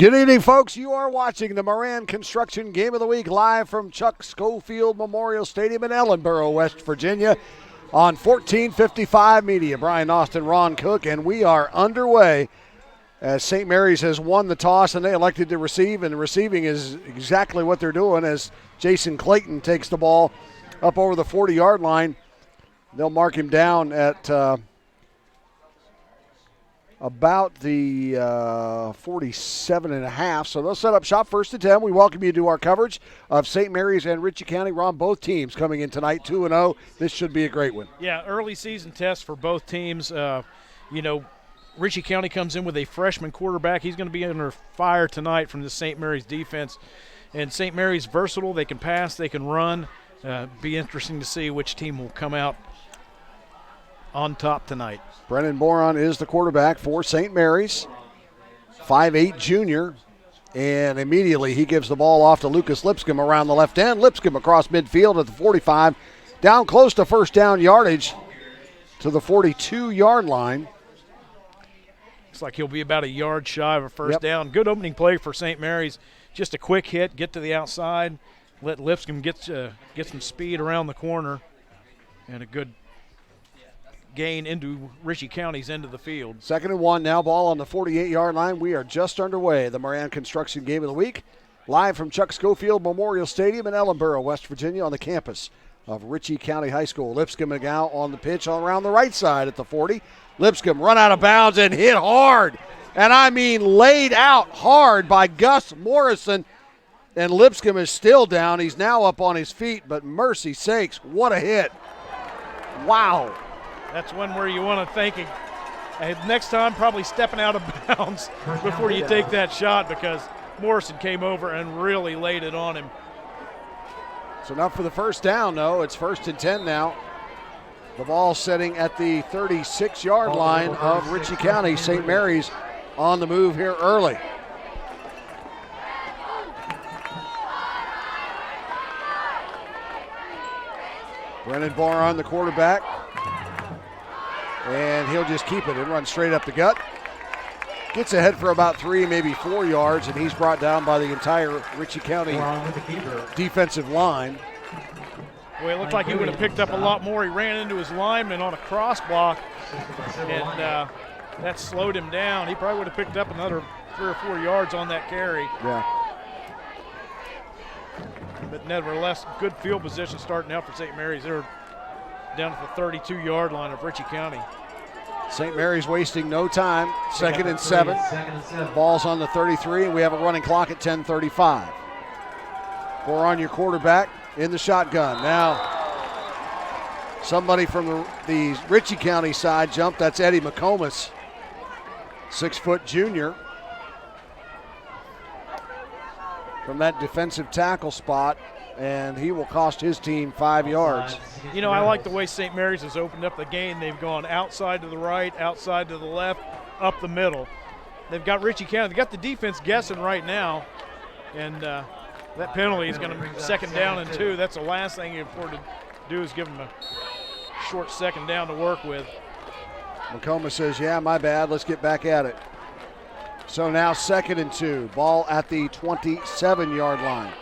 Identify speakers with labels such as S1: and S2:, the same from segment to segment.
S1: Good evening, folks. You are watching the Moran Construction Game of the Week live from Chuck Schofield Memorial Stadium in Ellenboro, West Virginia on 1455 Media. Brian Austin, Ron Cook, and we are underway as St. Mary's has won the toss and they elected to receive, and receiving is exactly what they're doing as Jason Clayton takes the ball up over the 40-yard line. They'll mark him down at about the 47.5. So they'll set up shop first and 10. We welcome you to our coverage of St. Mary's and Ritchie County. Ron, both teams coming in tonight 2-0. This should be a great one.
S2: Yeah, early season test for both teams. Ritchie County comes in with a freshman quarterback. He's going to be under fire tonight from the St. Mary's defense. And St. Mary's versatile. They can pass, they can run. Be interesting to see which team will come out on top tonight.
S1: Brennan Boron is the quarterback for St. Mary's, 5'8 junior, and immediately he gives the ball off to Lucas Lipscomb around the left end. Lipscomb across midfield at the 45, down close to first down yardage to the 42-yard line.
S2: Looks like he'll be about a yard shy of a first down. Good opening play for St. Mary's. Just a quick hit, get to the outside, let Lipscomb get some speed around the corner, and a good gain into Ritchie County's end of the field. 2nd and 1 now, ball on the 48-yard line. We are just underway. The Moran Construction Game of the Week, live from Chuck Schofield Memorial Stadium in Ellenboro, West Virginia, on the campus of Ritchie County High School. Lipscomb now on the pitch around the right side at the 40. Lipscomb run out of bounds and hit hard. And I mean laid out hard by Gus Morrison. And Lipscomb is still down. He's now up on his feet, but mercy sakes, what a hit. Wow. That's one where you want to think next time probably stepping out of bounds before you take that shot, because Morrison came over and really laid it on him.
S1: So now for the first down, though. It's 1st and 10 now. The ball setting at the 36-yard line of Ritchie County. St. Mary's on the move here early. Brennan Boron, the quarterback. And he'll just keep it and run straight up the gut. Gets ahead for about 3, maybe 4 yards, and he's brought down by the entire Ritchie County defensive line.
S2: Well, it looked like he would have picked up a lot more. He ran into his lineman on a cross block, and that slowed him down. He probably would have picked up another 3 or 4 yards on that carry.
S1: Yeah.
S2: But nevertheless, good field position starting out for St. Mary's. They're down at the 32-yard line of Ritchie County.
S1: St. Mary's wasting no time. 2nd and 7. Ball's on the 33, and we have a running clock at 10:35. Boron, your quarterback, in the shotgun. Now, somebody from the Ritchie County side jumped. That's Eddie McComas, 6-foot junior. From that defensive tackle spot, and he will cost his team 5 yards.
S2: You know, I like the way St. Mary's has opened up the game. They've gone outside to the right, outside to the left, up the middle. They've got Ritchie County. They've got the defense guessing right now, and that penalty is going to be 2nd down and 2. That's the last thing you afford to do, is give them a short 2nd down to work with.
S1: McComas says, yeah, my bad. Let's get back at it. So now 2nd and 2. Ball at the 27-yard line.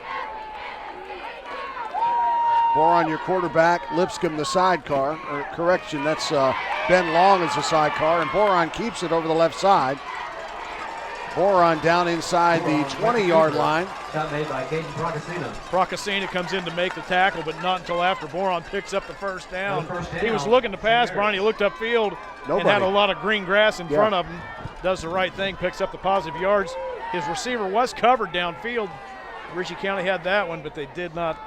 S1: Boron, your quarterback. Lipscomb, the sidecar. Or correction, that's Ben Long is the sidecar. And Boron keeps it over the left side. Boron down inside the 20-yard line.
S3: Shot made by Caden Procasina.
S2: Procasina comes in to make the tackle, but not until after Boron picks up the first down. He was looking to pass, Brian. He looked upfield and had a lot of green grass in front of him. Does the right thing, picks up the positive yards. His receiver was covered downfield. Ritchie County had that one, but they did not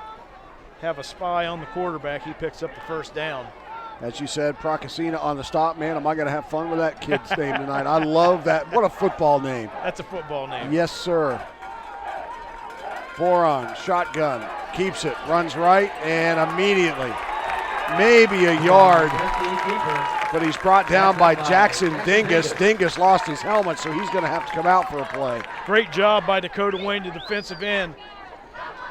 S2: have a spy on the quarterback. He picks up the first down.
S1: As you said, Procasina on the stop. Man, am I going to have fun with that kid's name tonight. I love that. What a football name.
S2: That's a football name.
S1: Yes, sir. Boron, shotgun, keeps it, runs right, and immediately, maybe a yard, but he's brought down by Jackson Dingus. Dingus lost his helmet, so he's going to have to come out for a play.
S2: Great job by Dakota Wayne, the defensive end.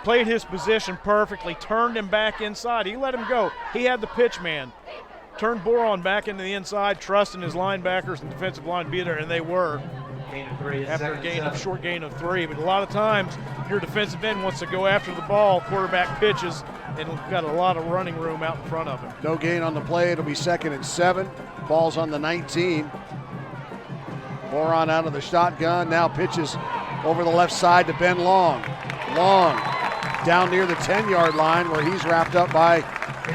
S2: Played his position perfectly, turned him back inside. He let him go. He had the pitch man. Turned Boron back into the inside, trusting his linebackers and defensive line to be there, and they were.
S3: Gain of 3 is
S2: after
S3: second and
S2: a
S3: 7.
S2: short gain of 3. But a lot of times your defensive end wants to go after the ball, quarterback pitches, and got a lot of running room out in front of him.
S1: No gain on the play. It'll be 2nd and 7. Ball's on the 19. Boron out of the shotgun. Now pitches over the left side to Ben Long. Long down near the 10-yard line where he's wrapped up by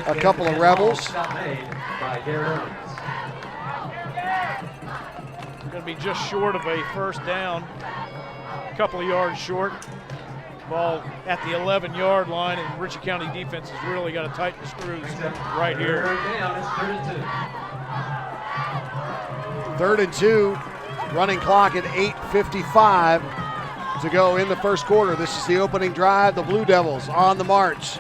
S1: a couple of Rebels.
S3: Stop made by Garrett Owens.
S2: Going to be just short of a first down, a couple of yards short. Ball at the 11-yard line, and Ritchie County defense has really got to tighten the screws right here.
S3: Third down, it's
S1: 3rd and 2. Running clock at 8:55 to go in the first quarter. This is the opening drive. The Blue Devils on the march.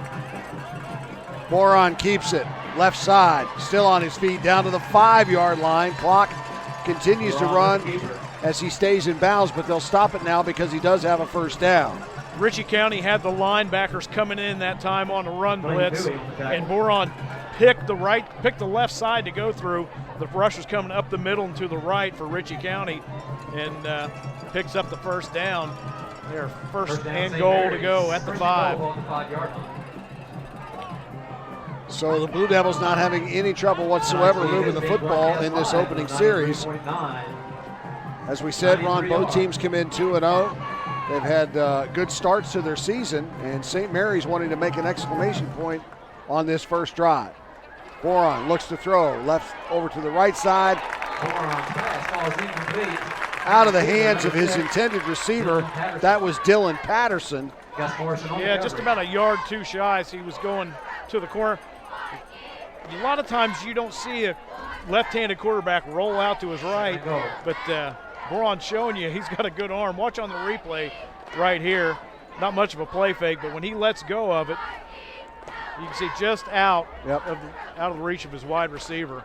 S1: Boron keeps it. Left side, still on his feet, down to the 5-yard line. Clock continues to run as he stays in bounds, but they'll stop it now because he does have a first down.
S2: Ritchie County had the linebackers coming in that time on the run blitz, and Boron picked the left side to go through. The rush was coming up the middle and to the right for Ritchie County, and picks up the first down. Their first and goal to go at the 5.
S1: So the Blue Devils not having any trouble whatsoever moving the football in this opening series. As we said, Ron, both teams come in 2-0. They've had good starts to their season, and St. Mary's wanting to make an exclamation point on this first drive. Boron looks to throw, left over to the right side. Out of the hands of his intended receiver. That was Dylan Patterson.
S2: Yeah, just about a yard too shy as he was going to the corner. A lot of times you don't see a left-handed quarterback roll out to his right, but Boron's showing you he's got a good arm. Watch on the replay right here. Not much of a play fake, but when he lets go of it, you can see just out of the reach of his wide receiver.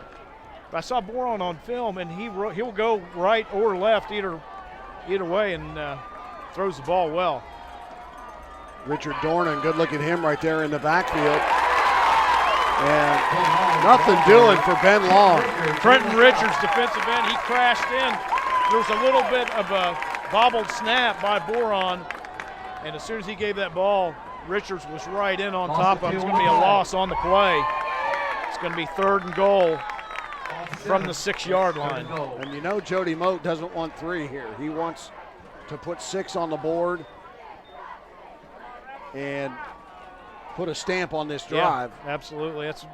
S2: I saw Boron on film, and he'll go right or left either way, and throws the ball well.
S1: Richard Dornan, good look at him right there in the backfield. And nothing doing for Ben Long.
S2: Trenton Richards, defensive end, he crashed in. There was a little bit of a bobbled snap by Boron, and as soon as he gave that ball, Richards was right in on top of him. It's going to be a loss on the play. It's going to be 3rd and goal from the 6-yard line.
S1: And you know Jody Moat doesn't want 3 here. He wants to put 6 on the board and put a stamp on this drive.
S2: Yeah, absolutely. That's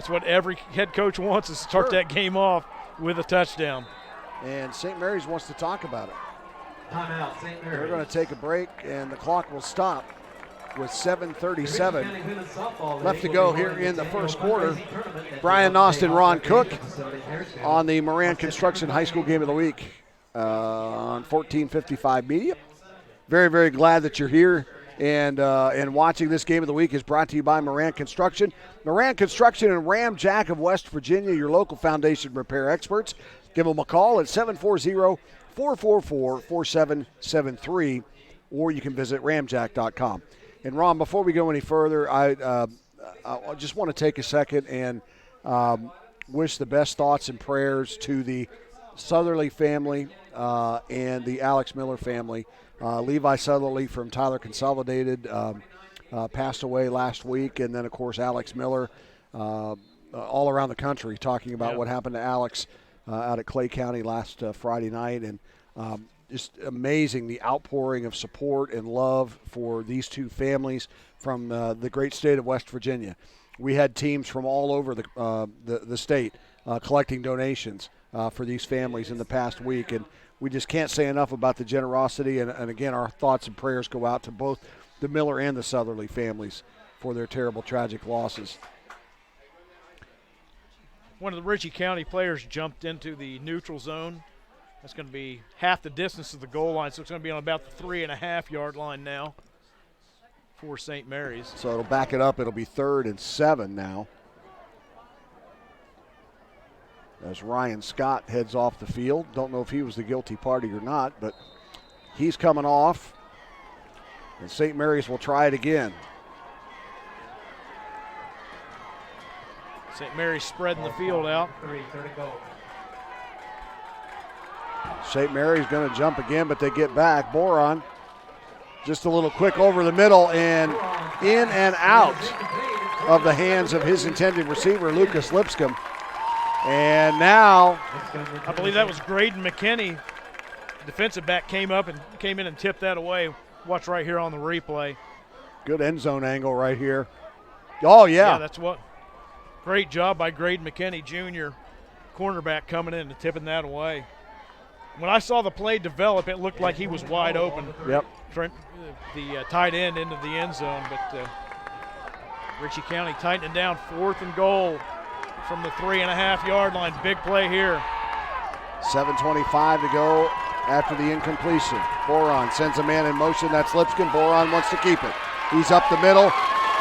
S2: what every head coach wants, is to start that game off with a touchdown.
S1: And St. Mary's wants to talk about it.
S3: Timeout, St. Mary's.
S1: They're going to take a break, and the clock will stop with 7:37 left to go here in the first quarter. Brian Austin, Ron Cook on the Moran Construction High School Game of the Week on 1455 Media. Very, very glad that you're here. And watching this Game of the Week is brought to you by Moran Construction. Moran Construction and Ram Jack of West Virginia, your local foundation repair experts. Give them a call at 740-444-4773, or you can visit ramjack.com. And, Ron, before we go any further, I just want to take a second and wish the best thoughts and prayers to the Southerly family and the Alex Miller family. Levi Southerly from Tyler Consolidated passed away last week, and then, of course, Alex Miller all around the country talking about what happened to Alex out at Clay County last Friday night. And just amazing, the outpouring of support and love for these two families from the great state of West Virginia. We had teams from all over the state collecting donations for these families in the past week, and we just can't say enough about the generosity. And again, our thoughts and prayers go out to both the Miller and the Southerly families for their terrible, tragic losses.
S2: One of the Ritchie County players jumped into the neutral zone. That's going to be half the distance of the goal line, so it's going to be on about the 3.5-yard line now for St. Mary's.
S1: So it'll back it up. It'll be 3rd and 7 now, as Ryan Scott heads off the field. Don't know if he was the guilty party or not, but he's coming off, and St. Mary's will try it again.
S2: St. Mary's spreading the field out.
S1: St. Mary's going to jump again, but they get back. Boron just a little quick over the middle and in and out of the hands of his intended receiver, Lucas Lipscomb. And now,
S2: I believe that was Graydon McKinney. Defensive back came in and tipped that away. Watch right here on the replay.
S1: Good end zone angle right here. Oh, yeah.
S2: Yeah, that's what. Great job by Graydon McKinney, Jr., cornerback coming in and tipping that away. When I saw the play develop, it looked like he was wide open.
S1: Yep.
S2: The tight end into the end zone, but Ritchie County tightening down, 4th and goal from the 3.5-yard line. Big play here.
S1: 7:25 to go after the incompletion. Boron sends a man in motion. That's Lipscomb. Boron wants to keep it. He's up the middle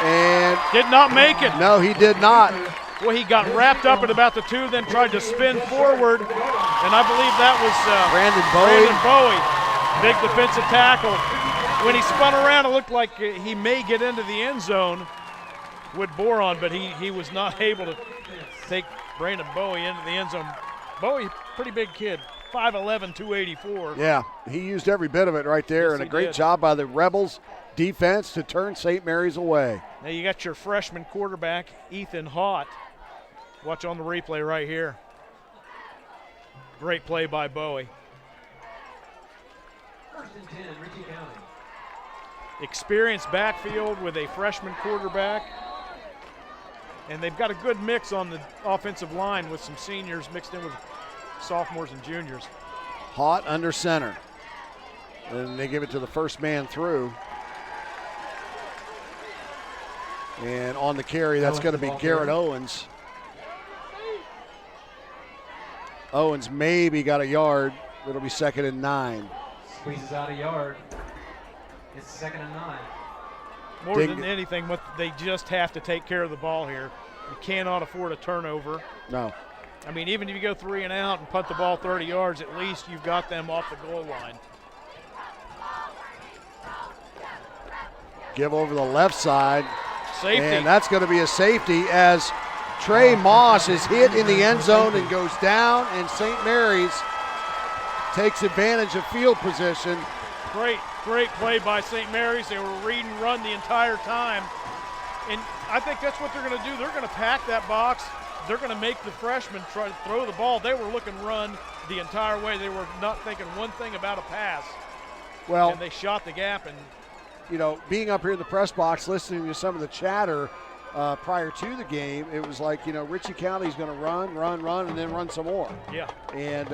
S1: and
S2: did not make it.
S1: No, he did not.
S2: Well, he got wrapped up at about the 2, then tried to spin forward, and I believe that was
S1: Brandon
S2: Bowie. Big defensive tackle. When he spun around, it looked like he may get into the end zone with Boron, but he was not able to take Brandon Bowie into the end zone. Bowie, pretty big kid, 5'11", 284.
S1: Yeah, he used every bit of it right there,
S2: Yes,
S1: and a great
S2: did.
S1: job by the Rebels defense to turn St. Mary's away.
S2: Now you got your freshman quarterback, Ethan Haught. Watch on the replay right here. Great play by Bowie.
S3: 1st and 10, Ritchie County.
S2: Experienced backfield with a freshman quarterback. And they've got a good mix on the offensive line with some seniors mixed in with sophomores and juniors.
S1: Haught under center. And they give it to the first man through. And on the carry, that's going to be Garrett Owens. Owens maybe got a yard. It'll be 2nd and 9.
S3: Squeezes out a yard. It's 2nd and 9.
S2: More than anything, they just have to take care of the ball here. You cannot afford a turnover.
S1: No.
S2: I mean, even if you go 3 and out and punt the ball 30 yards, at least you've got them off the goal line.
S1: Give over the left side.
S2: Safety.
S1: And that's going to be a safety as Trey Moss is hit in the end zone and goes down, and St. Mary's takes advantage of field position.
S2: Great play by St. Mary's. They were read and run the entire time. And I think that's what they're going to do. They're going to pack that box. They're going to make the freshmen try to throw the ball. They were looking run the entire way. They were not thinking one thing about a pass.
S1: Well,
S2: and they shot the gap. And
S1: you know, being up here in the press box, listening to some of the chatter prior to the game, it was like, you know, Ritchie County's going to run, and then run some more.
S2: Yeah.
S1: And,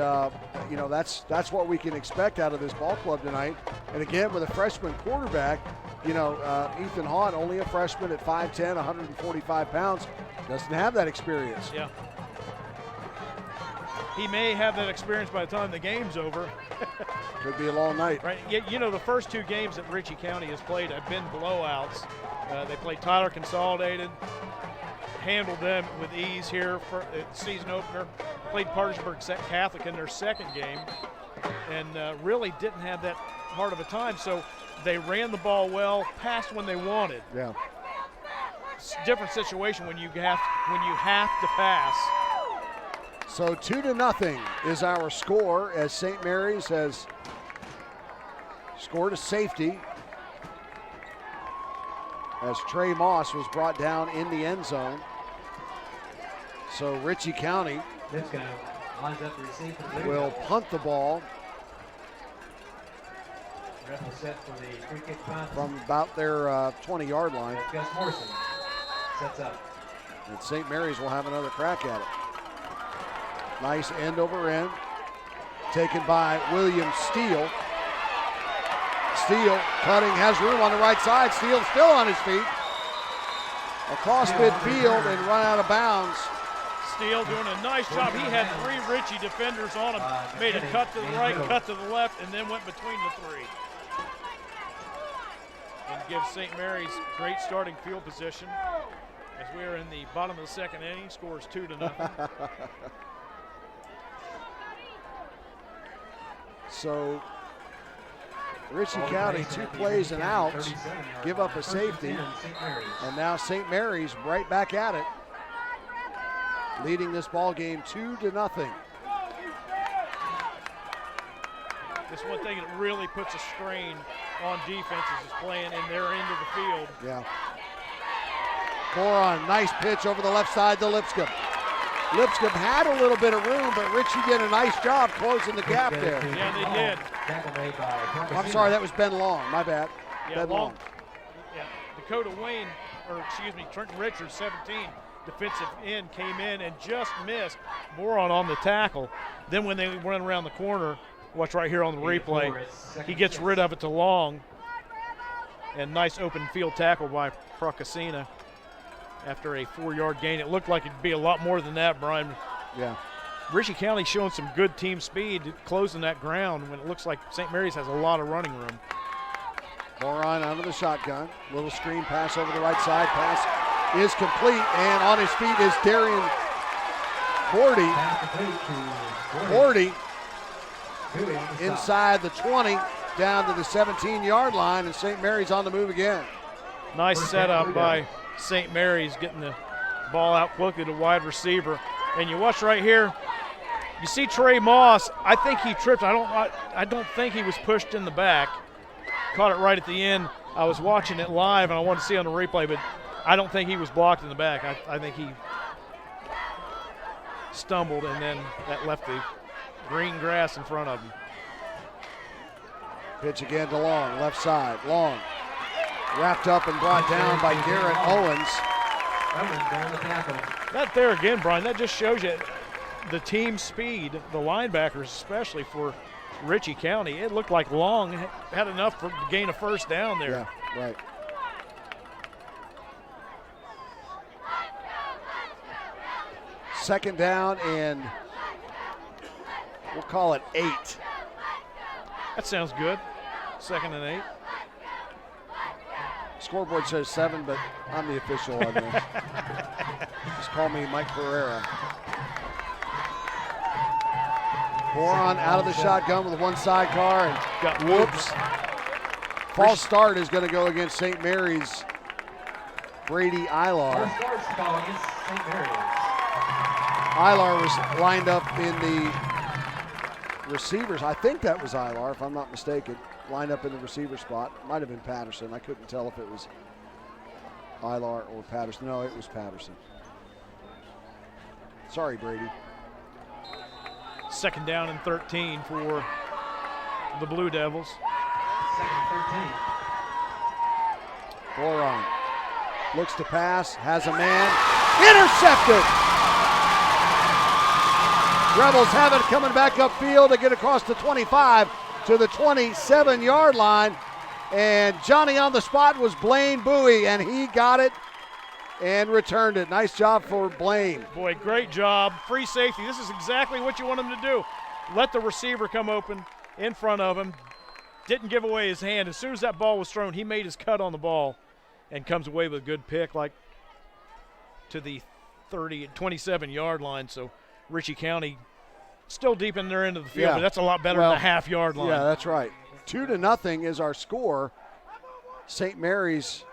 S1: you know, that's what we can expect out of this ball club tonight. And, again, with a freshman quarterback, you know, Ethan Haught, only a freshman at 5'10", 145 pounds, doesn't have that experience.
S2: Yeah. He may have that experience by the time the game's over.
S1: Could be a long night.
S2: Right. You know, the first 2 games that Ritchie County has played have been blowouts. They played Tyler Consolidated, handled them with ease here for the season opener. Played Parkersburg Catholic in their 2nd game, and really didn't have that hard of a time. So they ran the ball well, passed when they wanted.
S1: Yeah.
S2: It's a different situation when you have to pass.
S1: So 2-0 is our score as St. Mary's has scored a safety as Trey Moss was brought down in the end zone. So Ritchie County will punt the ball from about their 20-yard line.
S3: Gus Morrison sets up.
S1: And St. Mary's will have another crack at it. Nice end over end, taken by William Steele. Steele cutting, has room on the right side. Steele still on his feet. Across midfield and run out of bounds.
S2: Steele doing a nice job. He had 3 Ritchie defenders on him. Made a cut to the right, cut to the left, and then went between the 3. And gives St. Mary's great starting field position as we are in the bottom of the 2nd inning. Scores 2-0.
S1: So Ritchie County 2 plays and outs, give up a safety, and now St. Mary's right back at it, leading this ball game 2-0.
S2: that's one thing that really puts a strain on defenses is playing in their end of the field.
S1: Yeah. Boron, nice pitch over the left side to Lipscomb. Lipscomb had a little bit of room, but Ritchie did a nice job closing the gap there.
S2: Yeah, they did.
S1: I'm sorry, that was Ben Long. My bad.
S2: Yeah,
S1: Ben Long.
S2: Yeah, Dakota Wayne, or excuse me, Trenton Richards, 17, defensive end, came in and just missed Boron on the tackle. Then when they run around the corner, watch right here on the replay, he gets rid of it to Long. And nice open field tackle by Procasina after a 4-yard gain. It looked like it'd be a lot more than that, Brian.
S1: Yeah.
S2: Ritchie County showing some good team speed closing that ground when it looks like St. Mary's has a lot of running room.
S1: Boron out of the shotgun. Little screen pass over the right side. Pass is complete, and on his feet is Darian Bordy. Bordy inside the 20, down to the 17-yard line, and St. Mary's on the move again.
S2: Nice setup by St. Mary's, getting the ball out quickly to wide receiver. And you watch right here, you see Trey Moss. I think he tripped. I don't think he was pushed in the back. Caught it right at the end. I was watching it live, and I wanted to see on the replay, but I don't think he was blocked in the back. I think he stumbled, and then that left the green grass in front of him.
S1: Pitch again to Long, left side. Long wrapped up and brought down by Garrett Owens.
S2: That there again, Brian, that just shows you the team speed, the linebackers especially for Ritchie County. It looked like Long had enough to gain a first down there.
S1: Yeah, right. Second down, and we'll call it 8.
S2: That sounds good. 2nd and 8.
S1: Scoreboard says 7, but I'm the official on this. Just call me Mike Pereira. Boron out of the shotgun with one sidecar, and
S2: Got
S1: whoops. False start is going to go against St. Mary's Brady Ilar. Ilar was lined up in the receivers. I think that was Ilar, if I'm not mistaken. Lined up in the receiver spot. Might have been Patterson. I couldn't tell if it was Ilar or Patterson. No, it was Patterson. Sorry, Brady.
S2: 2nd down and 13 for the Blue Devils.
S3: 2nd and 13.
S1: Boron looks to pass, has a man, intercepted. Rebels have it coming back upfield to get across the 25 to the 27-yard line. And Johnny on the spot was Blaine Bowie, and he got it and returned it. Nice job for Blaine.
S2: Boy, great job. Free safety. This is exactly what you want him to do. Let the receiver come open in front of him. Didn't give away his hand. As soon as that ball was thrown, he made his cut on the ball and comes away with a good pick, like to the 27-yard line. So Ritchie County still deep in their end of the field, but that's a lot better than the half-yard line.
S1: Yeah, that's right. 2-0 is our score. St. Mary's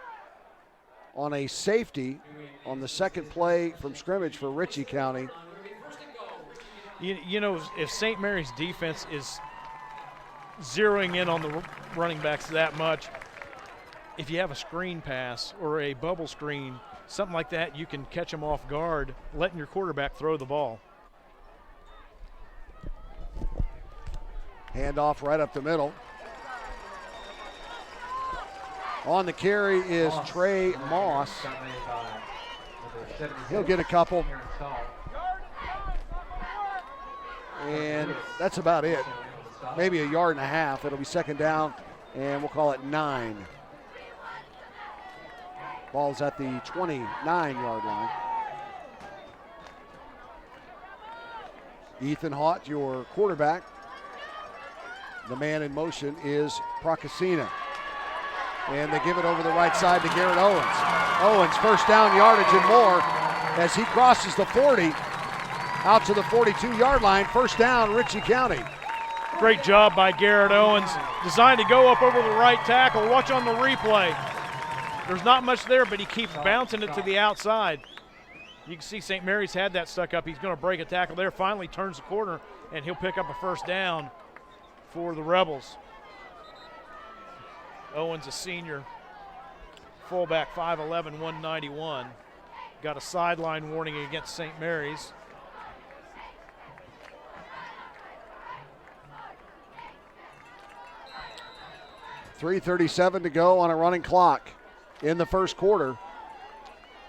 S1: on a safety on the second play from scrimmage for Ritchie County.
S2: You know, if St. Mary's defense is zeroing in on the running backs that much, if you have a screen pass or a bubble screen, something like that, you can catch them off guard, letting your quarterback throw the ball.
S1: Handoff right up the middle. On the carry is Trey Moss. He'll get a couple. And that's about it. Maybe a yard and a half. It'll be 2nd down, and we'll call it 9. Ball's at the 29-yard line. Ethan Haught, your quarterback. The man in motion is Procasina. And they give it over the right side to Garrett Owens. Owens, first down yardage and more as he crosses the 40 out to the 42-yard line. First down, Ritchie County.
S2: Great job by Garrett Owens. Designed to go up over the right tackle. Watch on the replay. There's not much there, but he keeps bouncing it to the outside. You can see St. Mary's had that stuck up. He's going to break a tackle there. Finally turns the corner, and he'll pick up a first down for the Rebels. Owens, a senior, fullback, 5'11", 191. Got a sideline warning against St. Mary's.
S1: .337 to go on a running clock in the first quarter.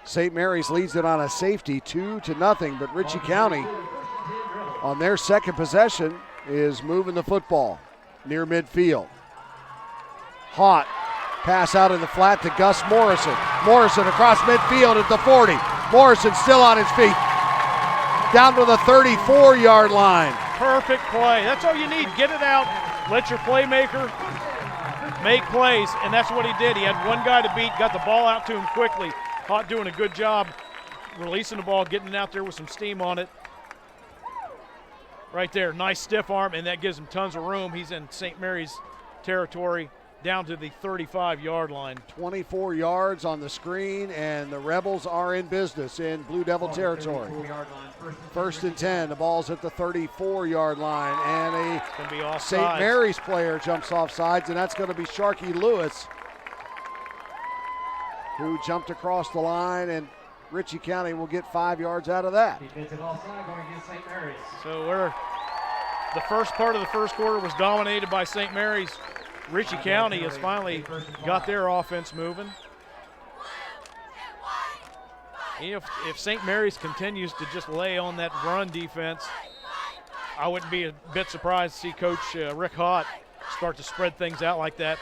S1: St. Mary's leads it on a safety 2-0, but Ritchie County on their second possession is moving the football near midfield. Haught, pass out in the flat to Gus Morrison. Morrison across midfield at the 40. Morrison still on his feet. Down to the 34-yard line.
S2: Perfect play. That's all you need. Get it out. Let your playmaker make plays, and that's what he did. He had one guy to beat, got the ball out to him quickly. Haught doing a good job releasing the ball, getting it out there with some steam on it. Right there, nice stiff arm, and that gives him tons of room. He's in St. Mary's territory down to the 35-yard line.
S1: 24 yards on the screen, and the Rebels are in business in Blue Devil territory. First and 10, the ball's at the 34-yard line, and a St. Mary's player jumps off sides, and that's going to be Sharkey Lewis, who jumped across the line, and Ritchie County will get 5 yards out of that.
S3: Defensive offside going against St. Mary's.
S2: So the first part of the first quarter was dominated by St. Mary's. Ritchie County has finally got their offense moving. If St. Mary's continues to just lay on that run defense, I wouldn't be a bit surprised to see Coach Rick Haught start to spread things out like that.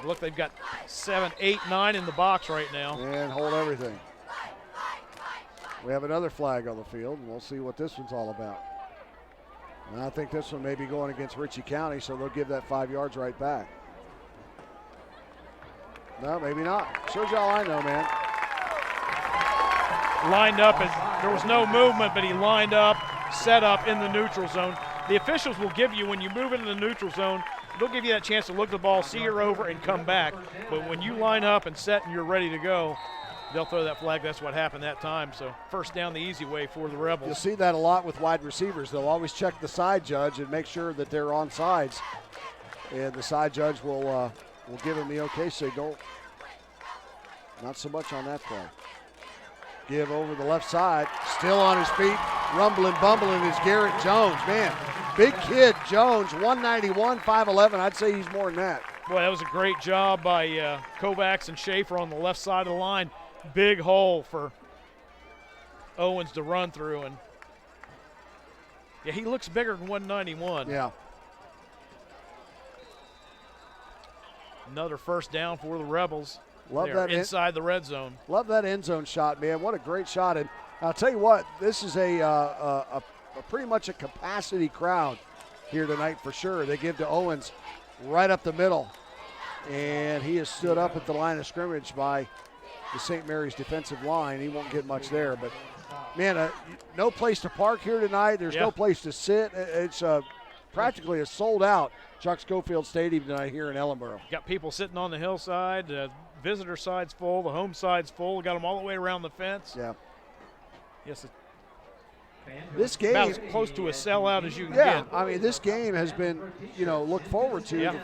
S2: Look, they've got 7, 8, 9 in the box right now.
S1: And hold everything. We have another flag on the field, and we'll see what this one's all about. And I think this one may be going against Ritchie County, so they'll give that 5 yards right back. No, maybe not. Shows you all I know, man.
S2: Lined up, and there was no movement, but he lined up, set up in the neutral zone. The officials will give you, when you move into the neutral zone, they'll give you that chance to look at the ball, see you're over, and come back. But when you line up and set and you're ready to go, they'll throw that flag. That's what happened that time. So first down the easy way for the Rebels.
S1: You'll see that a lot with wide receivers. They'll always check the side judge and make sure that they're on sides. And the side judge will give him the okay, say go. Not so much on that play. Give over the left side. Still on his feet. Rumbling, bumbling is Garrett Jones. Man, big kid Jones, 191, 5'11". I'd say he's more than that.
S2: Boy, that was a great job by Kovacs and Schaefer on the left side of the line. Big hole for Owens to run through. And yeah, he looks bigger than 191.
S1: Yeah.
S2: Another first down for the Rebels.
S1: Love that
S2: inside the red zone.
S1: Love that end zone shot, man. What a great shot. And I'll tell you what, this is a pretty much a capacity crowd here tonight for sure. They give to Owens right up the middle. And he is stood up at the line of scrimmage by the St. Mary's defensive line. He won't get much there. But, man, no place to park here tonight. There's no place to sit. It's practically a sold-out Chuck Schofield Stadium tonight here in Ellenboro.
S2: Got people sitting on the hillside. Visitor side's full. The home side's full. Got them all the way around the fence.
S1: Yeah.
S2: Yes,
S1: this game
S2: about as close to a sellout as you can get.
S1: Yeah, I mean, this game has been, looked forward to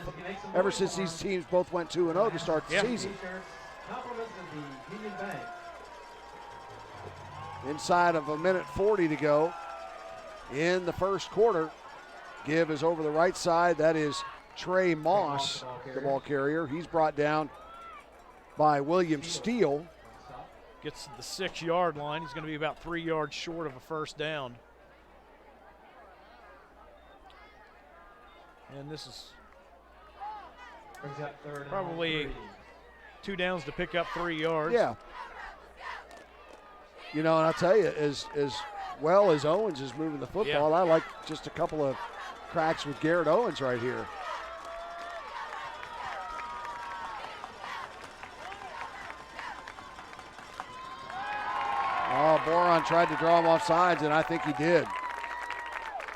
S1: ever since these teams both went 2-0 to start the season. Inside of a minute 40 to go in the first quarter. Give is over the right side. That is Trey Moss, the ball carrier. He's brought down by William Steele.
S2: Gets to the 6-yard line. He's going to be about 3 yards short of a first down. And this is probably 2 downs to pick up 3 yards.
S1: Yeah. And I'll tell you, as well as Owens is moving the football, I like just a couple of cracks with Garrett Owens right here. Oh, Boron tried to draw him off sides, and I think he did.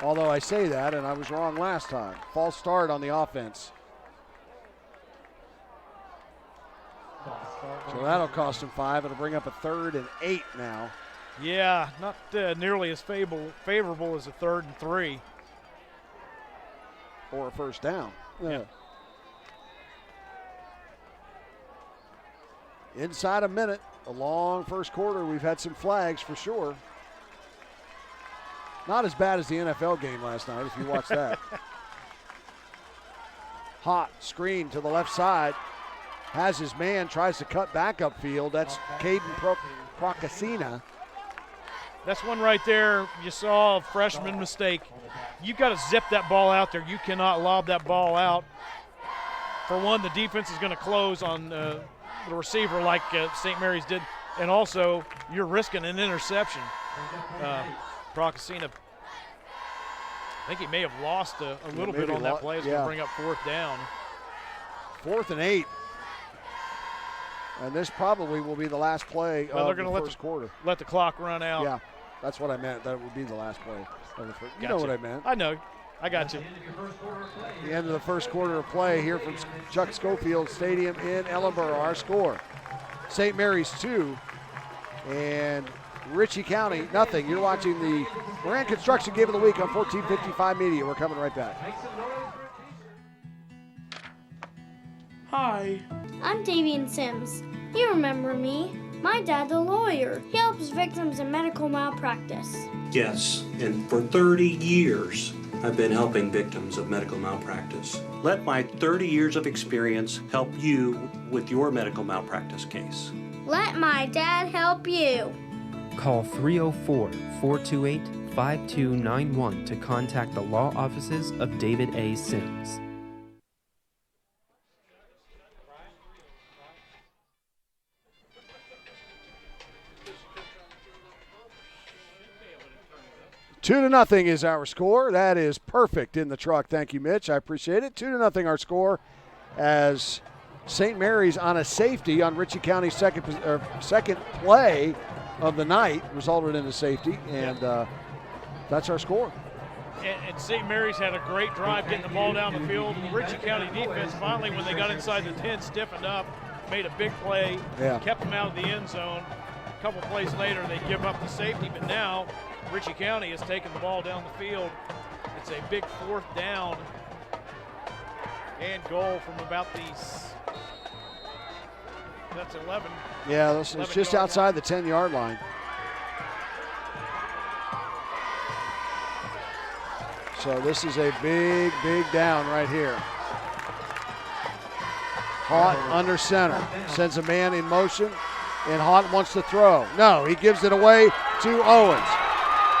S1: Although I say that, and I was wrong last time. False start on the offense. So that'll cost him 5. It'll bring up a 3rd and 8 now.
S2: Yeah, not nearly as favorable as a 3rd and 3.
S1: or a first down.
S2: Yeah.
S1: Inside a minute, a long first quarter. We've had some flags for sure. Not as bad as the NFL game last night, if you watched that. Hot screen to the left side. Has his man, tries to cut back upfield. That's Caden Procasina.
S2: That's one right there. You saw a freshman mistake. You've got to zip that ball out there. You cannot lob that ball out. For one, the defense is going to close on the receiver like St. Mary's did, and also you're risking an interception. Procasina, I think he may have lost a little bit on that play. It's going to bring up 4th down.
S1: 4th and 8. And this probably will be the last play of the first quarter.
S2: Let the clock run out.
S1: Yeah, that's what I meant. That would be the last play of the first. You
S2: Gotcha.
S1: know what I meant.
S2: I know. I got you.
S1: The end of the first quarter of play here from Chuck Schofield Stadium in Ellenboro. Our score, St. Mary's 2 and Ritchie County nothing. You're watching the Moran Construction Game of the Week on 1455 Media. We're coming right back.
S4: Hi. I'm Davian Sims. You remember me. My dad's a lawyer. He helps victims in medical malpractice.
S5: Yes, and for 30 years, I've been helping victims of medical malpractice. Let my 30 years of experience help you with your medical malpractice case.
S4: Let my dad help you.
S6: Call 304-428-5291 to contact the law offices of David A. Sims.
S1: Two to nothing is our score. That is perfect in the truck. Thank you, Mitch. I appreciate it. 2-0 our score as St. Mary's on a safety on Ritchie County's second play of the night resulted in a safety, and that's our score.
S2: And St. Mary's had a great drive getting the ball down the field. Ritchie County defense finally, when they got inside the 10, stiffened up, made a big play, kept them out of the end zone. A couple plays later, they give up the safety, but now Ritchie County has taken the ball down the field. It's a big 4th down and goal from about that's 11.
S1: Yeah, it's just outside the 10-yard line. So this is a big, big down right here. Haught under center, sends a man in motion, and Haught wants to throw. No, he gives it away to Owens.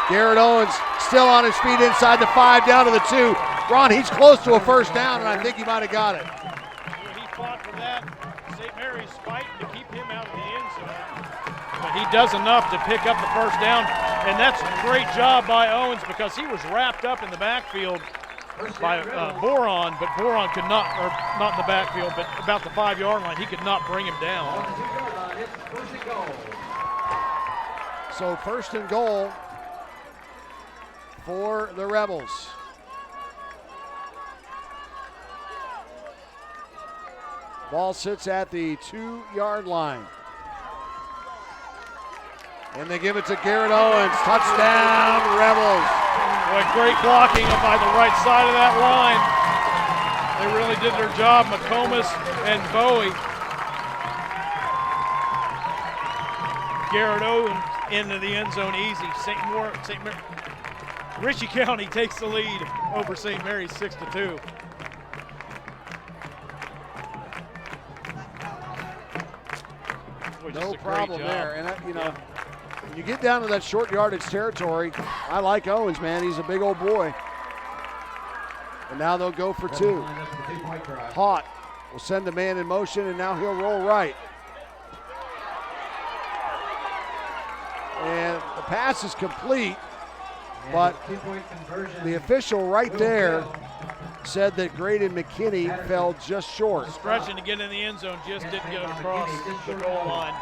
S1: Garrett Owens still on his feet inside the 5, down to the 2. Ron, he's close to a first down, and I think he might have got it.
S2: Well, he fought for that. St. Mary's fighting to keep him out of the end zone. But he does enough to pick up the first down, and that's a great job by Owens because he was wrapped up in the backfield by Boron, but Boron could not, or not in the backfield, but about the 5-yard line. He could not bring him down.
S1: So 1st and goal for the Rebels. Ball sits at the 2-yard line. And they give it to Garrett Owens. Touchdown, Rebels.
S2: Boy, great blocking by the right side of that line. They really did their job, McComas and Bowie. Garrett Owens into the end zone easy. Ritchie County takes the lead over St. Mary's 6-2.
S1: No problem there. And, when you get down to that short yardage territory, I like Owens, man. He's a big old boy. And now they'll go for 2. Haught will send the man in motion, and now he'll roll right. And the pass is complete, but the official right there said that Graydon McKinney fell just short.
S2: Stretching to get in the end zone, just didn't get across the goal line.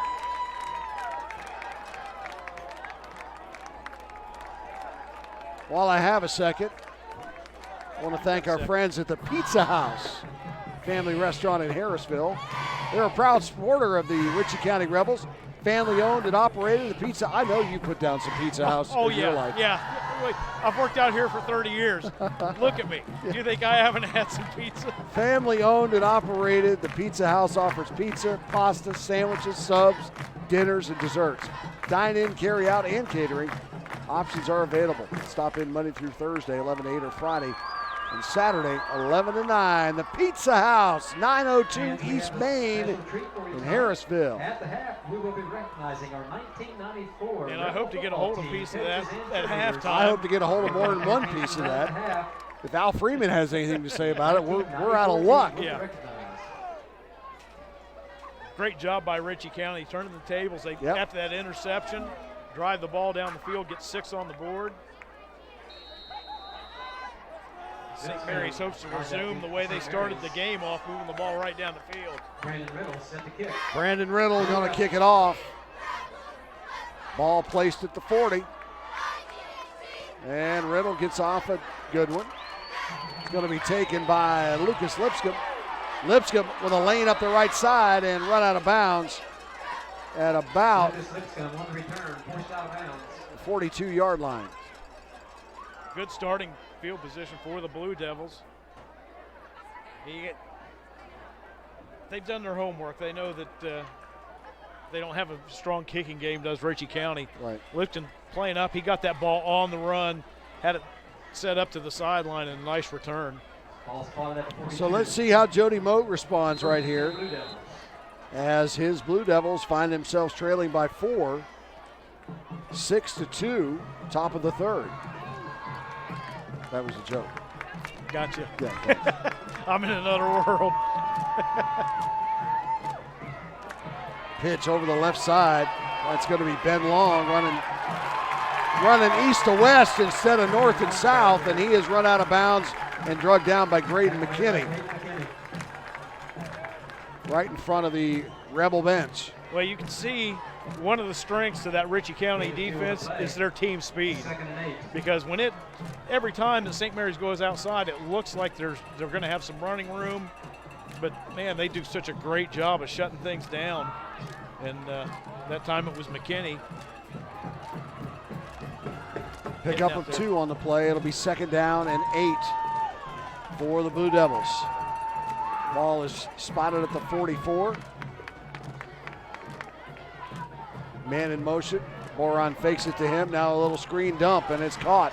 S1: While I have a second, I want to thank our friends at the Pizza House family restaurant in Harrisville. They're a proud supporter of the Ritchie County Rebels. Family owned and operated. The pizza, I know you put down some Pizza House in your life.
S2: Yeah. Wait, I've worked out here for 30 years. Look at me. Do you think I haven't had some pizza?
S1: Family owned and operated, the Pizza House offers pizza, pasta, sandwiches, subs, dinners, and desserts. Dine in, carry out, and catering. Options are available. Stop in Monday through Thursday, 11 to 8, or Friday and Saturday, 11 to 9. The Pizza House, 902 East Main in Harrisville.
S3: At the half, we will be recognizing our 1994.
S2: And I hope to get a hold of a piece of that at halftime.
S1: I hope to get a hold of more than one piece of that. If Al Freeman has anything to say about it, we're out of luck.
S2: Yeah. Great job by Ritchie County turning the tables. They, after that interception, drive the ball down the field, get 6 on the board. St. Mary's hopes to resume the way they started the game off, moving the ball right down the field.
S3: Brandon Riddle set the kick.
S1: Brandon Riddle going to kick it off. Ball placed at the 40. And Riddle gets off a good one. It's going to be taken by Lucas Lipscomb. Lipscomb with a lane up the right side and run out of bounds at about the 42-yard line.
S2: Good starting field position for the Blue Devils. They've done their homework. They know that they don't have a strong kicking game, does Ritchie County.
S1: Right.
S2: Lipton playing up. He got that ball on the run, had it set up to the sideline, and a nice return.
S1: So let's see how Jody Moat responds right here as his Blue Devils find themselves trailing by 4, 6-2, top of the third. That was a joke.
S2: Gotcha.
S1: Yeah.
S2: I'm in another world.
S1: Pitch over the left side. That's going to be Ben Long running east to west instead of north and south, and he is run out of bounds and drugged down by Graydon McKinney. Right in front of the Rebel bench.
S2: Well, you can see one of the strengths of that Ritchie County defense is their team speed. Because every time that St. Mary's goes outside, it looks like they're going to have some running room. But, man, they do such a great job of shutting things down. And that time it was McKinney.
S1: Pick up of 2 on the play. It'll be 2nd down and 8 for the Blue Devils. Ball is spotted at the 44. Man in motion. Boron fakes it to him. Now a little screen dump, and it's caught.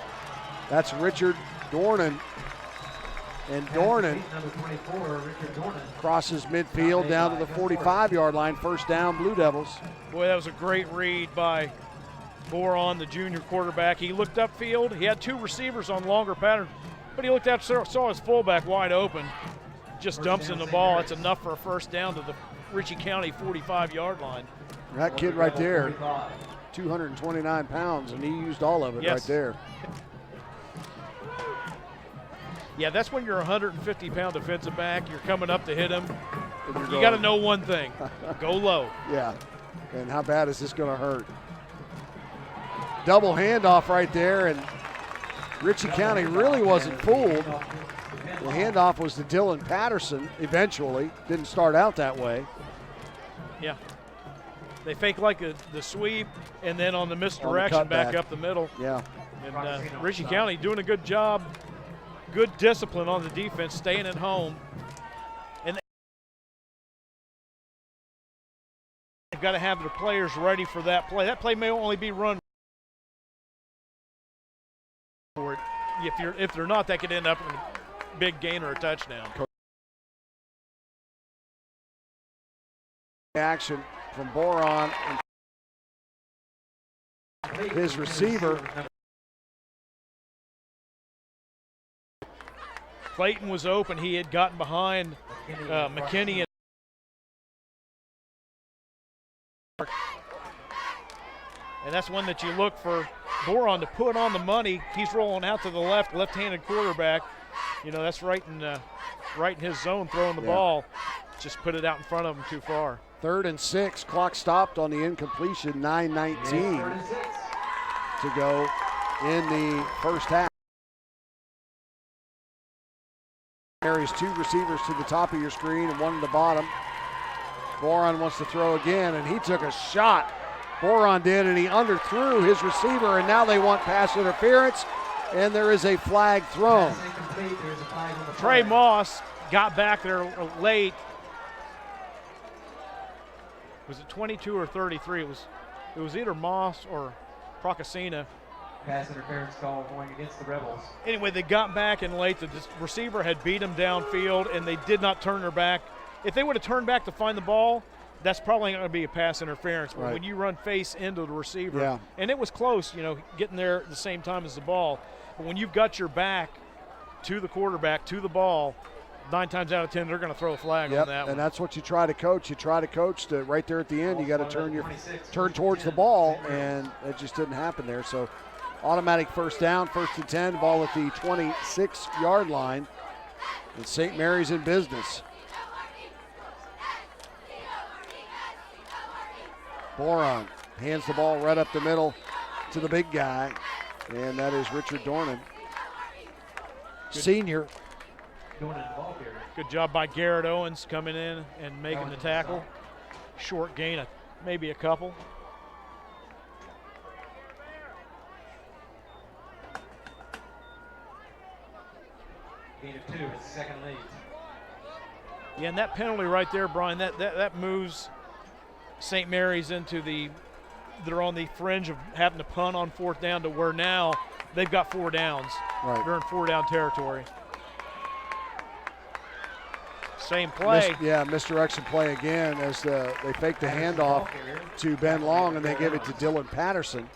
S1: That's Richard Dornan. And Dornan crosses midfield down to the 45-yard line. 1st down, Blue Devils.
S2: Boy, that was a great read by Boron, the junior quarterback. He looked upfield. He had 2 receivers on longer pattern, but he looked out, saw his fullback wide open. Just dumps in the ball. It's enough for a 1st down to the Ritchie County 45-yard line.
S1: That kid right there, 229 pounds, and he used all of it right there.
S2: Yeah, that's when you're a 150-pound defensive back. You're coming up to hit him. You got to know one thing: go low.
S1: Yeah, and how bad is this going to hurt? Double handoff right there, and Ritchie County really wasn't fooled. The handoff was to Dylan Patterson eventually. Didn't start out that way.
S2: Yeah. They fake like the sweep, and then on the misdirection, back up the middle.
S1: Yeah.
S2: And Ritchie County doing a good job. Good discipline on the defense, staying at home. And they've got to have their players ready for that play. That play may only be run for it. If they're not, that could end up in a big gain or a touchdown.
S1: Action from Boron and his receiver.
S2: Clayton was open. He had gotten behind McKinney. And that's one that you look for Boron to put on the money. He's rolling out to the left-handed quarterback. You know, that's right in his zone throwing the ball. Just put it out in front of him too far.
S1: 3rd and 6. Clock stopped on the incompletion. 9:19 to go in the 1st half. Mary's 2 receivers to the top of your screen and 1 to the bottom. Boron wants to throw again, and he took a shot. Boron did, and he underthrew his receiver, and now they want pass interference. and there is a flag thrown.
S3: Pass incomplete. There's a flag on the
S2: Trey
S3: flag.
S2: Moss got back there late. Was it 22 or 33? It was either Moss or Procasina.
S3: Pass interference call going against the Rebels.
S2: Anyway, they got back in late. The receiver had beat them downfield, and they did not turn their back. If they would have turned back to find the ball, that's probably not going to be a pass interference. But
S1: Right.
S2: when you run face into the receiver,
S1: Yeah.
S2: and it was close, getting there at the same time as the ball. But when you've got your back to the quarterback, to the ball, 9 times out of 10, they're going to throw a flag on that one.
S1: And that's what you try to coach. You try to coach to right there at the end. You got to turn towards the ball, and it just didn't happen there. So automatic first down, 1st and 10, ball at the 26-yard line. And St. Mary's in business. Boron hands the ball right up the middle to the big guy, and that is Richard Dornan, senior.
S3: Going in the ball carrier.
S2: Good job by Garrett Owens coming in and making the tackle. Short gain, maybe a couple.
S3: Gain of 2. It's second and 8.
S2: Yeah, and that penalty right there, Brian, that moves St. Mary's into they're on the fringe of having to punt on 4th down to where now they've got 4 downs.
S1: Right.
S2: They're in 4-down territory. Same play.
S1: Misdirection play again as they fake the handoff to Ben Long, and they give it to Dylan Patterson.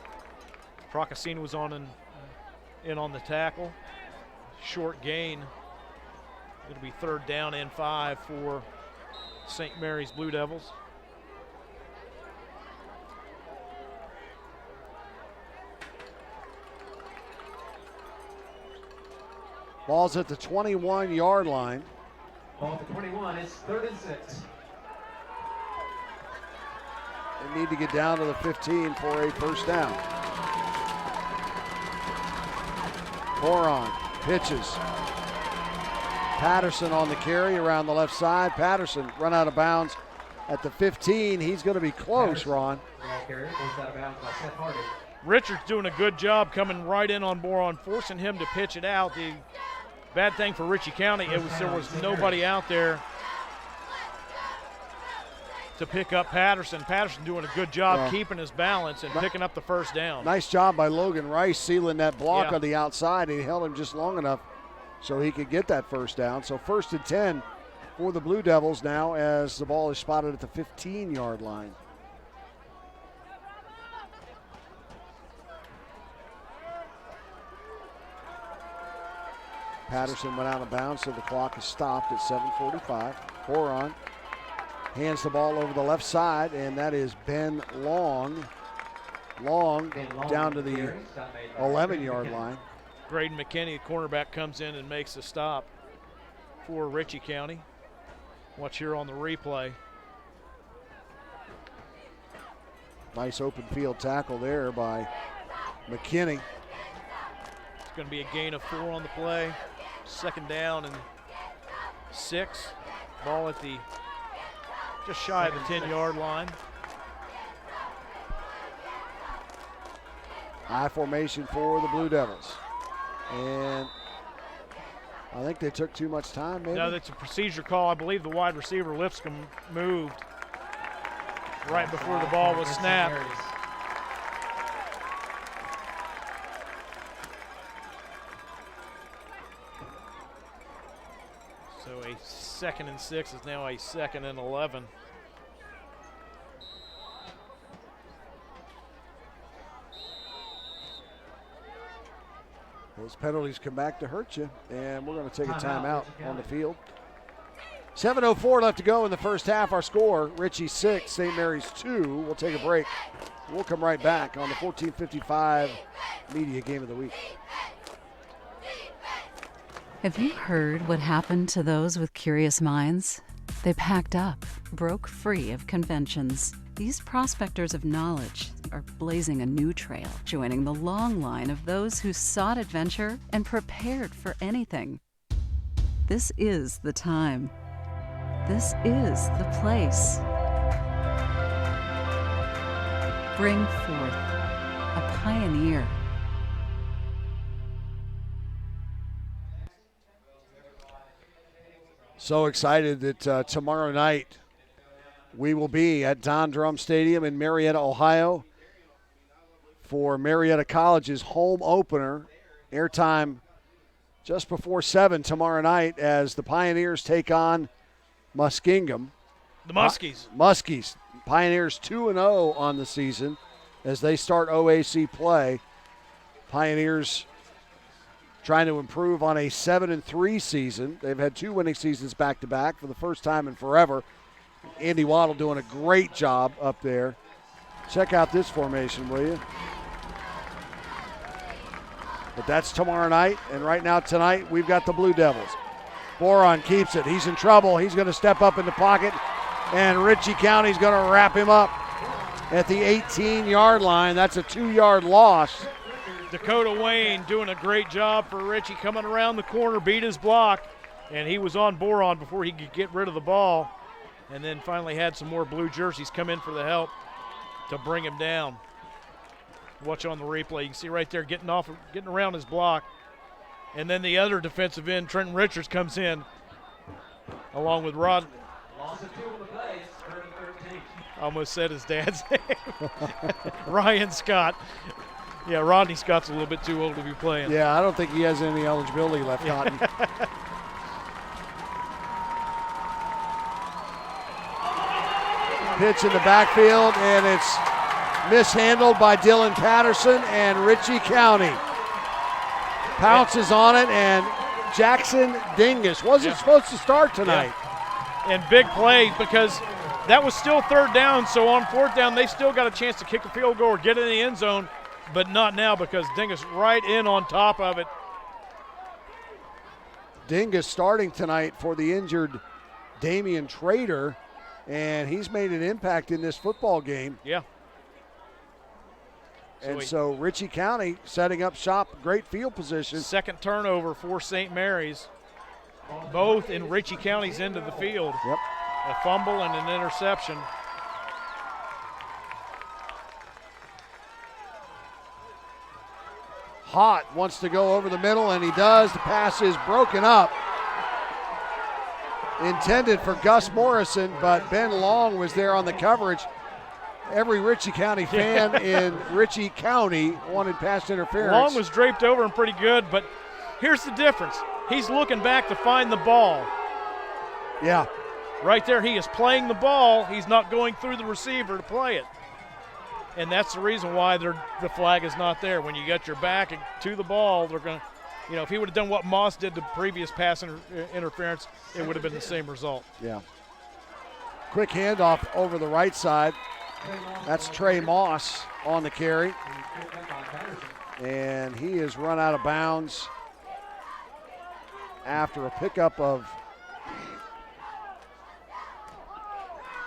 S2: Procasina was in on the tackle. Short gain. It'll be 3rd down and 5 for St. Mary's Blue Devils.
S1: Ball's at the 21-yard line.
S3: Ball at the 21. It's 3rd and 6.
S1: They need to get down to the 15 for a first down. Boron pitches. Patterson on the carry around the left side. Patterson run out of bounds at the 15. He's going to be close, Ron.
S3: Ball carrier goes out of bounds by Seth Hardy.
S2: Richard's doing a good job coming right in on Boron, forcing him to pitch it out. The bad thing for Ritchie County, there was nobody out there to pick up Patterson. Patterson doing a good job keeping his balance and picking up the first down.
S1: Nice job by Logan Rice sealing that block
S2: Yeah.
S1: on the outside. He held him just long enough so he could get that first down. So 1st and 10 for the Blue Devils now as the ball is spotted at the 15-yard line. Patterson went out of bounds, so the clock is stopped at 7:45. Boron hands the ball over the left side, and that is Ben Long. Long down to the 11-yard line.
S2: Graydon McKinney, the cornerback, comes in and makes the stop for Ritchie County. Watch here on the replay.
S1: Nice open field tackle there by McKinney.
S2: It's going to be a gain of 4 on the play. 2nd down and 6. Ball at the just shy of the 10-yard line.
S1: High formation for the Blue Devils. And I think they took too much time, maybe.
S2: No, that's a procedure call. I believe the wide receiver Lipscomb moved right before the ball was snapped. So a 2nd and 6 is now a 2nd and 11.
S1: Those penalties come back to hurt you, and we're going to take a timeout on the field. 7:04 left to go in the first half. Our score, Ritchie 6, St. Mary's 2. We'll take a break. We'll come right back on the 1455 Media Game of the Week.
S7: Have you heard what happened to those with curious minds? They packed up, broke free of conventions. These prospectors of knowledge are blazing a new trail, joining the long line of those who sought adventure and prepared for anything. This is the time. This is the place. Bring forth a pioneer.
S1: So excited that tomorrow night we will be at Don Drum Stadium in Marietta, Ohio for Marietta College's home opener. Airtime just before 7 tomorrow night as the Pioneers take on Muskingum.
S2: The Muskies.
S1: Muskies. Pioneers 2-0 on the season as they start OAC play. Pioneers trying to improve on a 7-3 season. They've had 2 winning seasons back-to-back for the first time in forever. Andy Waddle doing a great job up there. Check out this formation, will you? But that's tomorrow night, and right now tonight we've got the Blue Devils. Boron keeps it. He's in trouble. He's going to step up in the pocket, and Ritchie County's going to wrap him up at the 18-yard line. That's a 2-yard loss.
S2: Dakota Wayne doing a great job for Ritchie, coming around the corner, beat his block, and he was on Boron before he could get rid of the ball, and then finally had some more blue jerseys come in for the help to bring him down. Watch on the replay. You can see right there getting around his block. And then the other defensive end, Trenton Richards, comes in along with Rod. I almost said his dad's name. Ryan Scott. Yeah, Rodney Scott's a little bit too old to be playing.
S1: Yeah, I don't think he has any eligibility left, Cotton. Pitch in the backfield, and it's mishandled by Dylan Patterson, and Ritchie County pounces on it, and Jackson Dingus wasn't supposed to start tonight.
S2: Yeah. And big play because that was still 3rd down, so on 4th down they still got a chance to kick a field goal or get in the end zone, but not now because Dingus right in on top of it.
S1: Dingus starting tonight for the injured Damian Trader, and he's made an impact in this football game.
S2: Yeah.
S1: So Ritchie County setting up shop, great field position.
S2: Second turnover for St. Mary's, both in Ritchie County's end of the field.
S1: Yep.
S2: A fumble and an interception.
S1: Hott wants to go over the middle, and he does. The pass is broken up. Intended for Gus Morrison, but Ben Long was there on the coverage. Every Ritchie County fan in Ritchie County wanted pass interference.
S2: Long was draped over and pretty good, but here's the difference. He's looking back to find the ball.
S1: Yeah.
S2: Right there, he is playing the ball. He's not going through the receiver to play it. And that's the reason why the flag is not there. When you got your back to the ball, they're going to, if he would have done what Moss did the previous pass interference, it would have been the same result.
S1: Yeah. Quick handoff over the right side. That's Trey Moss on the carry. And he is run out of bounds after a pickup of.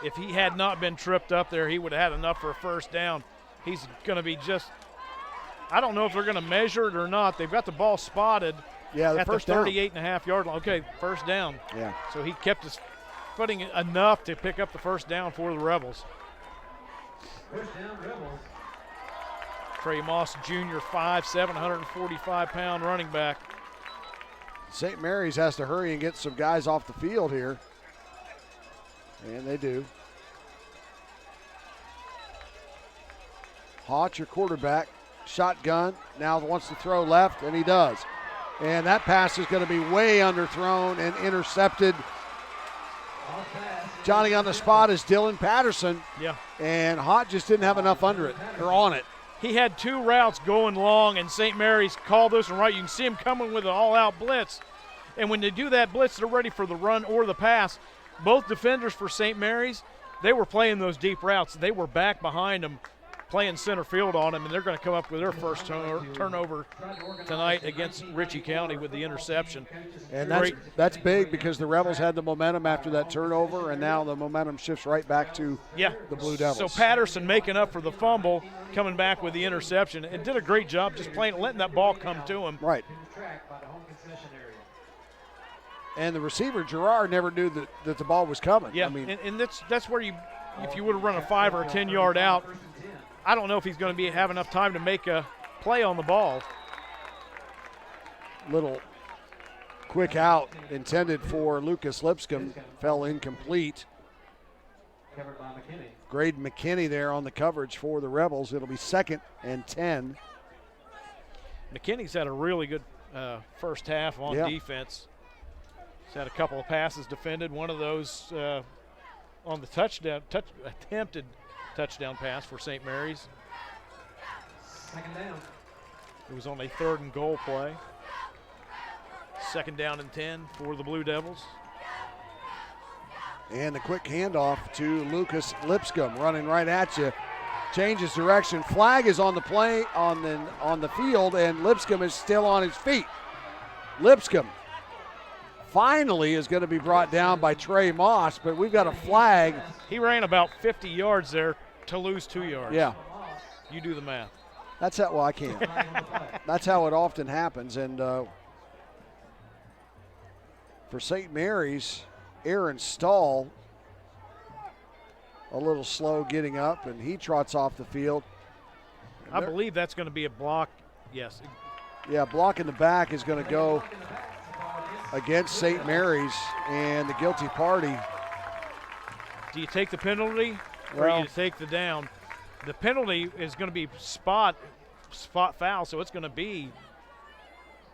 S2: If he had not been tripped up there, he would have had enough for a first down. He's going to be I don't know if they're going to measure it or not. They've got the ball spotted at the 38.5-yard line. Okay, first down.
S1: Yeah.
S2: So he kept his footing enough to pick up the first down for the Rebels.
S3: First down, Rebels.
S2: Trey Moss Jr., 5'7", 145-pound running back.
S1: St. Mary's has to hurry and get some guys off the field here. And they do. Hott, your quarterback, shotgun, now wants to throw left, and he does. And that pass is going to be way underthrown and intercepted. Johnny on the spot is Dylan Patterson.
S2: Yeah.
S1: And Hott just didn't have enough under it, or on it.
S2: He had 2 routes going long, and St. Mary's called this one right. You can see him coming with an all-out blitz. And when they do that blitz, they're ready for the run or the pass. Both defenders for St. Mary's, they were playing those deep routes. They were back behind them, playing center field on them, and they're going to come up with their first turnover tonight against Ritchie County with the interception.
S1: And that's big because the Rebels had the momentum after that turnover, and now the momentum shifts right back to the Blue Devils.
S2: So Patterson making up for the fumble, coming back with the interception, and did a great job just letting that ball come to him.
S1: Right. And the receiver, Gerard, never knew that the ball was coming.
S2: Yeah, and that's where if you would have run a 5 or a 10-yard out, I don't know if he's going to have enough time to make a play on the ball.
S1: Little Quick out intended for Lucas Lipscomb, fell incomplete.
S3: Covered by McKinney.
S1: Graydon McKinney there on the coverage for the Rebels. It'll be 2nd and 10.
S2: McKinney's had a really good first half on defense. He's had a couple of passes defended. One of those on the attempted touchdown pass for St. Mary's.
S3: 2nd down.
S2: It was on a 3rd and goal play. 2nd down and 10 for the Blue Devils.
S1: And the quick handoff to Lucas Lipscomb, running right at you. Changes direction. Flag is on the play on the field, and Lipscomb is still on his feet. Lipscomb finally is going to be brought down by Trey Moss, but we've got a flag.
S2: He ran about 50 yards there to lose 2 yards.
S1: Yeah.
S2: You do the math.
S1: That's how, well, I can't. That's how it often happens. And for St. Mary's, Aaron Stahl a little slow getting up, and he trots off the field.
S2: I believe that's going to be a block. Yes.
S1: Yeah, block in the back is going to go against St. Mary's and the guilty party.
S2: Do you take the penalty or do you take the down? The penalty is going to be spot foul, so it's going to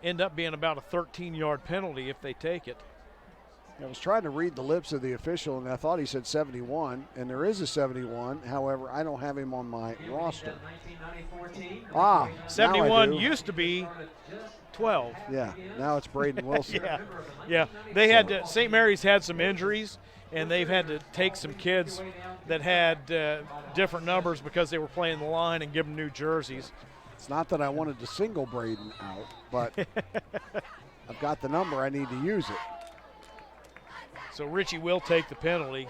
S2: end up being about a 13-yard penalty if they take it.
S1: I was trying to read the lips of the official, and I thought he said 71, and there is a 71. However, I don't have him on my roster.
S2: 71 used to be 12.
S1: Yeah, now it's Braden Wilson.
S2: Yeah. They had St. Mary's had some injuries, and they've had to take some kids that had different numbers because they were playing the line and give them new jerseys.
S1: It's not that I wanted to single Braden out, but I've got the number. I need to use it.
S2: So Ritchie will take the penalty.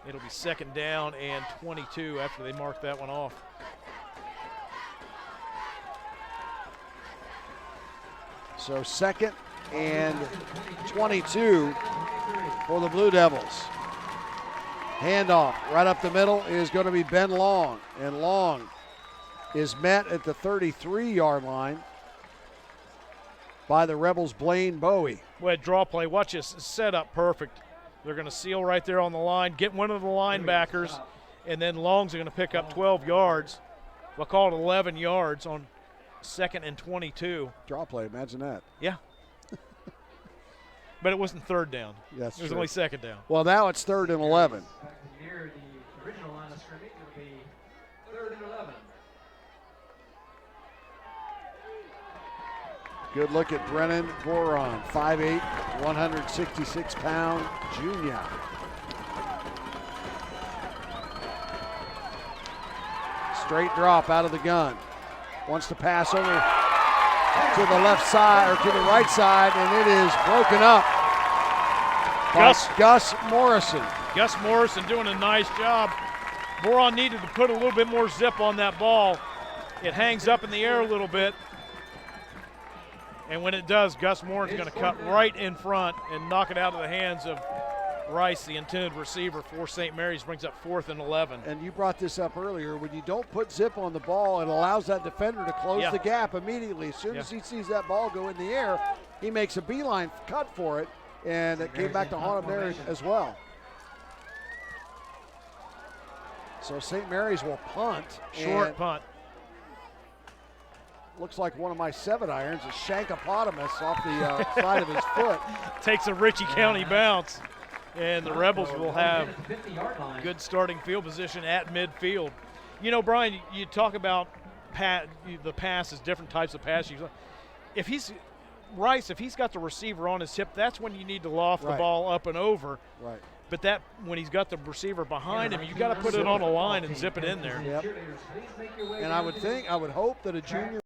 S2: It'll be 2nd down and 22 after they mark that one off.
S1: So 2nd and 22 for the Blue Devils. Handoff right up the middle is going to be Ben Long, and Long is met at the 33-yard line by the Rebels' Blaine Bowie.
S2: Well, draw play. Watch this. Set up perfect. They're going to seal right there on the line, get one of the linebackers, and then Long's going to pick up 12 yards. We'll call it 11 yards on 2nd and 22.
S1: Draw play, imagine that.
S2: Yeah. But it wasn't 3rd down.
S1: Yes,
S2: it was only 2nd down.
S1: Well, now it's 3rd and 11.
S3: Near the original line of scrimmage, it'll be 3rd and 11.
S1: Good look at Brennan Boron, 5'8", 166-pound junior. Straight drop out of the gun. Wants to pass over to the left side, or to the right side, and it is broken up by Gus Morrison.
S2: Gus Morrison doing a nice job. Boron needed to put a little bit more zip on that ball. It hangs up in the air a little bit. And when it does, Gus Morrison's going to cut right in front and knock it out of the hands of Rice, the intended receiver for St. Mary's. Brings up 4th and 11.
S1: And you brought this up earlier. When you don't put zip on the ball, it allows that defender to close the gap immediately. As soon as he sees that ball go in the air, he makes a beeline cut for it, and it came back to haunt him there as well. So St. Mary's will punt.
S2: Short punt.
S1: Looks like one of my 7-irons, a Shankopotamus off the side of his foot.
S2: Takes a Ritchie County bounce, and the Rebels will have good starting field position at midfield. You know, Brian, you talk about the passes, different types of passes. If he's got the receiver on his hip, that's when you need to loft the ball up and over.
S1: Right.
S2: But that when he's got the receiver behind him, you got to put it on a line and zip it in there.
S1: Yep. And I would hope that a junior.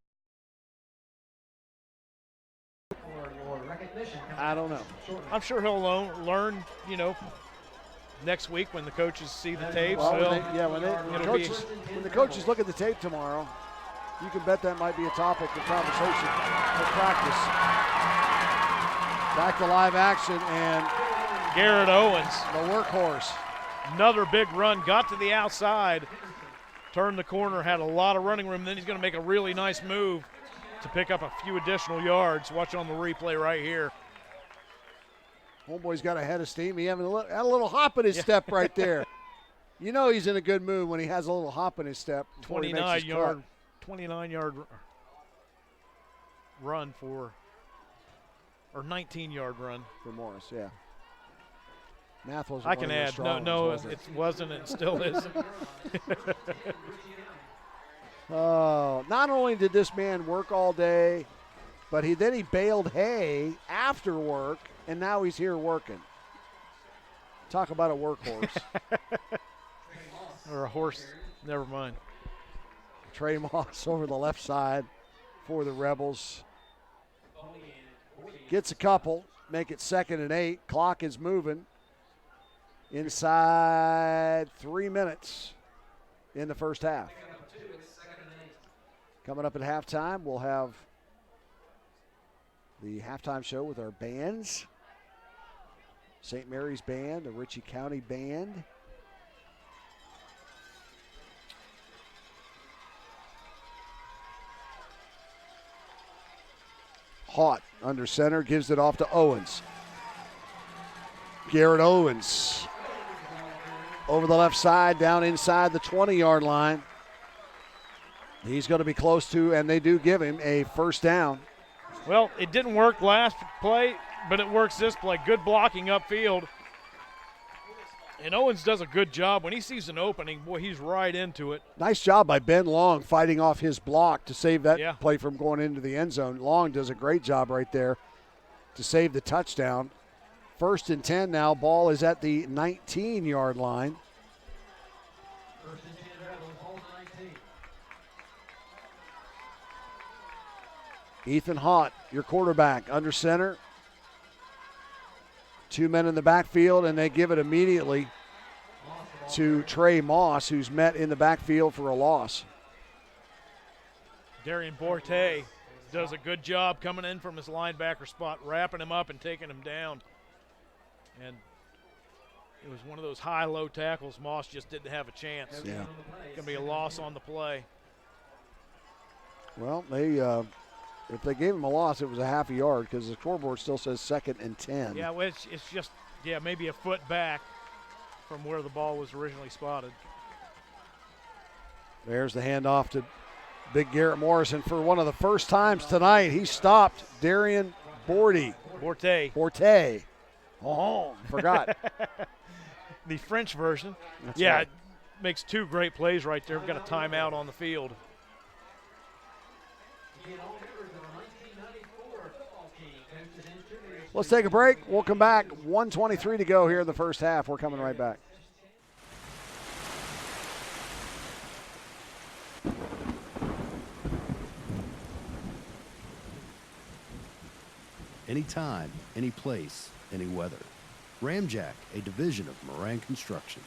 S1: I don't know.
S2: I'm sure he'll learn, next week when the coaches see the tapes.
S1: Well, when the coaches look at the tape tomorrow, you can bet that might be a topic of conversation for practice. Back to live action, and
S2: Garrett Owens,
S1: the workhorse.
S2: Another big run, got to the outside, turned the corner, had a lot of running room, then he's going to make a really nice move to pick up a few additional yards. Watch on the replay right here.
S1: Homeboy's got a head of steam. He had a little hop in his step right there. You know he's in a good mood when he has a little hop in his step.
S2: 29-yard run or 19-yard run
S1: for Morris. Yeah. Math wasn't.
S2: I can add. No, it wasn't. It still isn't.
S1: Not only did this man work all day, but he baled hay after work, and now he's here working. Talk about a workhorse.
S2: Or a horse. Never mind.
S1: Trey Moss over the left side for the Rebels. Gets a couple. Make it 2nd and 8. Clock is moving. Inside 3 minutes in the first half. Coming up at halftime, we'll have the halftime show with our bands. St. Mary's Band, the Ritchie County Band. Haught under center, gives it off to Owens. Garrett Owens over the left side, down inside the 20-yard line. He's going to be close to, and they do give him a first down.
S2: Well, it didn't work last play, but it works this play. Good blocking upfield. And Owens does a good job. When he sees an opening, boy, he's right into it.
S1: Nice job by Ben Long fighting off his block to save that play from going into the end zone. Long does a great job right there to save the touchdown. 1st and 10 now. Ball is at the 19-yard line.
S3: 1st and 10 Rebels, hold the 19.
S1: Ethan Haught, your quarterback, under center. 2 men in the backfield, and they give it immediately to Trey Moss, who's met in the backfield for a loss.
S2: Darian Borte does a good job coming in from his linebacker spot, wrapping him up and taking him down. And it was one of those high-low tackles. Moss just didn't have a chance.
S1: Yeah.
S2: Going to be a loss on the play.
S1: Well, if they gave him a loss, it was a half a yard because the scoreboard still says 2nd and 10.
S2: Yeah, well, it's just, maybe a foot back from where the ball was originally spotted.
S1: There's the handoff to Big Garrett Morrison for one of the first times tonight. He stopped Darian Borte. Oh, forgot.
S2: The French version.
S1: That's right.
S2: It makes 2 great plays right there. We've got a timeout on the field.
S1: Let's take a break. We'll come back. 1:23 to go here in the first half. We're coming right back.
S8: Anytime, any place, any weather. Ramjack, a division of Moran Construction.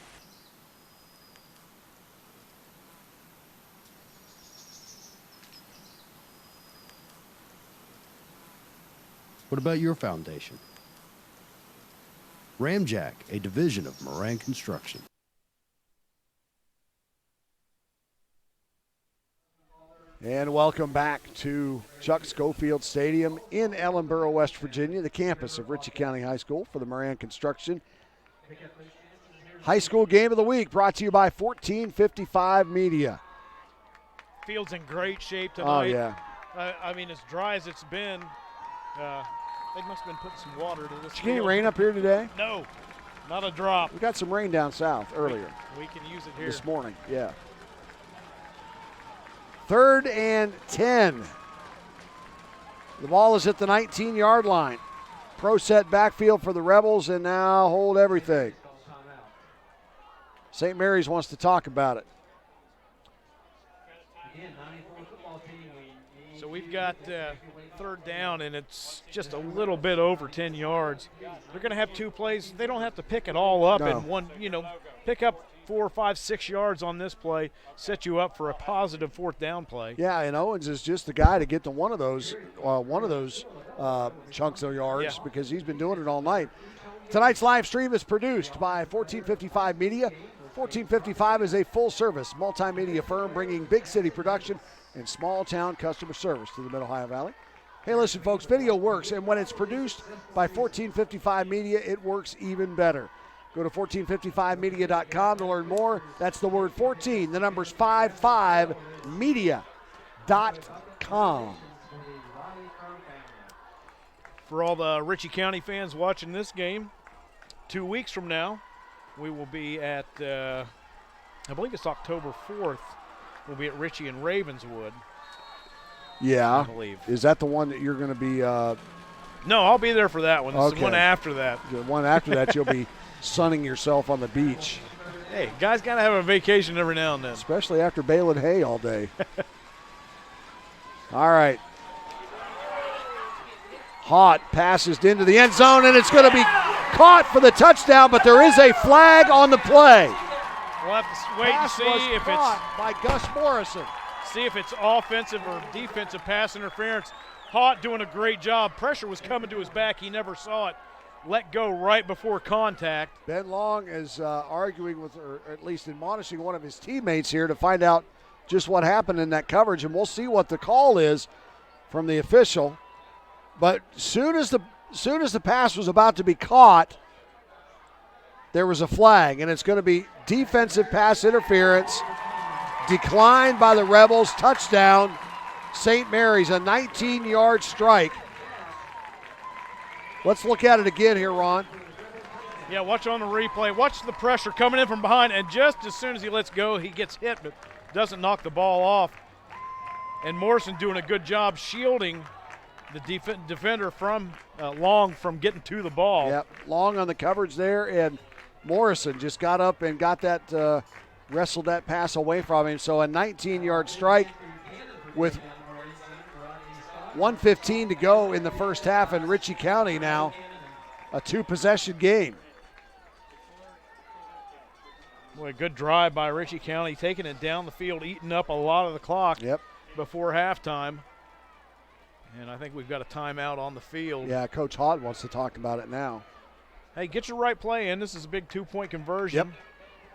S8: What about your foundation? Ramjack, a division of Moran Construction.
S1: And welcome back to Chuck Schofield Stadium in Ellenboro, West Virginia, the campus of Ritchie County High School for the Moran Construction High School Game of the Week, brought to you by 1455 Media.
S2: Field's in great shape tonight.
S1: Oh, yeah.
S2: I mean, as dry as it's been, they must have been putting some water to this.
S1: Did you get any rain up here today?
S2: No, not a drop.
S1: We got some rain down south earlier.
S2: We can use it here.
S1: This morning, yeah. 3rd and 10. The ball is at the 19-yard line. Pro set backfield for the Rebels, and now hold everything. St. Mary's wants to talk about it.
S2: So we've got 3rd down, and it's just a little bit over 10 yards. They're going to have 2 plays. They don't have to pick it all up in one, pick up 4, 5, 6 yards on this play, set you up for a positive 4th down play.
S1: Yeah, and Owens is just the guy to get to one of those chunks of yards because he's been doing it all night. Tonight's live stream is produced by 1455 Media. 1455 is a full-service multimedia firm bringing big city production and small-town customer service to the Mid-Ohio Valley. Hey, listen, folks, video works, and when it's produced by 1455 Media, it works even better. Go to 1455media.com to learn more. That's the word 14, the numbers 55, media.com.
S2: For all the Ritchie County fans watching this game, 2 weeks from now, we will be at, I believe it's October 4th, we'll be at Ritchie and Ravenswood.
S1: Yeah.
S2: I believe.
S1: Is that the one that you're going to be?
S2: No, I'll be there for that one. This is the one after that.
S1: The one after that, you'll be sunning yourself on the beach.
S2: Hey, guys got to have a vacation every now and then.
S1: Especially after baling hay all day. All right. Haught passes into the end zone, and it's going to be caught for the touchdown, but there is a flag on the play.
S2: We'll have to wait and see if it's
S1: by Gus Morrison.
S2: See if it's offensive or defensive pass interference. Haught doing a great job. Pressure was coming to his back. He never saw it. Let go right before contact.
S1: Ben Long is arguing with, or at least admonishing one of his teammates here to find out just what happened in that coverage, and we'll see what the call is from the official. But soon as the pass was about to be caught, there was a flag, and it's going to be defensive pass interference, declined by the Rebels, touchdown, St. Mary's, a 19-yard strike. Let's look at it again here, Ron.
S2: Yeah, watch on the replay. Watch the pressure coming in from behind, and just as soon as he lets go, he gets hit, but doesn't knock the ball off. And Morrison doing a good job shielding the defender from Long from getting to the ball.
S1: Yep, Long on the coverage there, and Morrison just got up and got that, wrestled that pass away from him. So a 19-yard strike with 1:15 to go in the first half, and Ritchie County now a two-possession game.
S2: Boy, a good drive by Ritchie County, taking it down the field, eating up a lot of the clock before halftime. And I think we've got a timeout on the field.
S1: Yeah, Coach Haught wants to talk about it now.
S2: Hey, get your right play in. This is a big two-point conversion.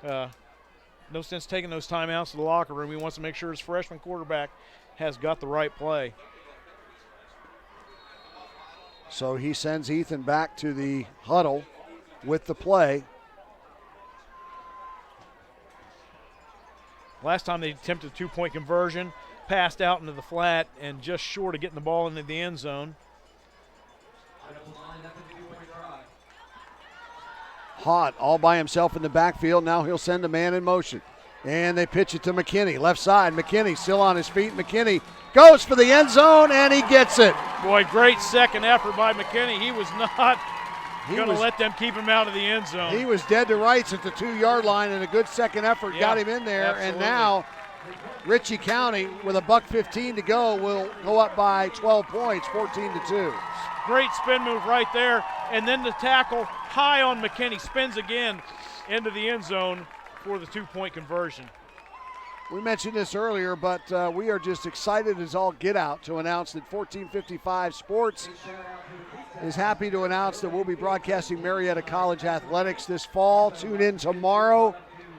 S2: No sense taking those timeouts to the locker room. He wants to make sure his freshman quarterback has got the right play.
S1: So he sends Ethan back to the huddle with the play.
S2: Last time they attempted a two-point conversion, passed out into the flat and just short of getting the ball into the end zone.
S1: Haught all by himself in the backfield. Now he'll send a man in motion. And they pitch it to McKinney. Left side, McKinney still on his feet. McKinney goes for the end zone, and he gets it.
S2: Boy, great second effort by McKinney. He was not going to let them keep him out of the end zone.
S1: He was dead to rights at the 2-yard line, and a good second effort got him in there.
S2: Absolutely.
S1: And now Ritchie County, with a $1:15 to go, will go up by 12 points, 14-2.
S2: Great spin move right there. And then the tackle high on McKinney, spins again into the end zone for the two-point conversion.
S1: We mentioned this earlier, but we are just excited as all get out to announce that 1455 Sports is happy to announce that we'll be broadcasting Marietta College Athletics this fall. Tune in tomorrow,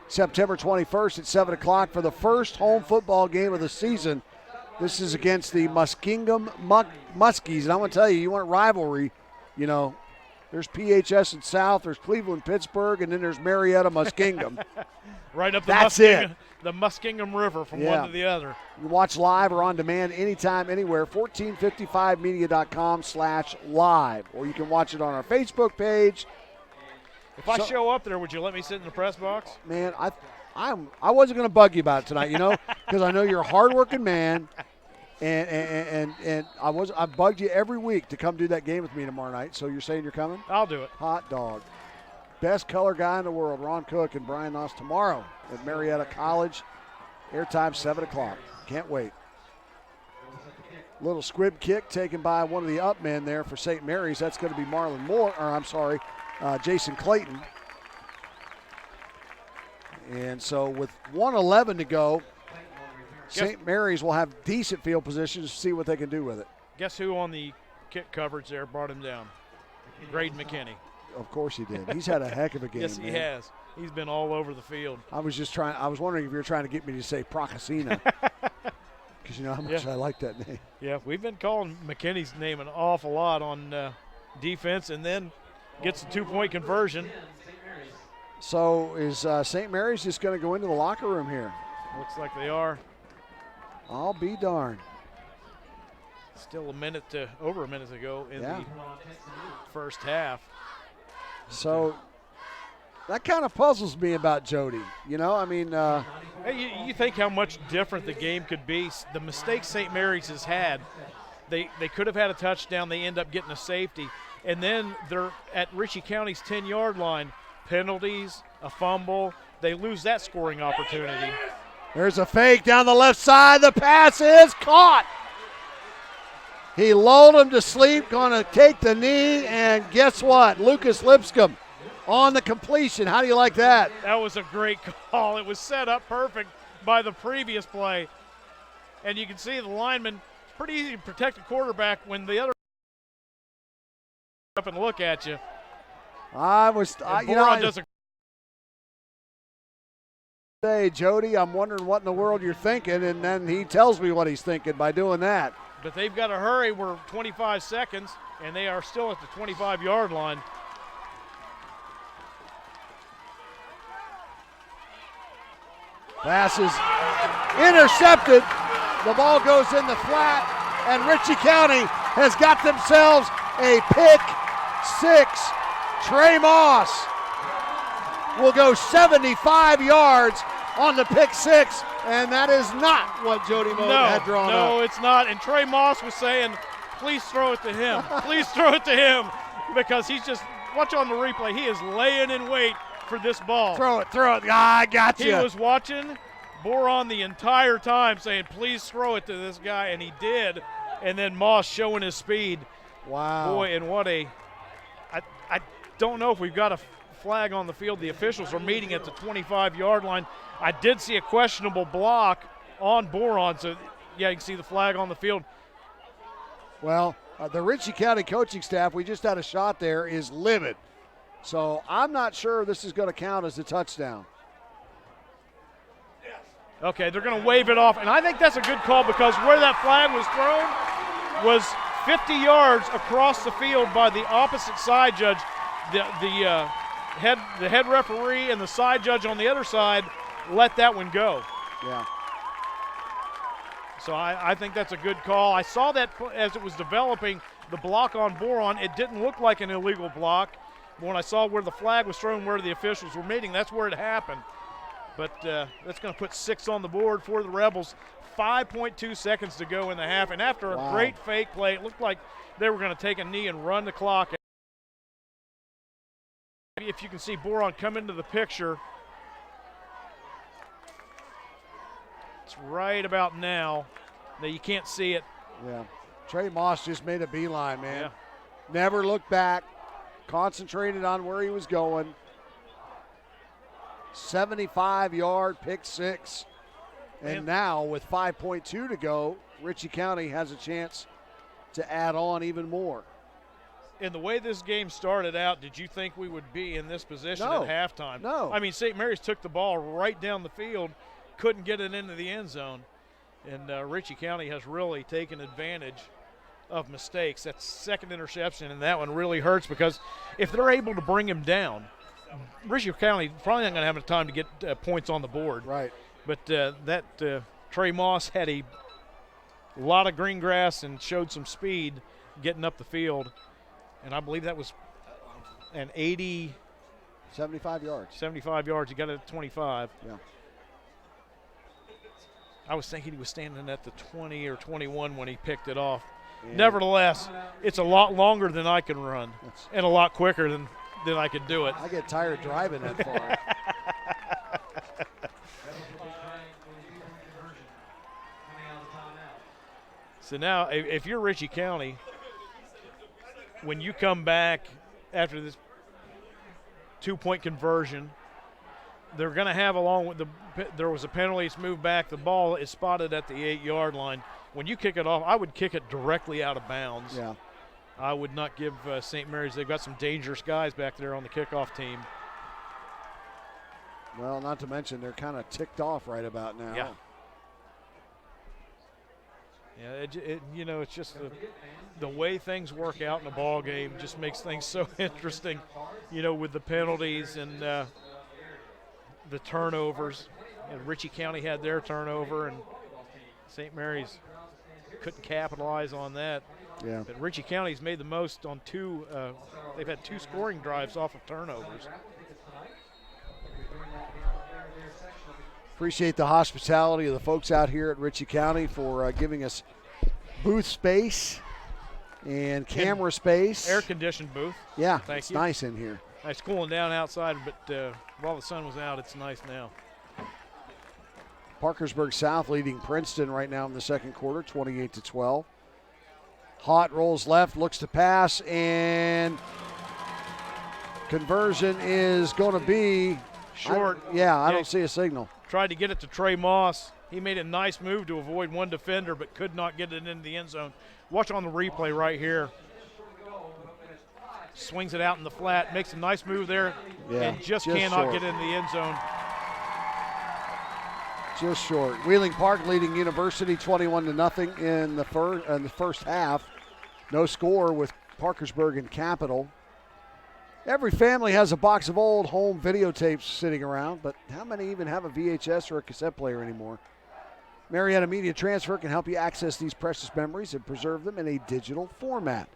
S1: September 21st at 7 o'clock for the first home football game of the season. This is against the Muskingum Muskies, and I'm going to tell you, you want rivalry, you know, there's PHS in South, there's Cleveland, Pittsburgh, and then there's Marietta, Muskingum.
S2: Right up
S1: the
S2: Muskingum River from one to the other.
S1: You can watch live or on demand anytime, anywhere, 1455media.com/live. Or you can watch it on our Facebook page.
S2: If I show up there, would you let me sit in the press box?
S1: Man, I wasn't going to bug you about it tonight, you know, because I know you're a hardworking man. And I bugged you every week to come do that game with me tomorrow night. So you're saying you're coming?
S2: I'll do it.
S1: Hot dog. Best color guy in the world, Ron Cook and Brian Noss tomorrow at Marietta College. Airtime 7 o'clock. Can't wait. Little squib kick taken by one of the up men there for St. Mary's. That's going to be Jason Clayton. And so with 1:11 to go, St. Mary's will have decent field positions to see what they can do with it.
S2: Guess who on the kick coverage there brought him down? Graydon McKinney.
S1: Of course he did. He's had a heck of a game.
S2: Yes, he has. He's been all over the field.
S1: I was wondering if you were trying to get me to say Procasina. because you know how much I like that name.
S2: Yeah, we've been calling McKinney's name an awful lot on defense, and then gets a 2-point conversion.
S1: So is St. Mary's just going to go into the locker room here?
S2: Looks like they are.
S1: I'll be darned.
S2: Still over a minute to go in the first half.
S1: So that kind of puzzles me about Jody. You know, I mean.
S2: Hey, you think how much different the game could be. The mistakes St. Mary's has had, they could have had a touchdown. They end up getting a safety. And then they're at Ritchie County's 10-yard line. Penalties, a fumble. They lose that scoring opportunity.
S1: There's a fake down the left side. The pass is caught. He lulled him to sleep, going to take the knee, and guess what? Lucas Lipscomb on the completion. How do you like that?
S2: That was a great call. It was set up perfect by the previous play. And you can see the lineman, it's pretty easy to protect a quarterback when the other up and look at you.
S1: Say, Jody, I'm wondering what in the world you're thinking, and then he tells me what he's thinking by doing that.
S2: But they've got to hurry. We're 25 seconds, and they are still at the 25-yard line.
S1: Pass is intercepted. The ball goes in the flat, and Ritchie County has got themselves a pick six. Trey Moss will go 75 yards on the pick six, and that is not what Jody Moe had drawn up.
S2: No, it's not. And Trey Moss was saying, please throw it to him. Please throw it to him, because he's just, watch on the replay, he is laying in wait for this ball.
S1: Throw it. I got you.
S2: He was watching Boron the entire time saying, please throw it to this guy, and he did. And then Moss showing his speed.
S1: Wow.
S2: Boy, and what a – I don't know if we've got a flag on the field. The officials are meeting at the 25-yard line. I did see a questionable block on Boron, so, yeah, you can see the flag on the field.
S1: Well, the Ritchie County coaching staff, we just had a shot there, is livid. So I'm not sure this is going to count as a touchdown.
S2: Okay, they're going to wave it off, and I think that's a good call, because where that flag was thrown was 50 yards across the field by the opposite side judge. The head referee and the side judge on the other side let that one go.
S1: Yeah.
S2: So I think that's a good call. I saw that as it was developing, the block on Boron. It didn't look like an illegal block. When I saw where the flag was thrown, where the officials were meeting, that's where it happened. But that's going to put 6 on the board for the Rebels. 5.2 seconds to go in the half. And after a great fake play, it looked like they were going to take a knee and run the clock. If you can see Boron come into the picture, it's right about now. Now you can't see it.
S1: Yeah. Trey Moss just made a beeline, man.
S2: Yeah.
S1: Never looked back. Concentrated on where he was going. 75-yard pick six. And now with 5.2 to go, Ritchie County has a chance to add on even more.
S2: In the way this game started out, did you think we would be in this position at halftime?
S1: No.
S2: I mean, St. Mary's took the ball right down the field, couldn't get it into the end zone. And Ritchie County has really taken advantage of mistakes. That's second interception, and that one really hurts, because if they're able to bring him down, Ritchie County probably not going to have enough time to get points on the board.
S1: Right.
S2: But Trey Moss had a lot of green grass and showed some speed getting up the field. And I believe that was an
S1: 75 yards.
S2: 75 yards. He got it at 25.
S1: Yeah.
S2: I was thinking he was standing at the 20 or 21 when he picked it off. Yeah. Nevertheless, it's a lot longer than I can run and a lot quicker than I could do it.
S1: I get tired driving that far.
S2: So now, if you're Ritchie County, when you come back after this 2-point conversion, they're going to have, along with there was a penalty, it's moved back, the ball is spotted at the 8-yard line. When you kick it off, I would kick it directly out of bounds.
S1: Yeah.
S2: I would not give St. Mary's, they've got some dangerous guys back there on the kickoff team.
S1: Well, not to mention they're kind of ticked off right about now.
S2: Yeah. Yeah, you know, it's just the way things work out in a ball game just makes things so interesting, you know, with the penalties and the turnovers. And Ritchie County had their turnover, and St. Mary's couldn't capitalize on that.
S1: Yeah.
S2: But Ritchie County's made the most on two. They've had 2 scoring drives off of turnovers.
S1: Appreciate the hospitality of the folks out here at Ritchie County for giving us booth space and camera space.
S2: Air-conditioned booth.
S1: Yeah,
S2: Thank
S1: it's
S2: you.
S1: nice in here.
S2: It's cooling down outside, but while the sun was out, it's nice now.
S1: Parkersburg South leading Princeton right now in the second quarter, 28-12. Hott rolls left, looks to pass, and conversion is going to be
S2: Short.
S1: I don't see a signal.
S2: Tried to get it to Trey Moss. He made a nice move to avoid one defender, but could not get it into the end zone. Watch on the replay right here. Swings it out in the flat, makes a nice move there, and just cannot
S1: short.
S2: get in the end zone.
S1: Just short. Wheeling Park leading University 21-0 in the first half. No score with Parkersburg and Capital. Every family has a box of old home videotapes sitting around, but how many even have a VHS or a cassette player anymore? Marietta Media Transfer can help you access these precious memories and preserve them in a digital format.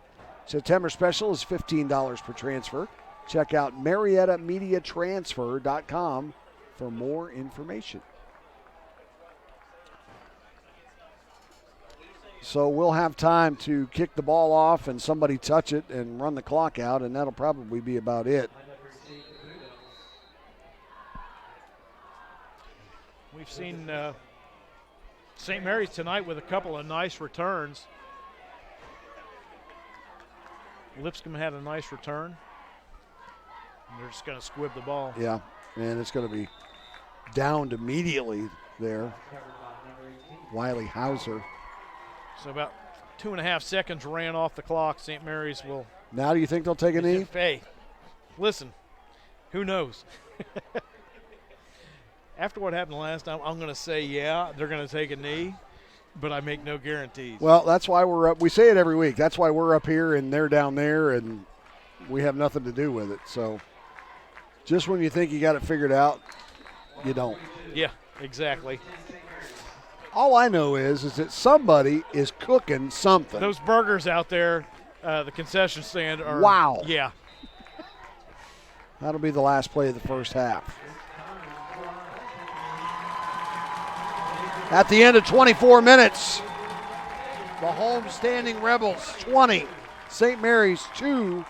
S1: September special is $15 per transfer. Check out MariettaMediaTransfer.com for more information. So we'll have time to kick the ball off and somebody touch it and run the clock out, and that'll probably be about it.
S2: We've seen St. Mary's tonight with a couple of nice returns. Lipscomb had a nice return. And they're just going to squib the ball.
S1: Yeah, and it's going to be downed immediately there. Wiley Hauser.
S2: So about 2.5 seconds ran off the clock. St. Mary's will.
S1: Now do you think they'll take a knee?
S2: Hey, listen, who knows? After what happened last time, I'm going to say, yeah, they're going to take a knee, but I make no guarantees.
S1: Well, that's why we're up. We say it every week. That's why we're up here and they're down there, and we have nothing to do with it. So just when you think you got it figured out, you don't.
S2: Yeah, exactly.
S1: All I know is that somebody is cooking something.
S2: Those burgers out there, the concession stand are.
S1: Wow.
S2: Yeah.
S1: That'll be the last play of the first half. At the end of 24 minutes, the home-standing Rebels 20, St. Mary's 2.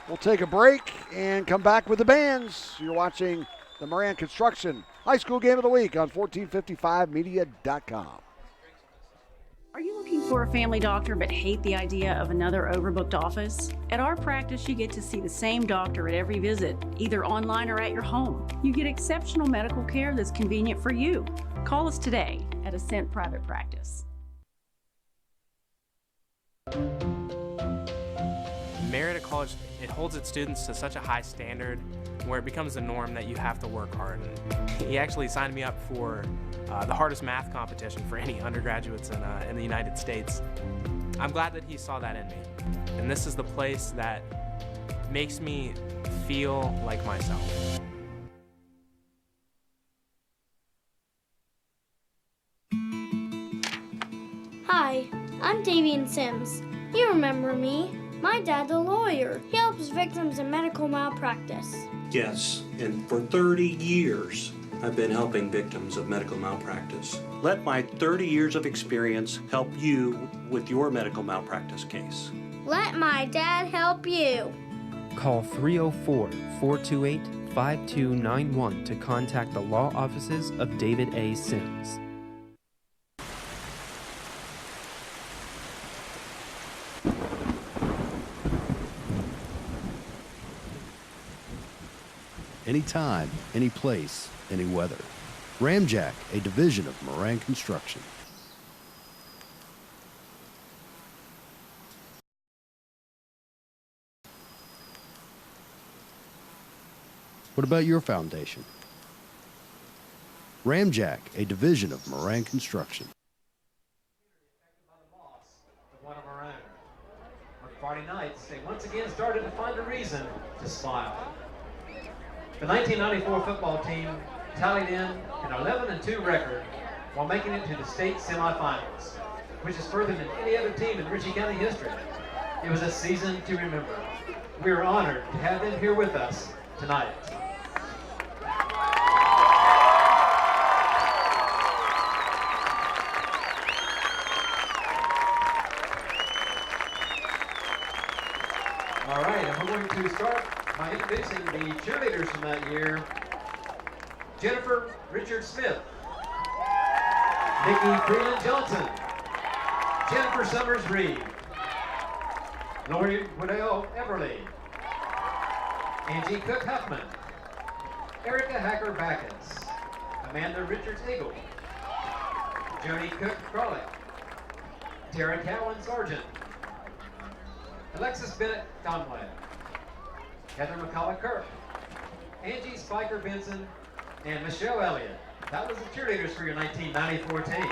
S1: We'll take a break and come back with the bands. You're watching the Moran Construction High School Game of the Week on 1455media.com.
S9: Are you looking for a family doctor but hate the idea of another overbooked office? At our practice, you get to see the same doctor at every visit, either online or at your home. You get exceptional medical care that's convenient for you. Call us today at Ascent Private Practice.
S6: Marietta College, it holds its students to such a high standard where it becomes the norm that you have to work hard. He actually signed me up for the hardest math competition for any undergraduates in the United States. I'm glad that he saw that in me. And this is the place that makes me feel like myself.
S4: Hi, I'm Davian Sims. You remember me. My dad's a lawyer. He helps victims of medical malpractice.
S5: Yes, and for 30 years, I've been helping victims of medical malpractice. Let my 30 years of experience help you with your medical malpractice case.
S4: Let my dad help you.
S6: Call 304-428-5291 to contact the law offices of David A. Sims.
S8: Anytime, any place, any weather. Ramjack, a division of Moran Construction. What about your foundation? Ramjack, a division of Moran Construction.
S3: Friday nights, they once again started to find a reason to smile. The 1994 football team tallied in an 11-2 record while making it to the state semifinals, which is further than any other team in Ritchie County history. It was a season to remember. We are honored to have them here with us tonight. All right, and we're going to start by introducing the cheerleaders from that year. Jennifer Richard Smith, Nikki Freeland Johnson, Jennifer Summers Reed, Lori Waddell Everly, Angie Cook Huffman, Erica Hacker Backus, Amanda Richards Eagle, Joni Cook Crawley, Tara Cowan Sargent, Alexis Bennett Conway, Heather McCullough Kirk, Angie Spiker Benson, and Michelle Elliott. That was the cheerleaders for your 1994 team.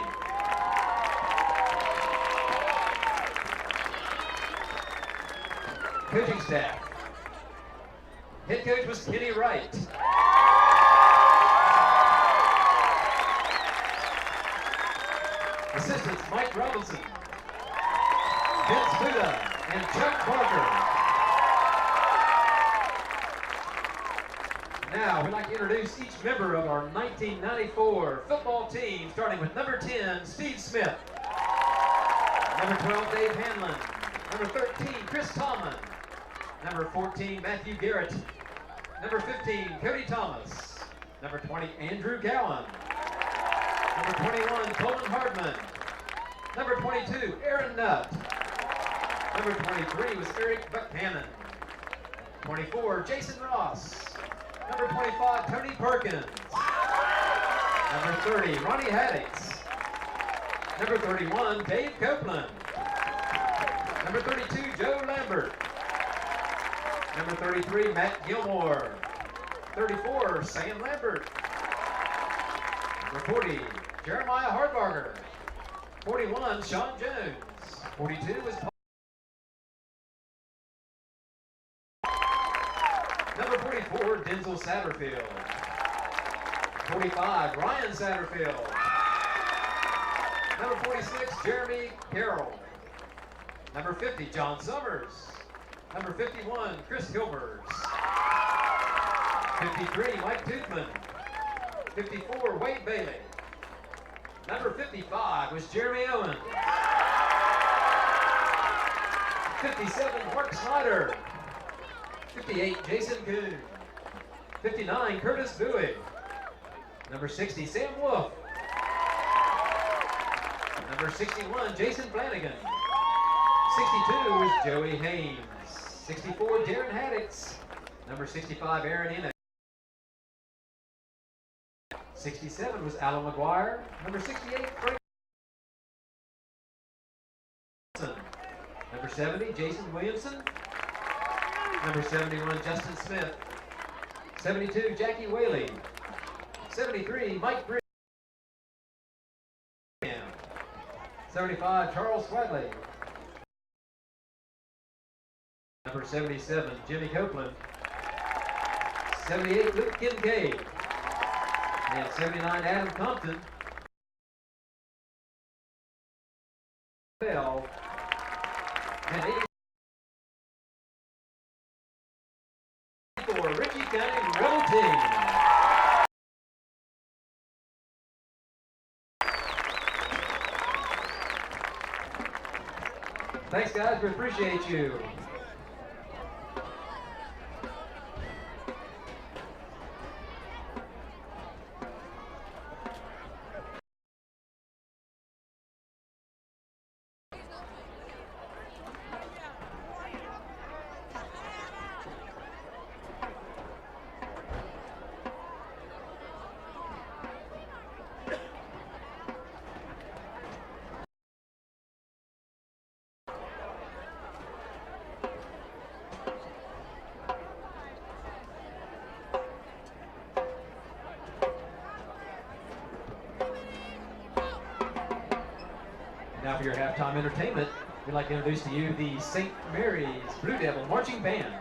S3: Coaching staff. Head coach was Kenny Wright. Assistants Mike Robinson, Vince Buda, and Chuck Barker. Now, we'd like to introduce each member of our 1994 football team, starting with number 10, Steve Smith. Number 12, Dave Hanlon. Number 13, Chris Tomlin. Number 14, Matthew Garrett. Number 15, Cody Thomas. Number 20, Andrew Gowan. Number 21, Coleman Hardman. Number 22, Aaron Nutt. Number 23 was Eric Buchanan. 24, Jason Ross. Number 25, Tony Perkins. Number 30, Ronnie Haddix. Number 31, Dave Copeland. Number 32, Joe Lambert. Number 33, Matt Gilmore. 34, Sam Lambert. Number 40, Jeremiah Hardbarger. 41, Sean Jones. 42 was Paul. Number 44, Denzel Satterfield. 45, Ryan Satterfield. Number 46, Jeremy Carroll. Number 50, John Summers. Number 51, Chris Hilbers. 53, Mike Toothman. 54, Wade Bailey. Number 55 was Jeremy Owen. 57, Mark Snyder. 58, Jason Kuhn. 59, Curtis Bowie. Number 60, Sam Wolf. Number 61, Jason Flanagan. 62 was Joey Haynes. 64, Darren Haddix. Number 65, Aaron Ennis. 67 was Alan McGuire. Number 68, Frank Wilson. Number 70, Jason Williamson. Number 71, Justin Smith. 72, Jackie Whaley. 73, Mike Briggs. 75, Charles Swadley. Number 77, Jimmy Copeland. 78, Luke Kincaid. And 79, Adam Compton. 12. And 84, Ritchie County Rebel Team. Thanks, guys. We appreciate you. Now for your halftime entertainment, We'd like to introduce to you the St. Mary's Blue Devil Marching Band.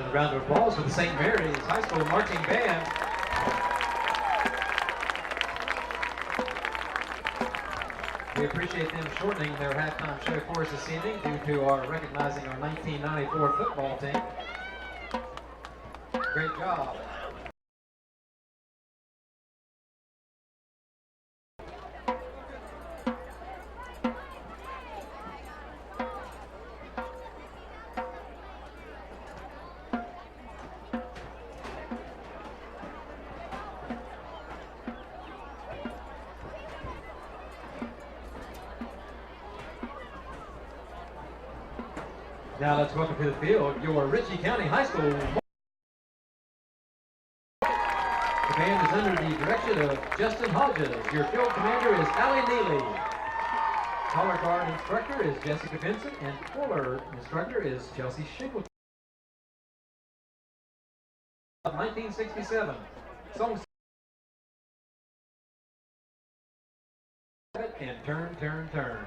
S3: A round of applause for the St. Mary's High School Marching Band. We appreciate them shortening their halftime show for us this evening due to our recognizing our 1994 football team. Great job. Now let's welcome to the field your Ritchie County High School. The band is under the direction of Justin Hodges. Your field commander is Allie Neely. Color guard instructor is Jessica Vincent, and fuller instructor is Chelsea Schinkle. 1967. Song and turn, turn, turn.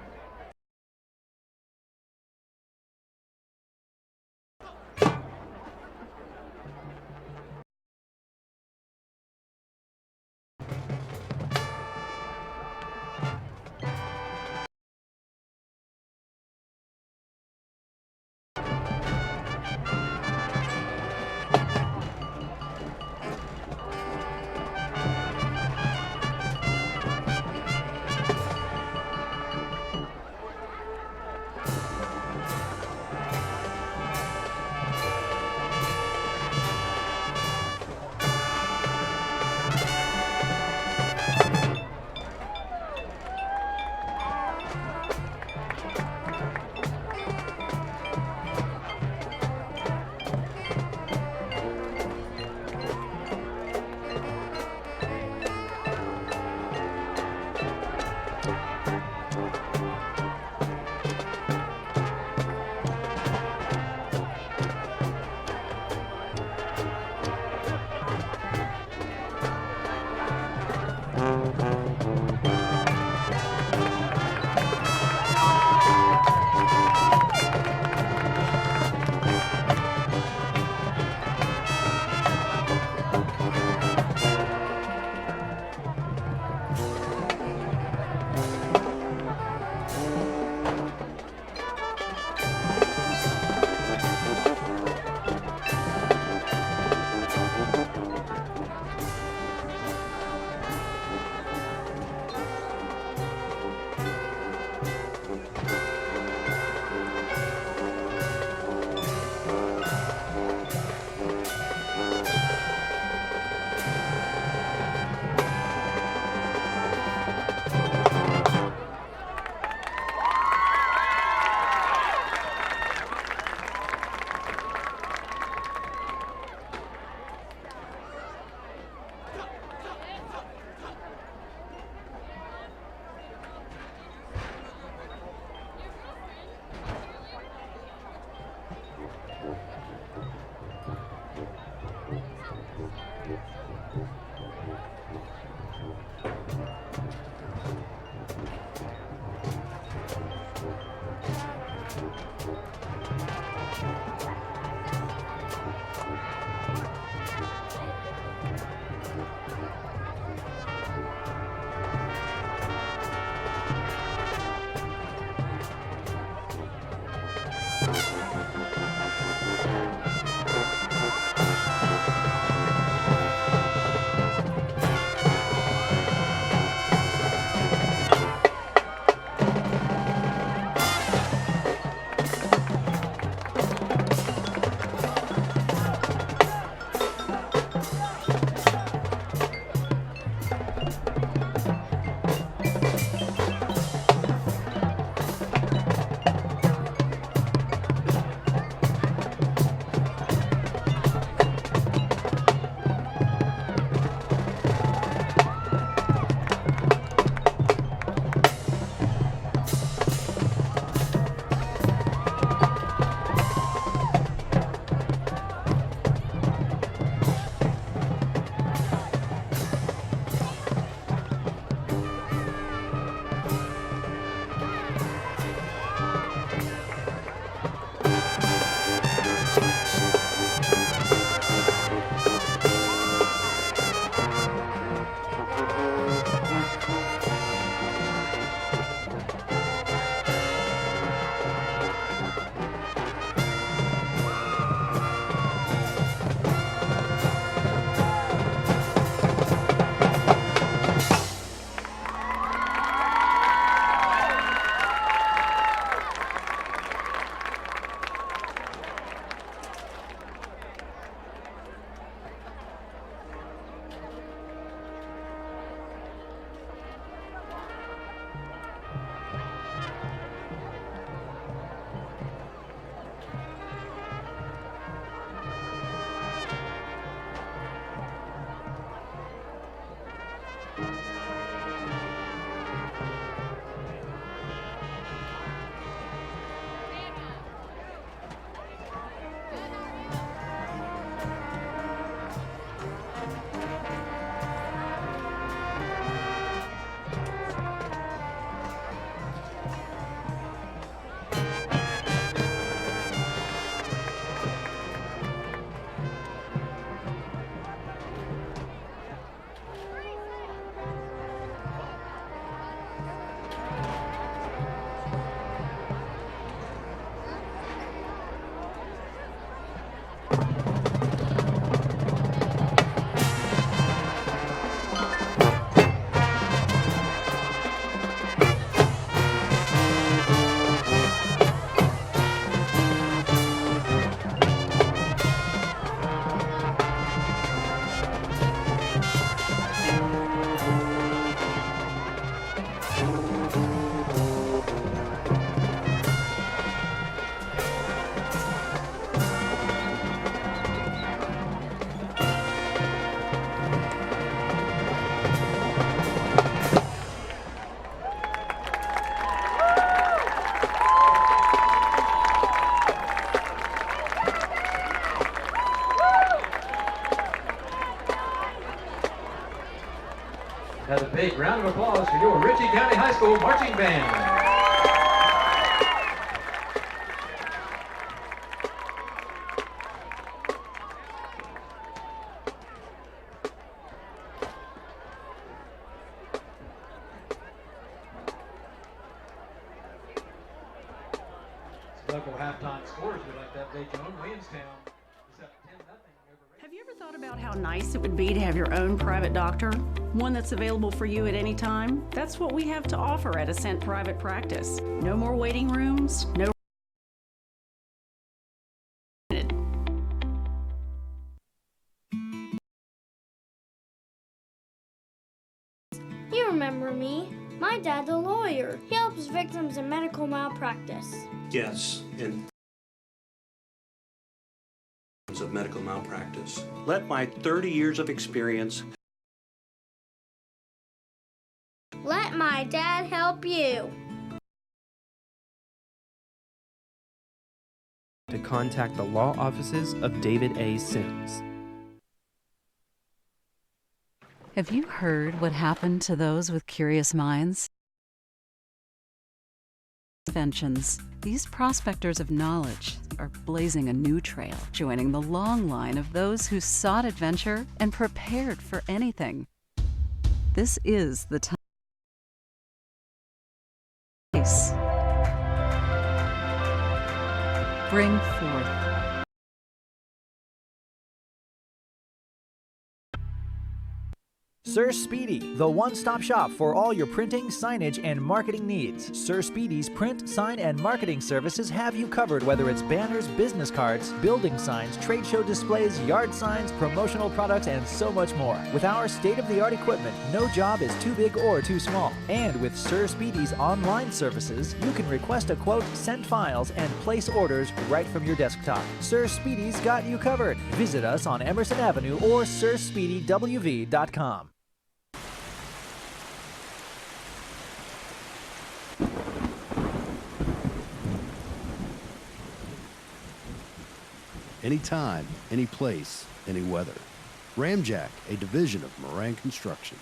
S3: Another big round of applause for your Ritchie County High School marching band. Local halftime scores we like that day, Joan. Williamstown is up 10-0 over.
S9: Have you ever thought about how nice it would be to have your own private doctor? One that's available for you at any time? That's what we have to offer at Ascent Private Practice. No more waiting rooms, no.
S4: You remember me. My dad's a lawyer. He helps victims of medical malpractice.
S5: Yes, and of medical malpractice. Let my 30 years of experience.
S4: Let my dad help you.
S10: To contact the law offices of David A. Sims.
S7: Have you heard what happened to those with curious minds? Inventions. These prospectors of knowledge are blazing a new trail, joining the long line of those who sought adventure and prepared for anything. This is the time. Bring forth.
S10: Sir Speedy, the one-stop shop for all your printing, signage, and marketing needs. Sir Speedy's print, sign, and marketing services have you covered, whether it's banners, business cards, building signs, trade show displays, yard signs, promotional products, and so much more. With our state-of-the-art equipment, no job is too big or too small. And with Sir Speedy's online services, you can request a quote, send files, and place orders right from your desktop. Sir Speedy's got you covered. Visit us on Emerson Avenue or sirspeedywv.com.
S8: Anytime, any place, any weather. Ramjack, a division of Moran Construction.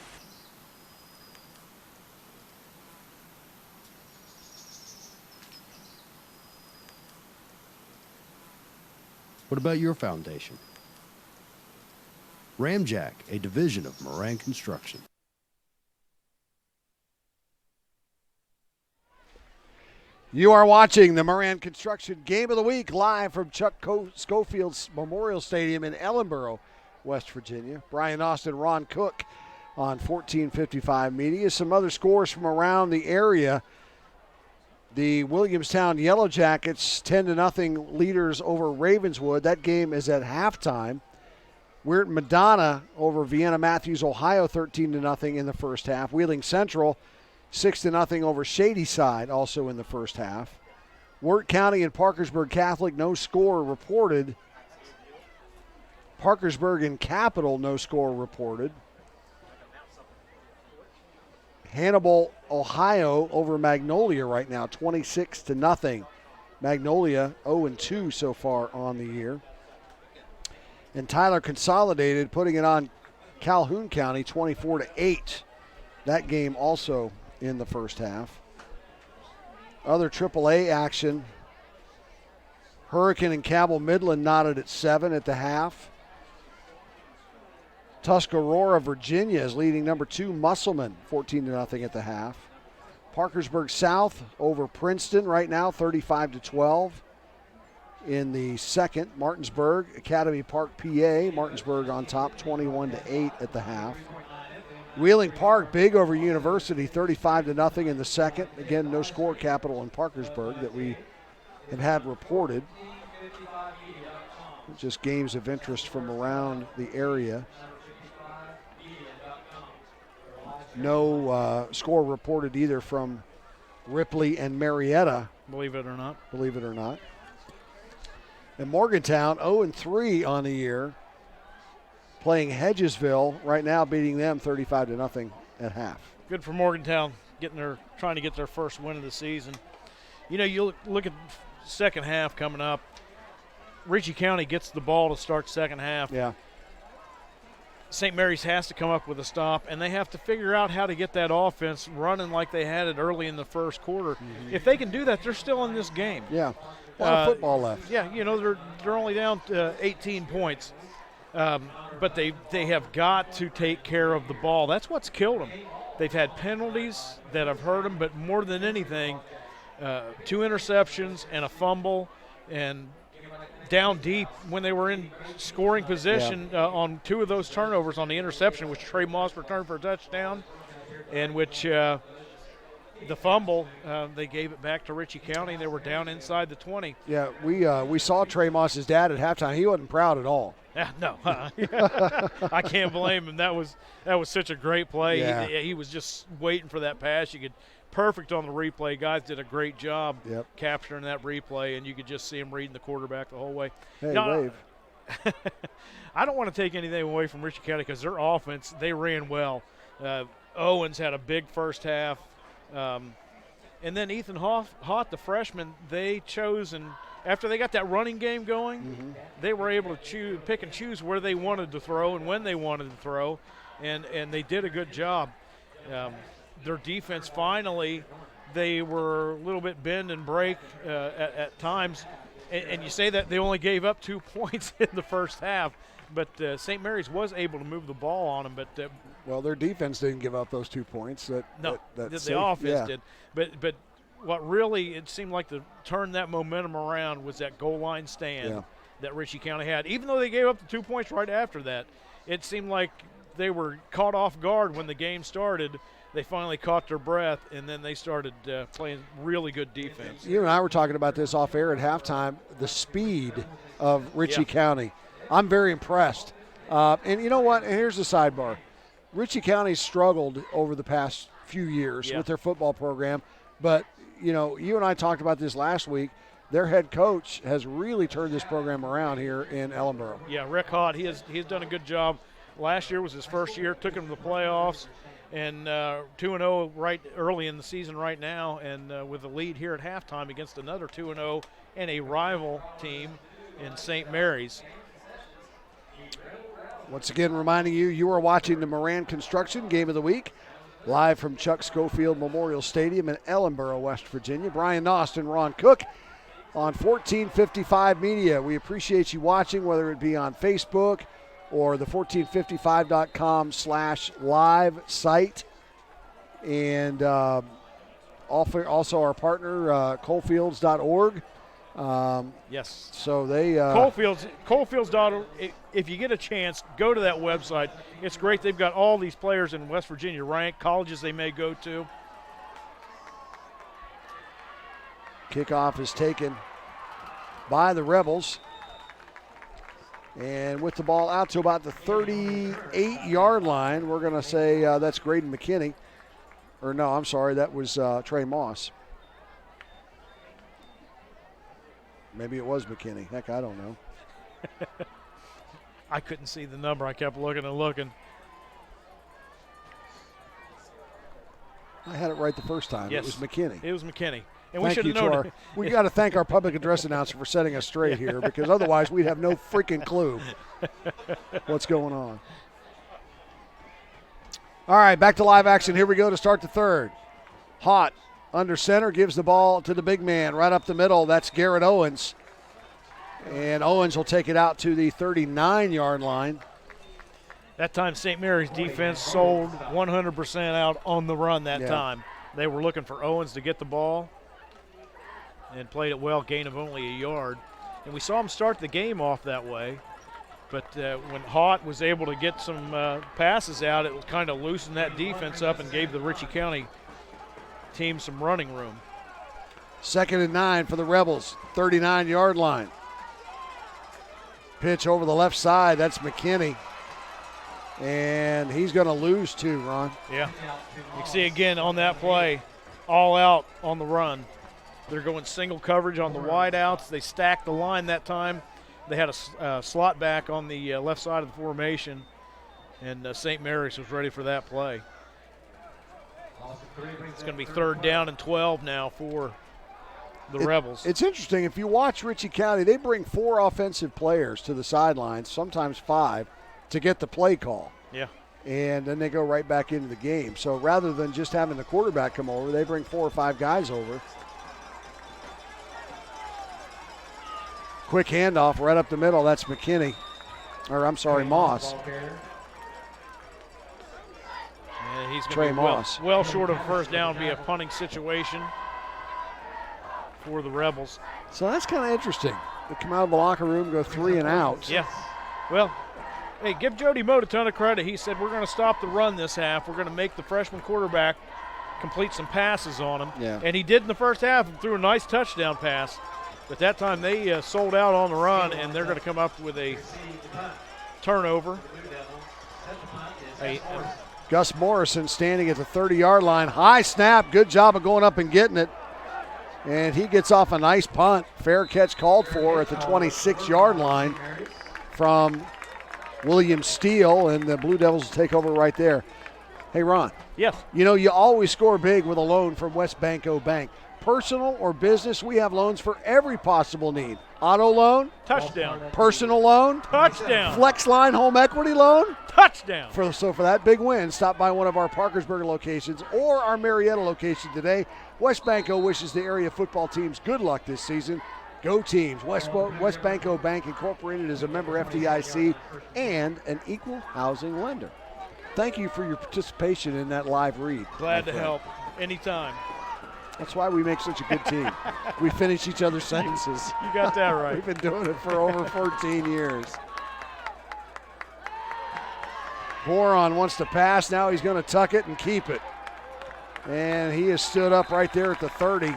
S8: What about your foundation? Ramjack, a division of Moran Construction.
S1: You are watching the Moran Construction Game of the Week live from Chuck Schofield's Memorial Stadium in Ellenboro, West Virginia. Brian Austin, Ron Cook on 1455 Media. Some other scores from around the area. The Williamstown Yellow Jackets 10-0 leaders over Ravenswood. That game is at halftime. We're at Madonna over Vienna Matthews, Ohio, 13-0 in the first half. Wheeling Central 6-0 over Shadyside, also in the first half. Wirt County and Parkersburg Catholic, no score reported. Parkersburg and Capital, no score reported. Hannibal, Ohio over Magnolia right now, 26-0. Magnolia 0-2 so far on the year. And Tyler Consolidated putting it on Calhoun County, 24-8. That game also in the first half. Other AAA action. Hurricane and Cabell Midland knotted at 7 at the half. Tuscarora, Virginia is leading number 2 Musselman, 14-0 at the half. Parkersburg South over Princeton right now, 35-12. In the second, Martinsburg, Academy Park, PA. Martinsburg on top, 21-8 at the half. Wheeling Park, big over University, 35-0 in the second. Again, no score, Capital in Parkersburg that we have had reported. Just games of interest from around the area. No score reported either from Ripley and Marietta.
S2: Believe it or not.
S1: Believe it or not. And Morgantown, 0-3 on the year. Playing Hedgesville right now, beating them 35-0 at half.
S2: Good for Morgantown, trying to get their first win of the season. You know, you look at second half coming up. Ritchie County gets the ball to start second half.
S1: Yeah.
S2: St. Mary's has to come up with a stop, and they have to figure out how to get that offense running like they had it early in the first quarter. Mm-hmm. If they can do that, they're still in this game.
S1: Yeah, a lot of football left.
S2: Yeah, you know, they're only down 18 points. But they have got to take care of the ball. That's what's killed them. They've had penalties that have hurt them, but more than anything, 2 interceptions and a fumble, and down deep when they were in scoring position on 2 of those turnovers on the interception, which Trey Moss returned for a touchdown, and which the fumble, they gave it back to Ritchie County, and they were down inside the 20.
S1: Yeah, we saw Trey Moss's dad at halftime. He wasn't proud at all.
S2: Yeah, no, I can't blame him. That was such a great play.
S1: Yeah.
S2: He was just waiting for that pass. You could perfect on the replay. Guys did a great job capturing that replay, and you could just see him reading the quarterback the whole way.
S1: Hey, wave.
S2: I don't want to take anything away from Ritchie County because their offense, they ran well. Owens had a big first half. And then Ethan Haught, the freshman, they chose and after they got that running game going, they were able to pick and choose where they wanted to throw and when they wanted to throw, and they did a good job. Their defense finally, they were a little bit bend and break at times, and you say that they only gave up 2 points in the first half, but St. Mary's was able to move the ball on them. But
S1: well, their defense didn't give up those 2 points.
S2: The offense did. But what really it seemed like to turn that momentum around was that goal line stand that Ritchie County had. Even though they gave up the 2 points right after that, it seemed like they were caught off guard when the game started. They finally caught their breath, and then they started playing really good defense.
S1: You and I were talking about this off air at halftime, the speed of Ritchie County. I'm very impressed. And you know what? And here's the sidebar. Ritchie County struggled over the past few years with their football program, but you and I talked about this last week. Their head coach has really turned this program around here in Ellenboro.
S2: Yeah, Rick Hott, he's done a good job. Last year was his first year, took him to the playoffs, and 2-0 right early in the season right now, and with a lead here at halftime against another 2-0 and a rival team in St. Mary's.
S1: Once again, reminding you are watching the Moran Construction Game of the Week, live from Chuck Schofield Memorial Stadium in Ellenboro, West Virginia. Brian Nost and Ron Cook on 1455 Media. We appreciate you watching, whether it be on Facebook or the 1455.com/live site. And also our partner, coalfields.org.
S2: Yes.
S1: So they
S2: Coalfields.org. If you get a chance, go to that website. It's great. They've got all these players in West Virginia ranked, colleges they may go to.
S1: Kickoff is taken by the Rebels. And with the ball out to about the 38-yard line, we're going to say that's Graydon McKinney. Or no, I'm sorry, that was Trey Moss. Maybe it was McKinney. Heck, I don't know.
S2: I couldn't see the number. I kept looking and looking.
S1: I had it right the first time.
S2: Yes.
S1: It was McKinney.
S2: It was McKinney. And
S1: we should have known it. We got to thank our public address announcer for setting us straight here, because otherwise we'd have no freaking clue what's going on. All right, back to live action. Here we go to start the third. Hott under center, gives the ball to the big man right up the middle. That's Garrett Owens. And Owens will take it out to the 39-yard line.
S2: That time St. Mary's defense sold 100% out on the run that time. They were looking for Owens to get the ball and played it well, gain of only a yard. And we saw him start the game off that way. But when Hott was able to get some passes out, it kind of loosened that defense up and gave the Ritchie County team some running room.
S1: 2nd and 9 for the Rebels, 39-yard line. Pitch over the left side, that's McKinney. And he's going to lose two, Ron.
S2: Yeah. You can see again on that play, all out on the run. They're going single coverage on the wide outs. They stacked the line that time. They had a slot back on the left side of the formation, and St. Mary's was ready for that play. It's going to be 3rd down and 12 now for the Rebels.
S1: It's interesting. If you watch Ritchie County, they bring 4 offensive players to the sidelines, sometimes 5, to get the play call.
S2: Yeah.
S1: And then they go right back into the game. So rather than just having the quarterback come over, they bring 4 or 5 guys over. Quick handoff right up the middle. That's McKinney. Or I'm sorry, Moss.
S2: And he's
S1: Trey
S2: going to
S1: Moss.
S2: be well short of first down, be a punting situation for the Rebels.
S1: So that's kind of interesting. They come out of the locker room, go 3 and out.
S2: Yeah. Well, hey, give Jody Mote a ton of credit. He said, we're going to stop the run this half. We're going to make the freshman quarterback complete some passes on him.
S1: Yeah.
S2: And he did in the first half and threw a nice touchdown pass. But that time they sold out on the run, and they're going to come up with a turnover.
S1: Gus Morrison standing at the 30-yard line. High snap. Good job of going up and getting it. And he gets off a nice punt. Fair catch called for at the 26-yard line from William Steele, and the Blue Devils will take over right there. Hey, Ron.
S2: Yes.
S1: You know, you always score big with a loan from West Banco Bank. personal or business, we have loans for every possible need. Auto loan,
S2: touchdown.
S1: Personal loan,
S2: touchdown.
S1: Flex line home equity loan,
S2: touchdown.
S1: So for that big win, stop by one of our Parkersburg locations or our Marietta location today. West Banco wishes the area football teams good luck this season. Go teams. West Banco Bank Incorporated is a member FDIC and an equal housing lender. Thank you for your participation in that live read.
S2: Glad to help anytime.
S1: That's why we make such a good team. We finish each other's sentences.
S2: You got that right.
S1: We've been doing it for over 14 years. Boron wants to pass. Now he's going to tuck it and keep it. And he has stood up right there at the 30.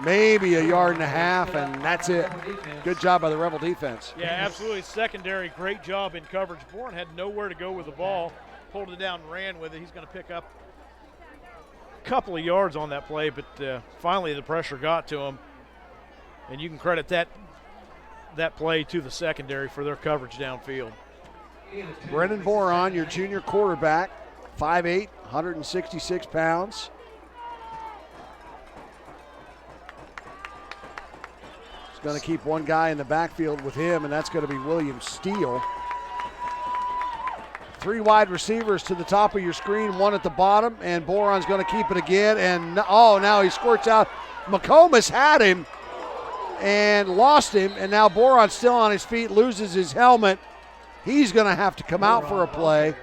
S1: Maybe a yard and a half, and that's it. Good job by the Rebel defense.
S2: Yeah, absolutely. Secondary, great job in coverage. Bourne had nowhere to go with the ball. Pulled it down and ran with it. He's going to pick up a couple of yards on that play, but finally the pressure got to him. And you can credit that play to the secondary for their coverage downfield.
S1: Brennan Boron, your junior quarterback, 5'8", 166 pounds. Going to keep one guy in the backfield with him, and that's going to be William Steele. 3 wide receivers to the top of your screen, 1 at the bottom, and Boron's going to keep it again. And now he squirts out. McComas had him and lost him, and now Boron's still on his feet, loses his helmet. He's going to have to come out for a play.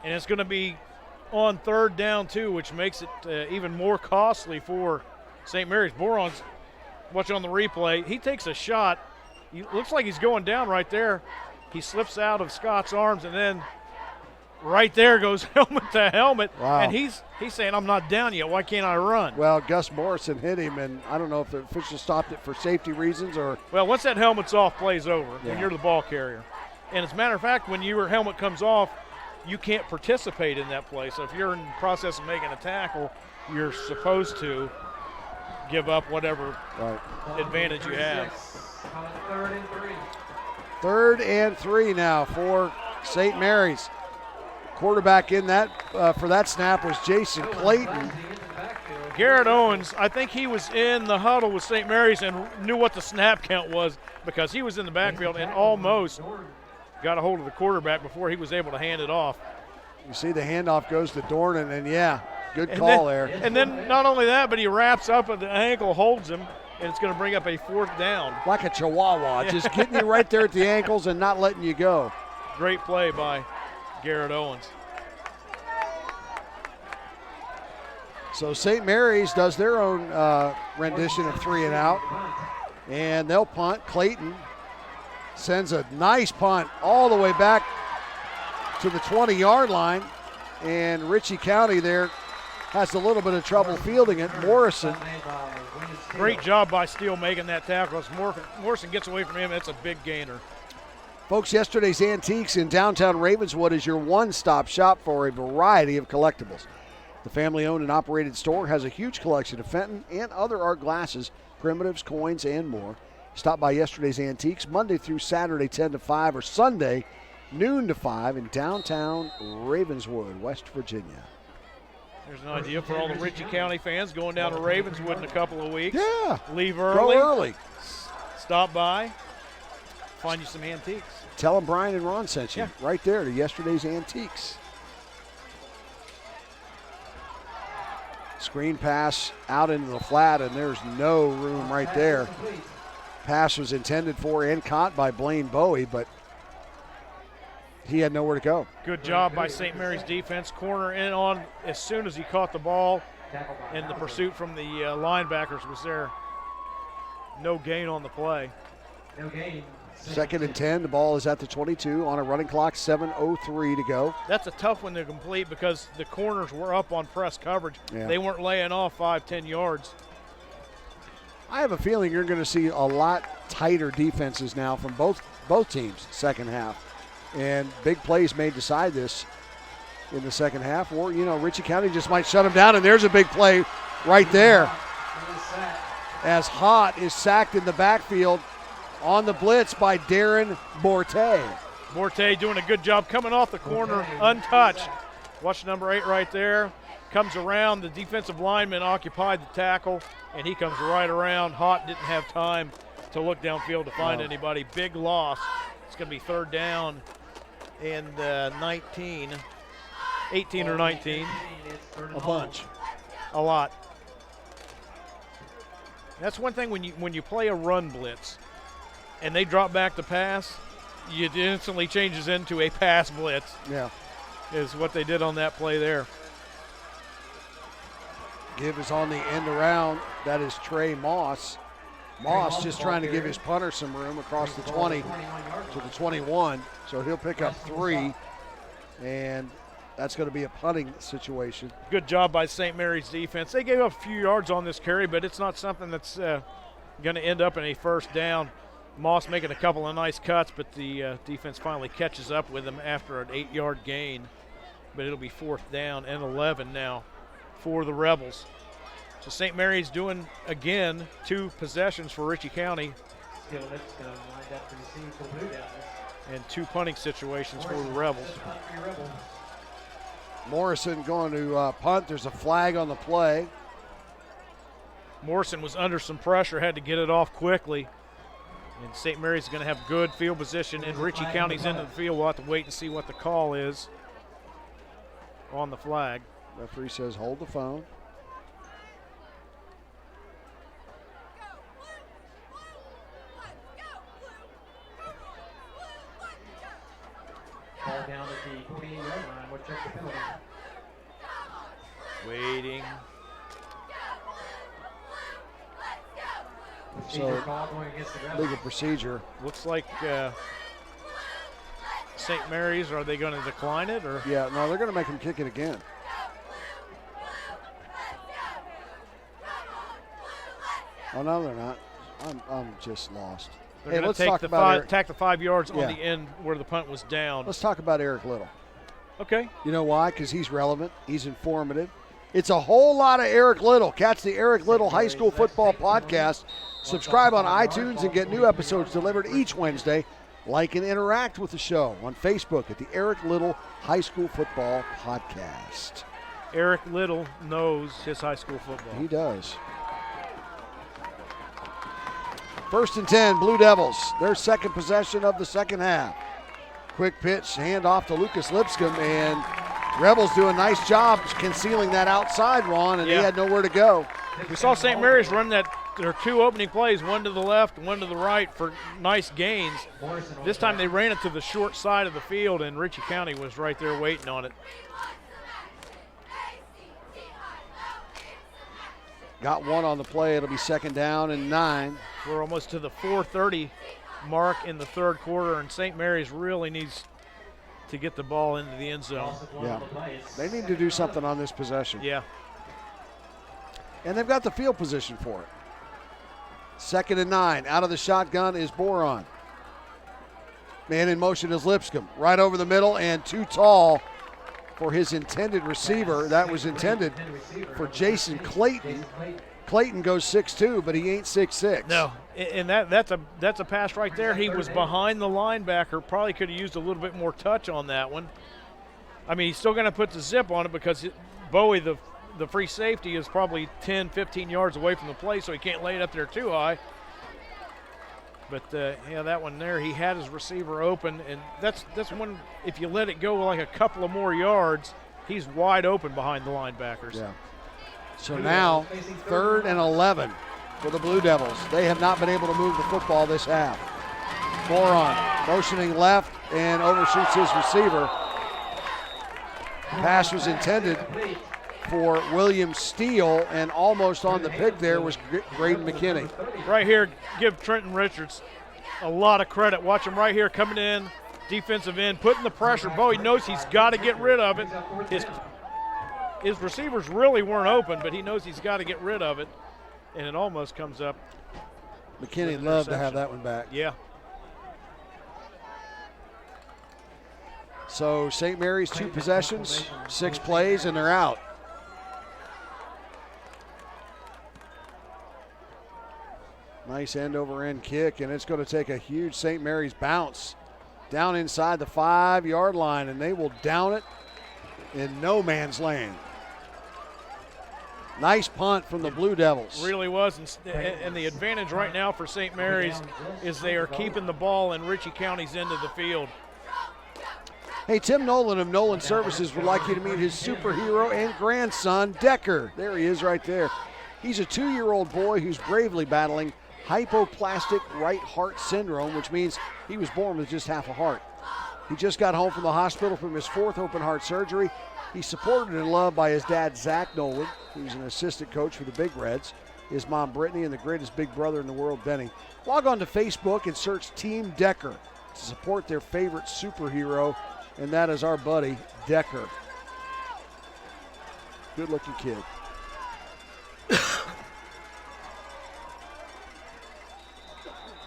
S2: And it's going to be on 3rd down, too, which makes it even more costly for St. Mary's. Boron's watching on the replay. He takes a shot. He looks like he's going down right there. He slips out of Scott's arms, and then right there goes helmet to helmet.
S1: Wow.
S2: And he's saying, I'm not down yet. Why can't I run?
S1: Well, Gus Morrison hit him, and I don't know if the official stopped it for safety reasons or.
S2: Well, once that helmet's off, play's over.
S1: Yeah.
S2: And you're the ball carrier. And as a matter of fact, when your helmet comes off, you can't participate in that play. So if you're in the process of making a tackle, you're supposed to give up whatever advantage you have.
S3: 3rd and 3.
S1: 3rd and 3 now for St. Mary's. Quarterback in that for that snap was Jason Clayton.
S2: Garrett Owens, I think he was in the huddle with St. Mary's and knew what the snap count was because he was in the backfield and almost got a hold of the quarterback before he was able to hand it off.
S1: You see the handoff goes to Dornan, and good call there.
S2: And then not only that, but he wraps up at the ankle, holds him, and it's going to bring up a 4th down.
S1: Like a chihuahua, just getting you right there at the ankles and not letting you go.
S2: Great play by Garrett Owens.
S1: So St. Mary's does their own rendition of 3 and out, and they'll punt. Clayton sends a nice punt all the way back to the 20-yard line, and Ritchie County there has a little bit of trouble fielding it. Morrison.
S2: Great job by Steele making that tackle. As Morrison gets away from him, that's a big gainer.
S1: Folks, yesterday's Antiques in downtown Ravenswood is your one-stop shop for a variety of collectibles. The family-owned and operated store has a huge collection of Fenton and other art glasses, primitives, coins, and more. Stop by yesterday's Antiques Monday through Saturday 10 to 5 or Sunday noon to 5 in downtown Ravenswood, West Virginia.
S2: There's an idea for all the Ritchie County fans going down to Ravenswood in a couple of weeks.
S1: Yeah.
S2: Leave early.
S1: Go early.
S2: Stop by. Find you some antiques.
S1: Tell them Brian and Ron sent you right there to yesterday's Antiques. Screen pass out into the flat, and there's no room right there. Pass was intended for and caught by Blaine Bowie, but he had nowhere to go.
S2: Good job by St. Mary's defense. Corner in on as soon as he caught the ball, and the pursuit from the linebackers was there. No gain on the play.
S3: No gain.
S1: 2nd and 10. The ball is at the 22 on a running clock, 7:03 to go.
S2: That's a tough one to complete because the corners were up on press coverage.
S1: Yeah.
S2: They weren't laying off 5-10 yards.
S1: I have a feeling you're going to see a lot tighter defenses now from both teams second half. And big plays may decide this in the second half. Or, Ritchie County just might shut them down, and there's a big play right there. As Hott is sacked in the backfield on the blitz by Darren Borte.
S2: Borte doing a good job coming off the corner untouched. Watch number 8 right there. Comes around. The defensive lineman occupied the tackle, and he comes right around. Hott didn't have time to look downfield to find anybody. Big loss. It's going to be third down and 19. 18 or 19.
S1: A bunch.
S2: A lot. That's one thing when you play a run blitz and they drop back to pass, it instantly changes into a pass blitz.
S1: Yeah.
S2: Is what they did on that play there.
S1: Give is on the end around. That is Trey Moss. Moss just trying to give his punter some room across the 20 to the 21. So he'll pick up 3, and that's going to be a punting situation.
S2: Good job by St. Mary's defense. They gave up a few yards on this carry, but it's not something that's going to end up in a first down. Moss making a couple of nice cuts, but the defense finally catches up with him after an 8-yard gain. But it'll be fourth down and 11 now for the Rebels. So St. Mary's doing, again, 2 possessions for Ritchie County. And 2 punting situations for the Rebels.
S1: Morrison going to punt. There's a flag on the play.
S2: Morrison was under some pressure, had to get it off quickly. And St. Mary's is going to have good field position, and Ritchie County's into the field. We'll have to wait and see what the call is on the flag.
S1: Referee says hold the phone.
S3: Ball down at the 48-yard line. We'll check the penalty.
S2: Waiting.
S1: So, legal procedure.
S2: Looks like St. Mary's, are they going to decline it? Or?
S1: Yeah, no, they're going to make him kick it again. Oh, no, they're not. I'm just lost.
S2: They're going to take the 5 yards on the end where the punt was down.
S1: Let's talk about Eric Little.
S2: Okay.
S1: You know why? Because he's relevant. He's informative. It's a whole lot of Eric Little. Catch the Eric Little High School Football Podcast. Subscribe on iTunes and get new episodes delivered each Wednesday. Like and interact with the show on Facebook at the Eric Little High School Football Podcast.
S2: Eric Little knows his high school football.
S1: He does. First and 10, Blue Devils. Their second possession of the second half. Quick pitch, handoff to Lucas Lipscomb, and Rebels do a nice job concealing that outside, Ron, and he had nowhere to go.
S2: We saw St. Mary's run their 2 opening plays, one to the left, one to the right for nice gains. This time they ran it to the short side of the field, and Ritchie County was right there waiting on it.
S1: Got 1 on the play. It'll be second down and 9.
S2: We're almost to the 4:30 mark in the third quarter, and St. Mary's really needs to get the ball into the end zone.
S1: Yeah, they need to do something on this possession.
S2: Yeah.
S1: And they've got the field position for it. Second and 9. Out of the shotgun is Boron. Man in motion is Lipscomb. Right over the middle and too tall for his intended receiver. That was intended for Jason Clayton. Clayton goes 6'2", but he ain't 6'6".
S2: No, and that's a pass right there. He was behind the linebacker. Probably could have used a little bit more touch on that one. I mean, he's still going to put the zip on it because Bowie, the free safety, is probably 10, 15 yards away from the play, so he can't lay it up there too high. But, that one there, he had his receiver open, and that's one, if you let it go like a couple of more yards, he's wide open behind the linebackers.
S1: Yeah. So now, 3rd and 11 for the Blue Devils. They have not been able to move the football this half. Boron motioning left and overshoots his receiver. Pass was intended for William Steele, and almost on the pick there was Graydon McKinney.
S2: Right here, give Trenton Richards a lot of credit. Watch him right here coming in, defensive end, putting the pressure. Bowie knows he's got to get rid of it. His receivers really weren't open, but he knows he's got to get rid of it, and it almost comes up.
S1: McKinney would love to have that one back.
S2: Yeah.
S1: So St. Mary's 2 possessions, 6 plays, and they're out. Nice end-over-end kick, and it's going to take a huge St. Mary's bounce down inside the 5-yard line, and they will down it in no man's land. Nice punt from the Blue Devils.
S2: Really was, and the advantage right now for St. Mary's is they are keeping the ball in Ritchie County's end of the field.
S1: Hey, Tim Nolan of Nolan Services would like you to meet his superhero and grandson, Decker. There he is right there. He's a 2-year-old boy who's bravely battling hypoplastic right heart syndrome, which means he was born with just half a heart. He just got home from the hospital from his 4th open heart surgery. He's supported and loved by his dad, Zach Nolan, who's an assistant coach for the Big Reds, his mom, Brittany, and the greatest big brother in the world, Benny. Log on to Facebook and search Team Decker to support their favorite superhero, and that is our buddy, Decker. Good-looking kid.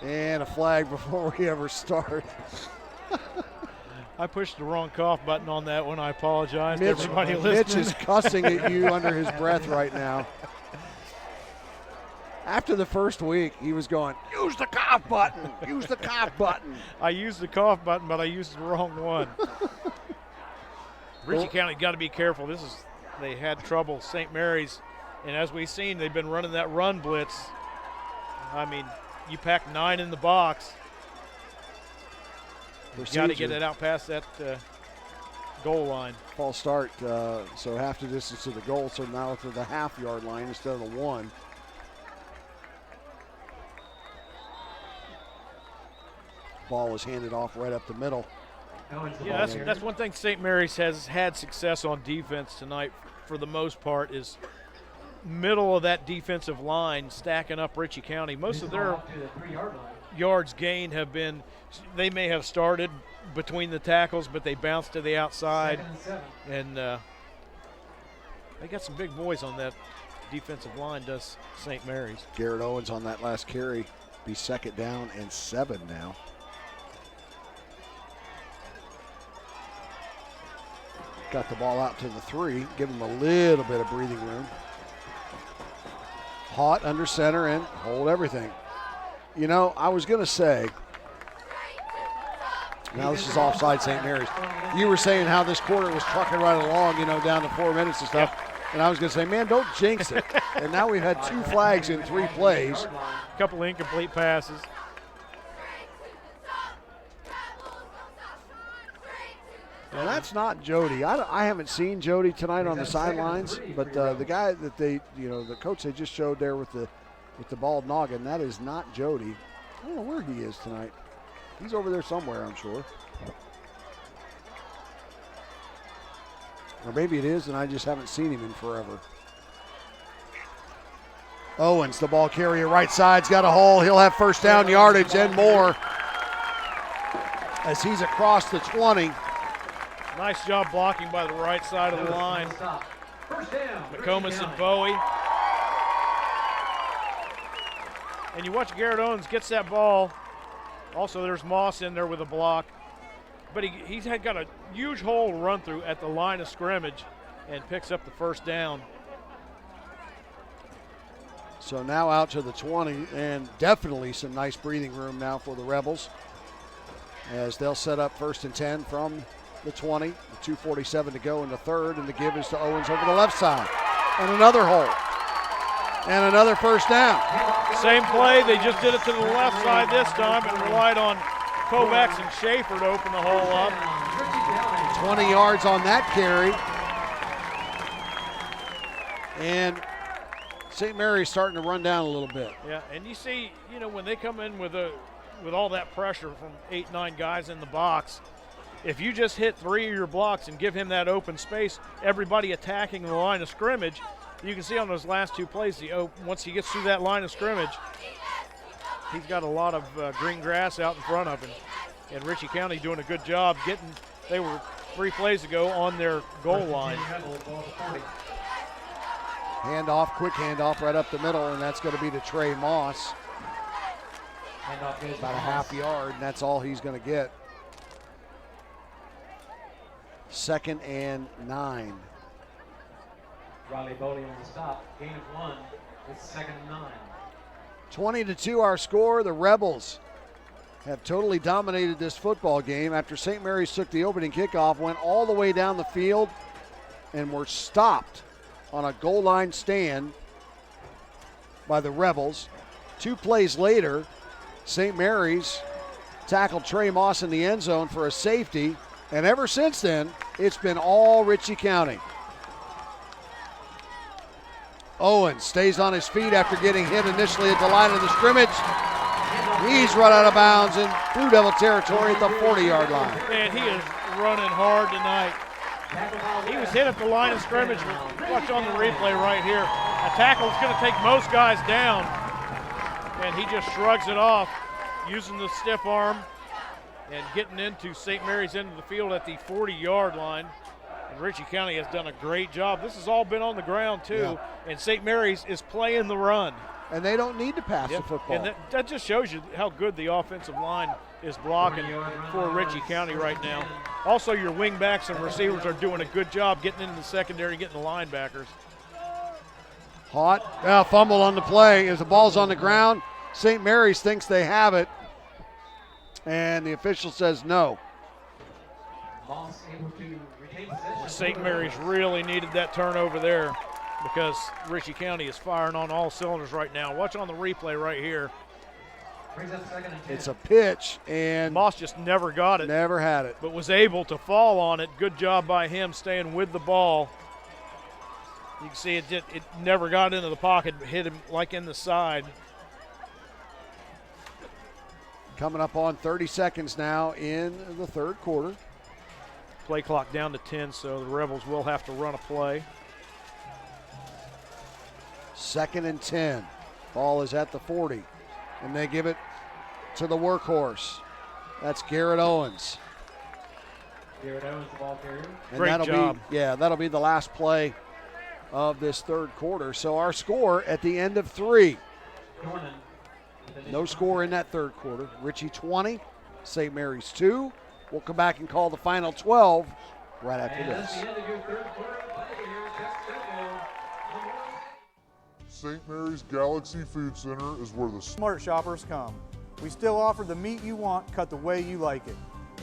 S1: And a flag before we ever start.
S2: I pushed the wrong cough button on that one. I apologize to everybody listening.
S1: Mitch is cussing at you under his breath right now. After the first week, he was going, use the cough button, use the cough button.
S2: I used the cough button, but I used the wrong one. Ritchie County got to be careful. They had trouble, St. Mary's, and as we've seen, they've been running that run blitz. I mean, you pack 9 in the box. You got to get it out past that goal line.
S1: False start, so half the distance to the goal, so now to the half-yard line instead of the 1. Ball is handed off right up the middle.
S2: Yeah, that's one thing St. Mary's has had success on defense tonight for the most part is middle of that defensive line stacking up Ritchie County. Most of their yards gained have been, they may have started between the tackles, but they bounced to the outside. And they got some big boys on that defensive line, does St. Mary's.
S1: Garrett Owens on that last carry. Be 2nd down and 7 now. Got the ball out to the 3, give him a little bit of breathing room. Haught under center and hold everything. You know, I was going to say, now this is offside St. Mary's. You were saying how this quarter was trucking right along, you know, down to 4 minutes and stuff. And I was going to say, man, don't jinx it. And now we've had 2 flags in 3 plays.
S2: A couple incomplete passes.
S1: Well, that's not Jody. I haven't seen Jody tonight on the sidelines, but the guy that the coach they just showed there with the bald noggin, that is not Jody. I don't know where he is tonight. He's over there somewhere, I'm sure. Or maybe it is, and I just haven't seen him in forever. Owens, the ball carrier, right side's got a hole. He'll have 1st down yardage and more as he's across the 20.
S2: Nice job blocking by the right side of the line. McComas and Bowie. And you watch Garrett Owens gets that ball. Also, there's Moss in there with a block. But he's got a huge hole to run through at the line of scrimmage and picks up the 1st down.
S1: So now out to the 20, and definitely some nice breathing room now for the Rebels as they'll set up 1st and 10 from the 20, the 2:47 to go in the 3rd, and the give is to Owens over the left side. And another hole. And another 1st down.
S2: Same play, they just did it to the left side this time and relied on Kovacs and Schaefer to open the hole up.
S1: 20 yards on that carry. And St. Mary's starting to run down a little bit.
S2: Yeah, and you see, when they come in with all that pressure from 8, 9 guys in the box, if you just hit 3 of your blocks and give him that open space, everybody attacking the line of scrimmage, you can see on those last 2 plays, once he gets through that line of scrimmage, he's got a lot of green grass out in front of him. And Ritchie County doing a good job they were 3 plays ago on their goal line.
S1: Handoff, quick handoff right up the middle, and that's going to be to Trey Moss. About a half yard, and that's all he's going to get. 2nd and 9.
S3: Riley Bowley on the stop. Gain of 1. It's 2nd and 9.
S1: 20-2 our score. The Rebels have totally dominated this football game after St. Mary's took the opening kickoff, went all the way down the field, and were stopped on a goal line stand by the Rebels. 2 plays later, St. Mary's tackled Trey Moss in the end zone for a safety, and ever since then, it's been all Ritchie County. Owens stays on his feet after getting hit initially at the line of the scrimmage. He's run out of bounds in Blue Devil territory at the 40-yard line.
S2: Man, he is running hard tonight. He was hit at the line of scrimmage. Watch on the replay right here. A tackle is going to take most guys down, and he just shrugs it off, using the stiff arm and getting into St. Mary's end of the field at the 40-yard line. And Ritchie County has done a great job. This has all been on the ground, too, and St. Mary's is playing the run.
S1: And they don't need to pass the football.
S2: And that just shows you how good the offensive line is blocking for Ritchie County right now. Also, your wing backs and receivers are doing a good job getting into the secondary, getting the linebackers.
S1: Hot. Fumble on the play as the ball's on the ground. St. Mary's thinks they have it, and the official says no.
S2: St. Mary's really needed that turnover there, because Ritchie County is firing on all cylinders right now. Watch on the replay right here.
S1: It's a pitch, and
S2: Moss just never got it.
S1: Never had it.
S2: But was able to fall on it. Good job by him staying with the ball. You can see it never got into the pocket, hit him like in the side.
S1: Coming up on 30 seconds now in the third quarter.
S2: Play clock down to 10, so the Rebels will have to run a play.
S1: 2nd and 10. Ball is at the 40. And they give it to the workhorse. That's Garrett Owens.
S3: Garrett Owens, the ball carrier.
S1: And
S2: Great job.
S1: That'll be the last play of this third quarter. So our score at the end of 3. No score in that third quarter. Ritchie 20, St. Mary's 2. We'll come back and call the final 12 right after this.
S3: That's the end of your third quarter of play here at Chuck Schofield.
S11: St. Mary's Galaxy Food Center is where the
S12: smart shoppers come. We still offer the meat you want cut the way you like it.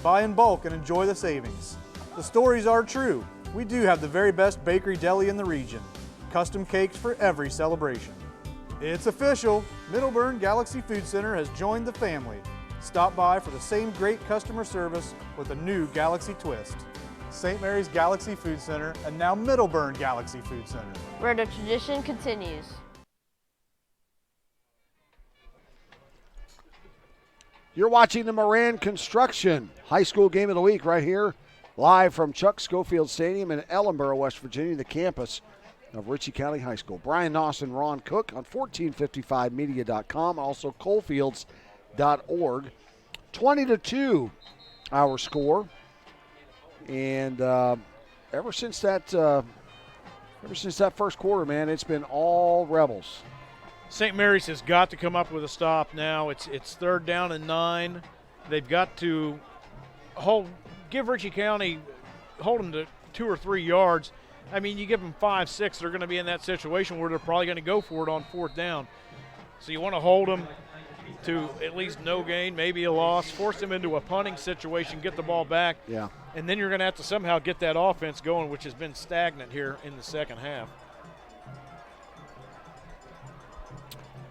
S12: Buy in bulk and enjoy the savings. The stories are true. We do have the very best bakery deli in the region. Custom cakes for every celebration. It's official. Middleburn Galaxy Food Center has joined the family. Stop by for the same great customer service with a new Galaxy twist. St. Mary's Galaxy Food Center and now Middleburn Galaxy Food Center,
S13: where the tradition continues.
S1: You're watching the Moran Construction High School Game of the Week right here, live from Chuck Schofield Stadium in Ellenboro, West Virginia, the campus of Ritchie County High School. Brian Noss and Ron Cook on 1455media.com, also coalfields.org. 20-2 our score. And ever since that first quarter, man, it's been all Rebels.
S2: St. Mary's has got to come up with a stop now. It's 3rd down and 9. They've got to give Ritchie County, hold them to 2 or 3 yards. I mean, you give them 5, 6, they're going to be in that situation where they're probably going to go for it on 4th down. So you want to hold them to at least no gain, maybe a loss, force them into a punting situation, get the ball back.
S1: Yeah.
S2: And then you're going to have to somehow get that offense going, which has been stagnant here in the second half.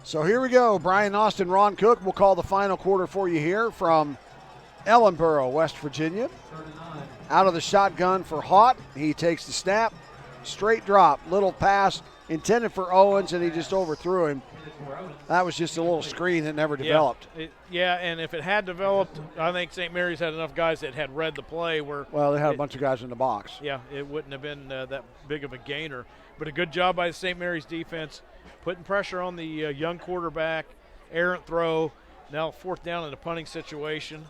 S1: So here we go. Brian Austin, Ron Cook will call the final quarter for you here from Ellenboro, West Virginia. Out of the shotgun for Haught. He takes the snap. Straight drop. Little pass intended for Owens, and he just overthrew him. That was just a little screen that never developed.
S2: Yeah, and if it had developed, I think St. Mary's had enough guys that had read the play where.
S1: Well, they had a bunch of guys in the box.
S2: Yeah, it wouldn't have been that big of a gainer. But a good job by the St. Mary's defense, putting pressure on the young quarterback, errant throw, now 4th down in a punting situation.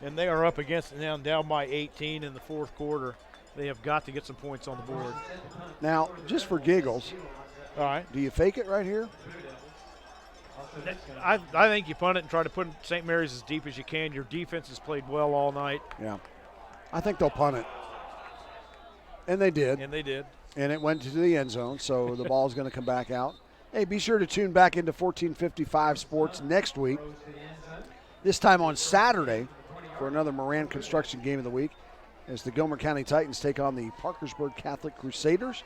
S2: And they are up against it now, down by 18 in the 4th quarter. They have got to get some points on the board.
S1: Now, just for giggles,
S2: all right,
S1: do you fake it right here?
S2: I think you punt it and try to put St. Mary's as deep as you can. Your defense has played well all night.
S1: Yeah. I think they'll punt it. And they did.
S2: And they did.
S1: And it went to the end zone, so the ball's going to come back out. Hey, be sure to tune back into 1455 Sports next week. This time on Saturday for another Moran Construction Game of the Week. as the Gilmer County Titans take on the Parkersburg Catholic Crusaders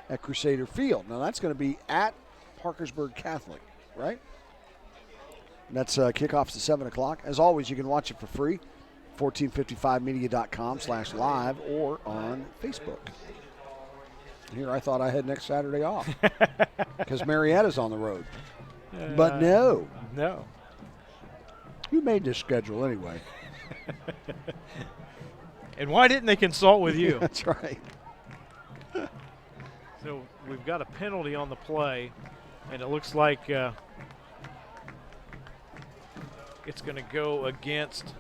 S1: at Crusader Field. Now that's going to be at Parkersburg Catholic, right? And that's kickoffs at 7 o'clock. As always, you can watch it for free, 1455media.com/live or on Facebook. Here, I thought I had next Saturday off because Marietta's on the road. But no.
S2: No.
S1: Who made this schedule anyway?
S2: And why didn't they consult with you?
S1: That's right.
S2: So we've got a penalty on the play, and it looks like it's going to go against.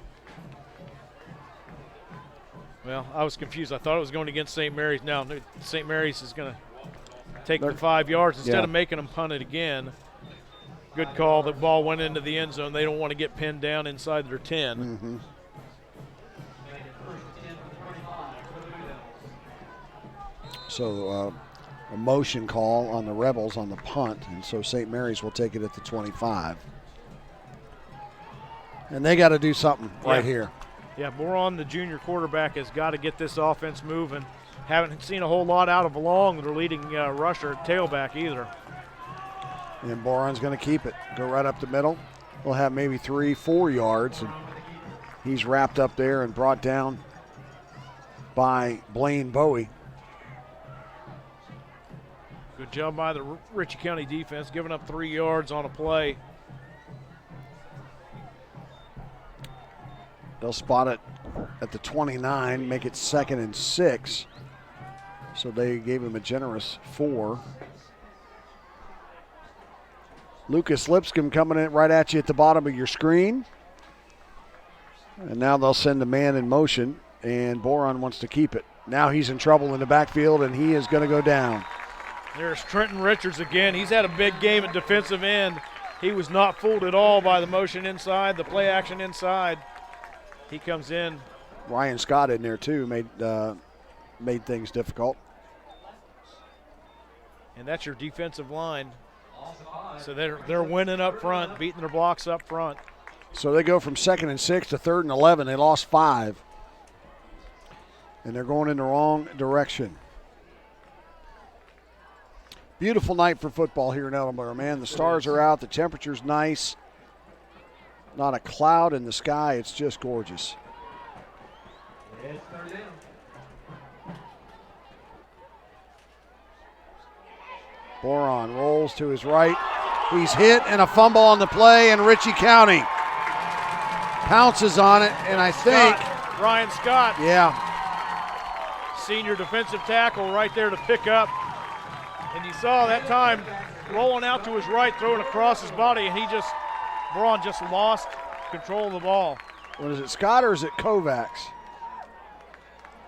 S2: Well, I was confused. I thought it was going against St. Mary's. Now St. Mary's is going to take the 5 yards instead of making them punt it again. Good call. The ball went into the end zone. They don't want to get pinned down inside their 10.
S1: Mm-hmm. So a motion call on the Rebels on the punt, and so St. Mary's will take it at the 25. And they got to do something right here.
S2: Yeah, Boron, the junior quarterback, has got to get this offense moving. Haven't seen a whole lot out of Long, their leading rusher at tailback either.
S1: And Boron's going to keep it. Go right up the middle. We'll have maybe 3-4 yards. And he's wrapped up there and brought down by Blaine Bowie.
S2: Good job by the Ritchie County defense, giving up 3 yards on a play.
S1: They'll spot it at the 29, make it 2nd and 6. So they gave him a generous 4. Lucas Lipscomb coming in right at you at the bottom of your screen. And now they'll send a man in motion, and Boron wants to keep it. Now he's in trouble in the backfield, and he is going to go down.
S2: There's Trenton Richards again. He's had a big game at defensive end. He was not fooled at all by the motion inside, the play action inside. He comes in.
S1: Ryan Scott in there too made things difficult.
S2: And that's your defensive line. So they're winning up front, beating their blocks up front.
S1: So they go from 2nd and 6 to 3rd and 11. They lost 5. And they're going in the wrong direction. Beautiful night for football here in Ellenboro, man. The stars are out. The temperature's nice. Not a cloud in the sky. It's just gorgeous. Boron rolls to his right. He's hit and a fumble on the play, and Ritchie County pounces on it, and I think
S2: Ryan Scott.
S1: Yeah.
S2: Senior defensive tackle right there to pick up. And you saw that time rolling out to his right, throwing across his body, and Boron just lost control of the ball.
S1: What is it, Scott, or is it Kovacs?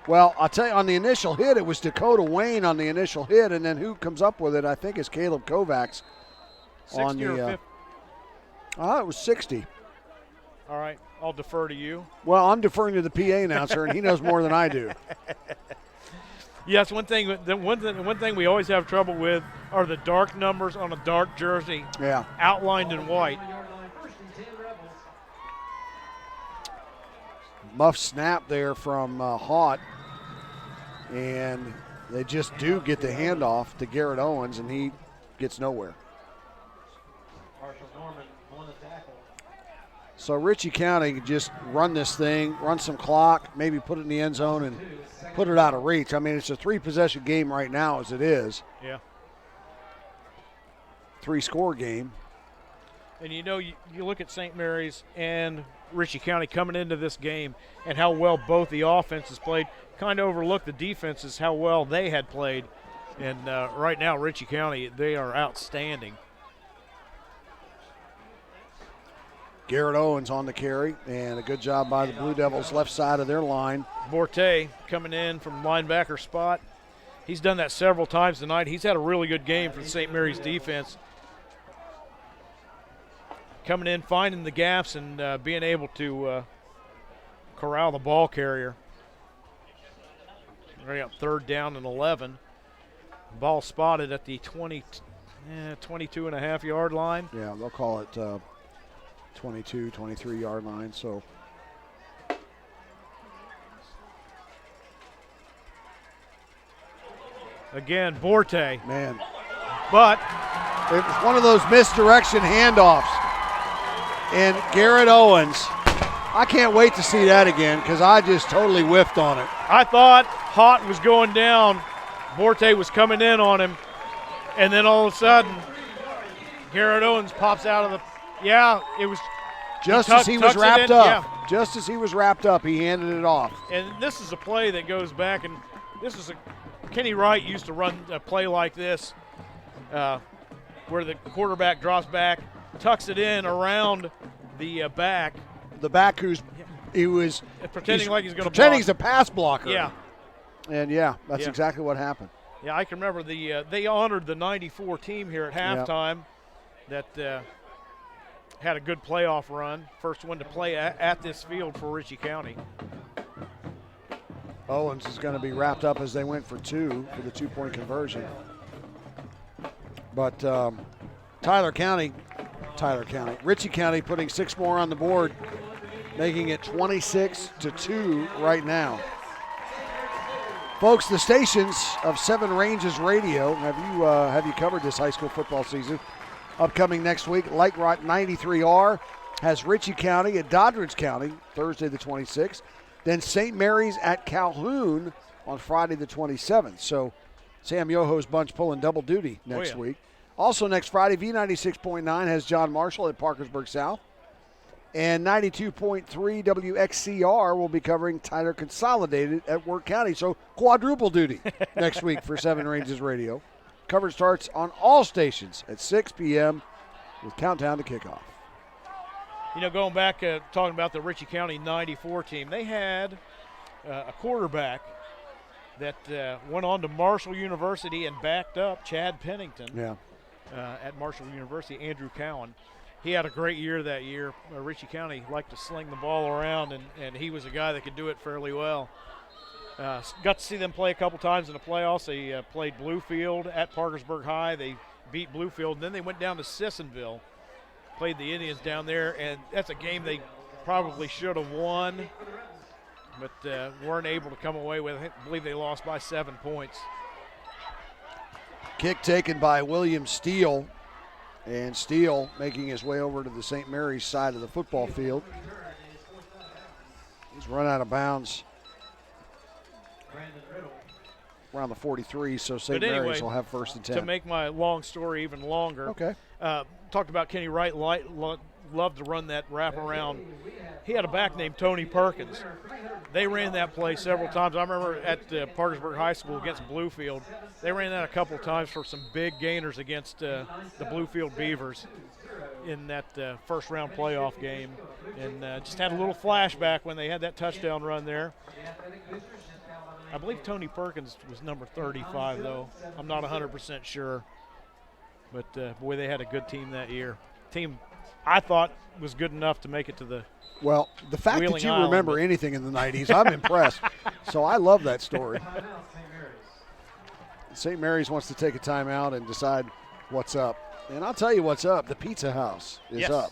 S1: Well, I'll tell you, on the initial hit, it was Dakota Wayne on the initial hit, and then who comes up with it, I think, is Caleb Kovacs.
S2: 60 or 50?
S1: It was 60.
S2: All right, I'll defer to you.
S1: Well, I'm deferring to the PA announcer, and he knows more than I do.
S2: Yes, one thing we always have trouble with are the dark numbers on a dark jersey.
S1: Yeah.
S2: Outlined in white.
S1: Muff snap there from Haught, and they just do get the handoff to Garrett Owens, and he gets nowhere. So Ritchie County can just run this thing, run some clock, maybe put it in the end zone and put it out of reach. I mean, it's a 3-possession game right now as it is.
S2: Yeah.
S1: 3-score game.
S2: And you know, you look at St. Mary's and Ritchie County coming into this game and how well both the offenses played. Kind of overlooked the defenses, how well they had played. And right now, Ritchie County, they are outstanding.
S1: Garrett Owens on the carry, and a good job by the Blue Devils left side of their line.
S2: Borte coming in from linebacker spot. He's done that several times tonight. He's had a really good game for the St. Mary's defense. Coming in, finding the gaps, and being able to corral the ball carrier. Right up 3rd down and 11. Ball spotted at the 22.5-yard line.
S1: Yeah, they'll call it 22, 23-yard line. So
S2: Again, Borte.
S1: Man.
S2: But
S1: it was one of those misdirection handoffs. And Garrett Owens, I can't wait to see that again because I just totally whiffed on it.
S2: I thought Hott was going down. Borte was coming in on him. And then all of a sudden, Garrett Owens pops out of the it was
S1: just as he was wrapped up.
S2: Yeah.
S1: Just as he was wrapped up, he handed it off.
S2: And this is a play that goes back, and this is Kenny Wright used to run a play like this, where the quarterback drops back, tucks it in around the back.
S1: The back he was
S2: pretending like he's going to block.
S1: Pretending he's a pass blocker.
S2: Yeah.
S1: And that's exactly what happened.
S2: Yeah, I can remember they honored the 94 team here at halftime that had a good playoff run. First one to play at this field for Ritchie County.
S1: Owens is going to be wrapped up as they went for 2 for the 2-point conversion. But Ritchie County putting 6 more on the board, making it 26-2 right now. Folks, the stations of Seven Ranges Radio have you covered this high school football season. Upcoming next week, Light Rock 93R has Ritchie County at Doddridge County Thursday the 26th. Then St. Mary's at Calhoun on Friday the 27th. So Sam Yoho's bunch pulling double duty next week. Also next Friday, V96.9 has John Marshall at Parkersburg South. And 92.3 WXCR will be covering Tyler Consolidated at Work County. So quadruple duty next week for Seven Ranges Radio. Coverage starts on all stations at 6 p.m. with countdown to kickoff.
S2: You know, going back, talking about the Ritchie County 94 team, they had a quarterback that went on to Marshall University and backed up Chad Pennington at Marshall University, Andrew Cowan. He had a great year that year. Ritchie County liked to sling the ball around, and he was a guy that could do it fairly well. Got to see them play a couple times in the playoffs. They played Bluefield at Parkersburg High. They beat Bluefield, and then they went down to Sissonville, played the Indians down there, and that's a game they probably should have won, but weren't able to come away with it. I believe they lost by 7 points.
S1: Kick taken by William Steele. And Steele making his way over to the St. Mary's side of the football field. He's run out of bounds around the 43, so St. Mary's will have first and 10.
S2: To make my long story even longer, talked about Kenny Wright loved to run that wraparound. He had a back named Tony Perkins. They ran that play several times. I remember at Parkersburg High School against Bluefield, they ran that a couple of times for some big gainers against the Bluefield Beavers in that first round playoff game. And just had a little flashback when they had that touchdown run there. I believe Tony Perkins was number 35, though. I'm not 100% sure. But, boy, they had a good team that year. Team I thought was good enough to make it to the
S1: Well, the fact that you remember anything in the 90s, I'm impressed. So I love that story. St. Mary's wants to take a timeout and decide what's up. And I'll tell you what's up. The Pizza House is up.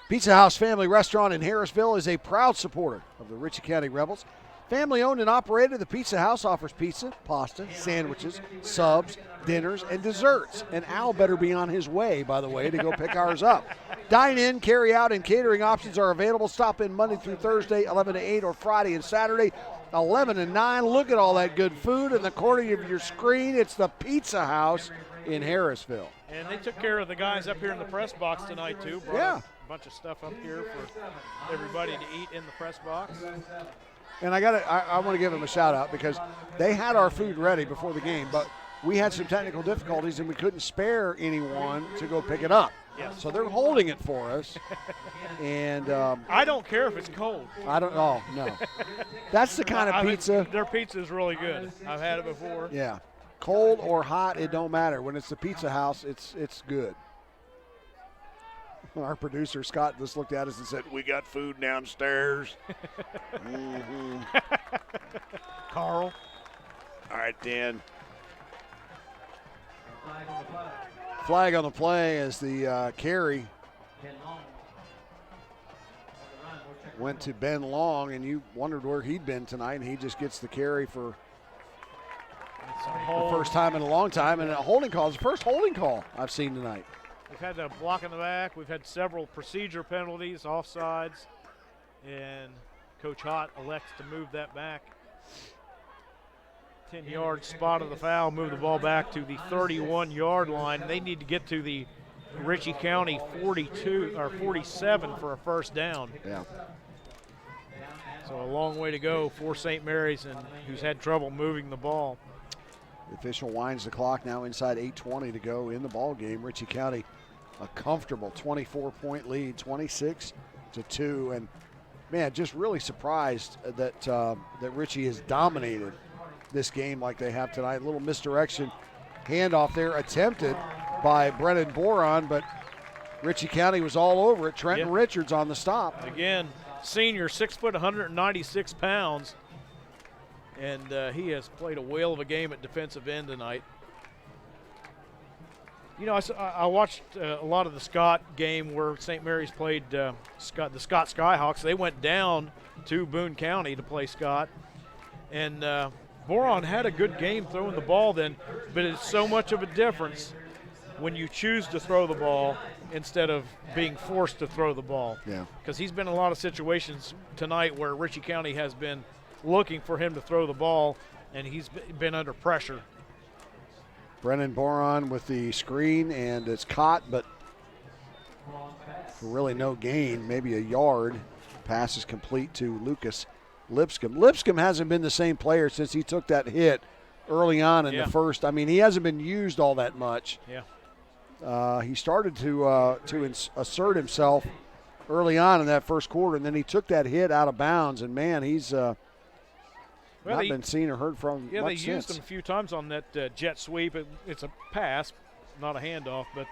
S1: Pizza House Family Restaurant in Harrisville is a proud supporter of the Ritchie County Rebels. Family owned and operated, the Pizza House offers pizza, pasta, sandwiches, subs, dinners, and desserts. And Al better be on his way, by the way, to go pick ours up. Dine-in, carry-out, and catering options are available. Stop in Monday through Thursday, 11 to 8, or Friday and Saturday, 11 to 9. Look at all that good food in the corner of your screen. It's the Pizza House in Harrisville.
S2: And they took care of the guys up here in the press box tonight, too. Brought a bunch of stuff up here for everybody to eat in the press box.
S1: And I want to give them a shout out because they had our food ready before the game, but we had some technical difficulties and we couldn't spare anyone to go pick it up.
S2: Yes.
S1: So they're holding it for us. And
S2: I don't care if it's cold.
S1: No. That's the kind of pizza.
S2: Their pizza is really good. I've had it before.
S1: Yeah. Cold or hot, it don't matter. When it's the Pizza House, it's good. Our producer, Scott, just looked at us and said, "We got food downstairs." Mm-hmm.
S2: Carl.
S1: All right, Dan. Flag on the play as the carry went to Ben Long, and you wondered where he'd been tonight, and he just gets the carry for The first time in a long time, and a holding call is the first holding call I've seen tonight.
S2: We've had a block in the back. We've had several procedure penalties, offsides, and Coach Hott elects to move that back. 10-yard spot of the foul, move the ball back to the 31-yard line. They need to get to the Ritchie County 42 or 47 for a first down.
S1: Yeah.
S2: So a long way to go for St. Mary's, and who's had trouble moving the ball.
S1: The official winds the clock now inside 8:20 to go in the ball game. Ritchie County a comfortable 24-point lead, 26-2, and man, just really surprised that that Ritchie has dominated this game like they have tonight. A little misdirection handoff there attempted by Brennan Boron, but Ritchie County was all over it. Trenton Richards on the stop.
S2: Again, senior, 6 foot, 196 pounds, and he has played a whale of a game at defensive end tonight. You know, I watched a lot of the Scott game where St. Mary's played the Scott Skyhawks. They went down to Boone County to play Scott, and Boron had a good game throwing the ball then, but it's so much of a difference when you choose to throw the ball instead of being forced to throw the ball.
S1: Yeah.
S2: Because he's been in a lot of situations tonight where Ritchie County has been looking for him to throw the ball, and he's been under pressure.
S1: Brennan Boron with the screen, and it's caught, but for really no gain, maybe a yard. Pass is complete to Lucas Lipscomb. Lipscomb hasn't been the same player since he took that hit early on in the first. I mean, he hasn't been used all that much.
S2: Yeah.
S1: He started to assert himself early on in that first quarter, and then he took that hit out of bounds, and man, he's not been seen or heard from
S2: Yeah,
S1: much
S2: they used
S1: since.
S2: him a few times on that jet sweep. It's a pass, not a handoff, but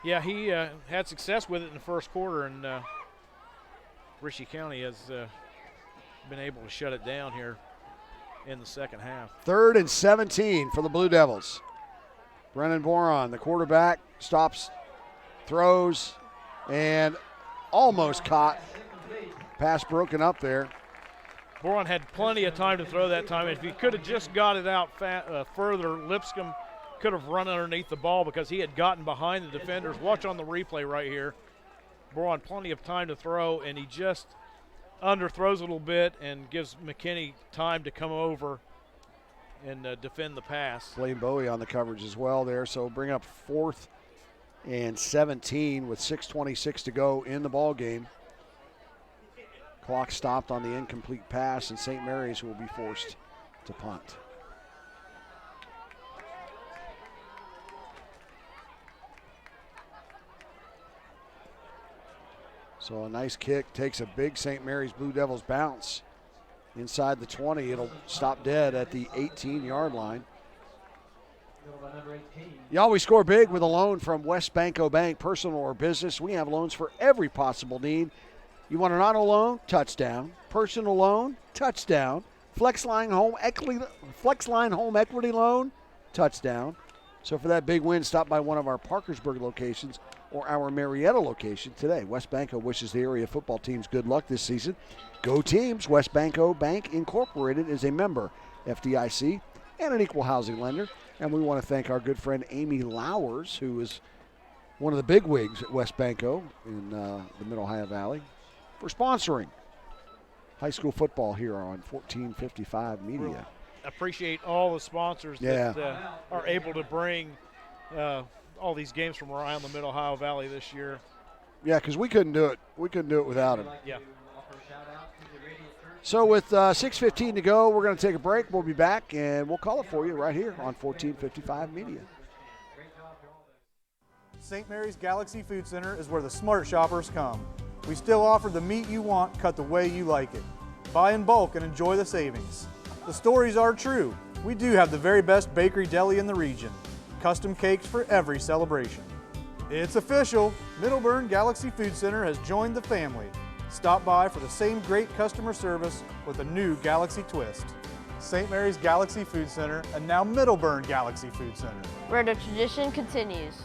S2: yeah, he had success with it in the first quarter, and Ritchie County has been able to shut it down here in the second half.
S1: 3rd and 17 for the Blue Devils. Brennan Boron, the quarterback, stops, throws, and almost caught. Pass broken up there.
S2: Boron had plenty of time to throw that time. If he could have just got it out further, Lipscomb could have run underneath the ball because he had gotten behind the defenders. Watch on the replay right here. Boron plenty of time to throw, and he just underthrows a little bit and gives McKinney time to come over and defend the pass.
S1: Blaine Bowie on the coverage as well there. So bring up 4th and 17 with 6:26 to go in the ball game. Clock stopped on the incomplete pass, and St. Mary's will be forced to punt. So a nice kick takes a big St. Mary's Blue Devils bounce inside the 20. It'll stop dead at the 18-yard line. You always score big with a loan from West Banco Bank, personal or business. We have loans for every possible need. You want an auto loan? Touchdown. Personal loan? Touchdown. Flexline home equity loan? Touchdown. So for that big win, stop by one of our Parkersburg locations or our Marietta location today. West Banco wishes the area football teams good luck this season. Go Teams! West Banco Bank Incorporated is a member FDIC and an equal housing lender. And we want to thank our good friend Amy Lowers, who is one of the big wigs at West Banco in the Middle Ohio Valley, for sponsoring high school football here on 1455 Media.
S2: Appreciate all the sponsors that are able to bring all these games from around the Middle Ohio Valley this year.
S1: Yeah, because we couldn't do it. We couldn't do it without them.
S2: Yeah.
S1: So with 6:15 to go, we're going to take a break. We'll be back, and we'll call it for you right here on 1455 Media.
S12: St. Mary's Galaxy Food Center is where the smart shoppers come. We still offer the meat you want cut the way you like it. Buy in bulk and enjoy the savings. The stories are true. We do have the very best bakery deli in the region. Custom cakes for every celebration. It's official. Middleburn Galaxy Food Center has joined the family. Stop by for the same great customer service with a new Galaxy twist. St. Mary's Galaxy Food Center and now Middleburn Galaxy Food Center,
S13: where the tradition continues.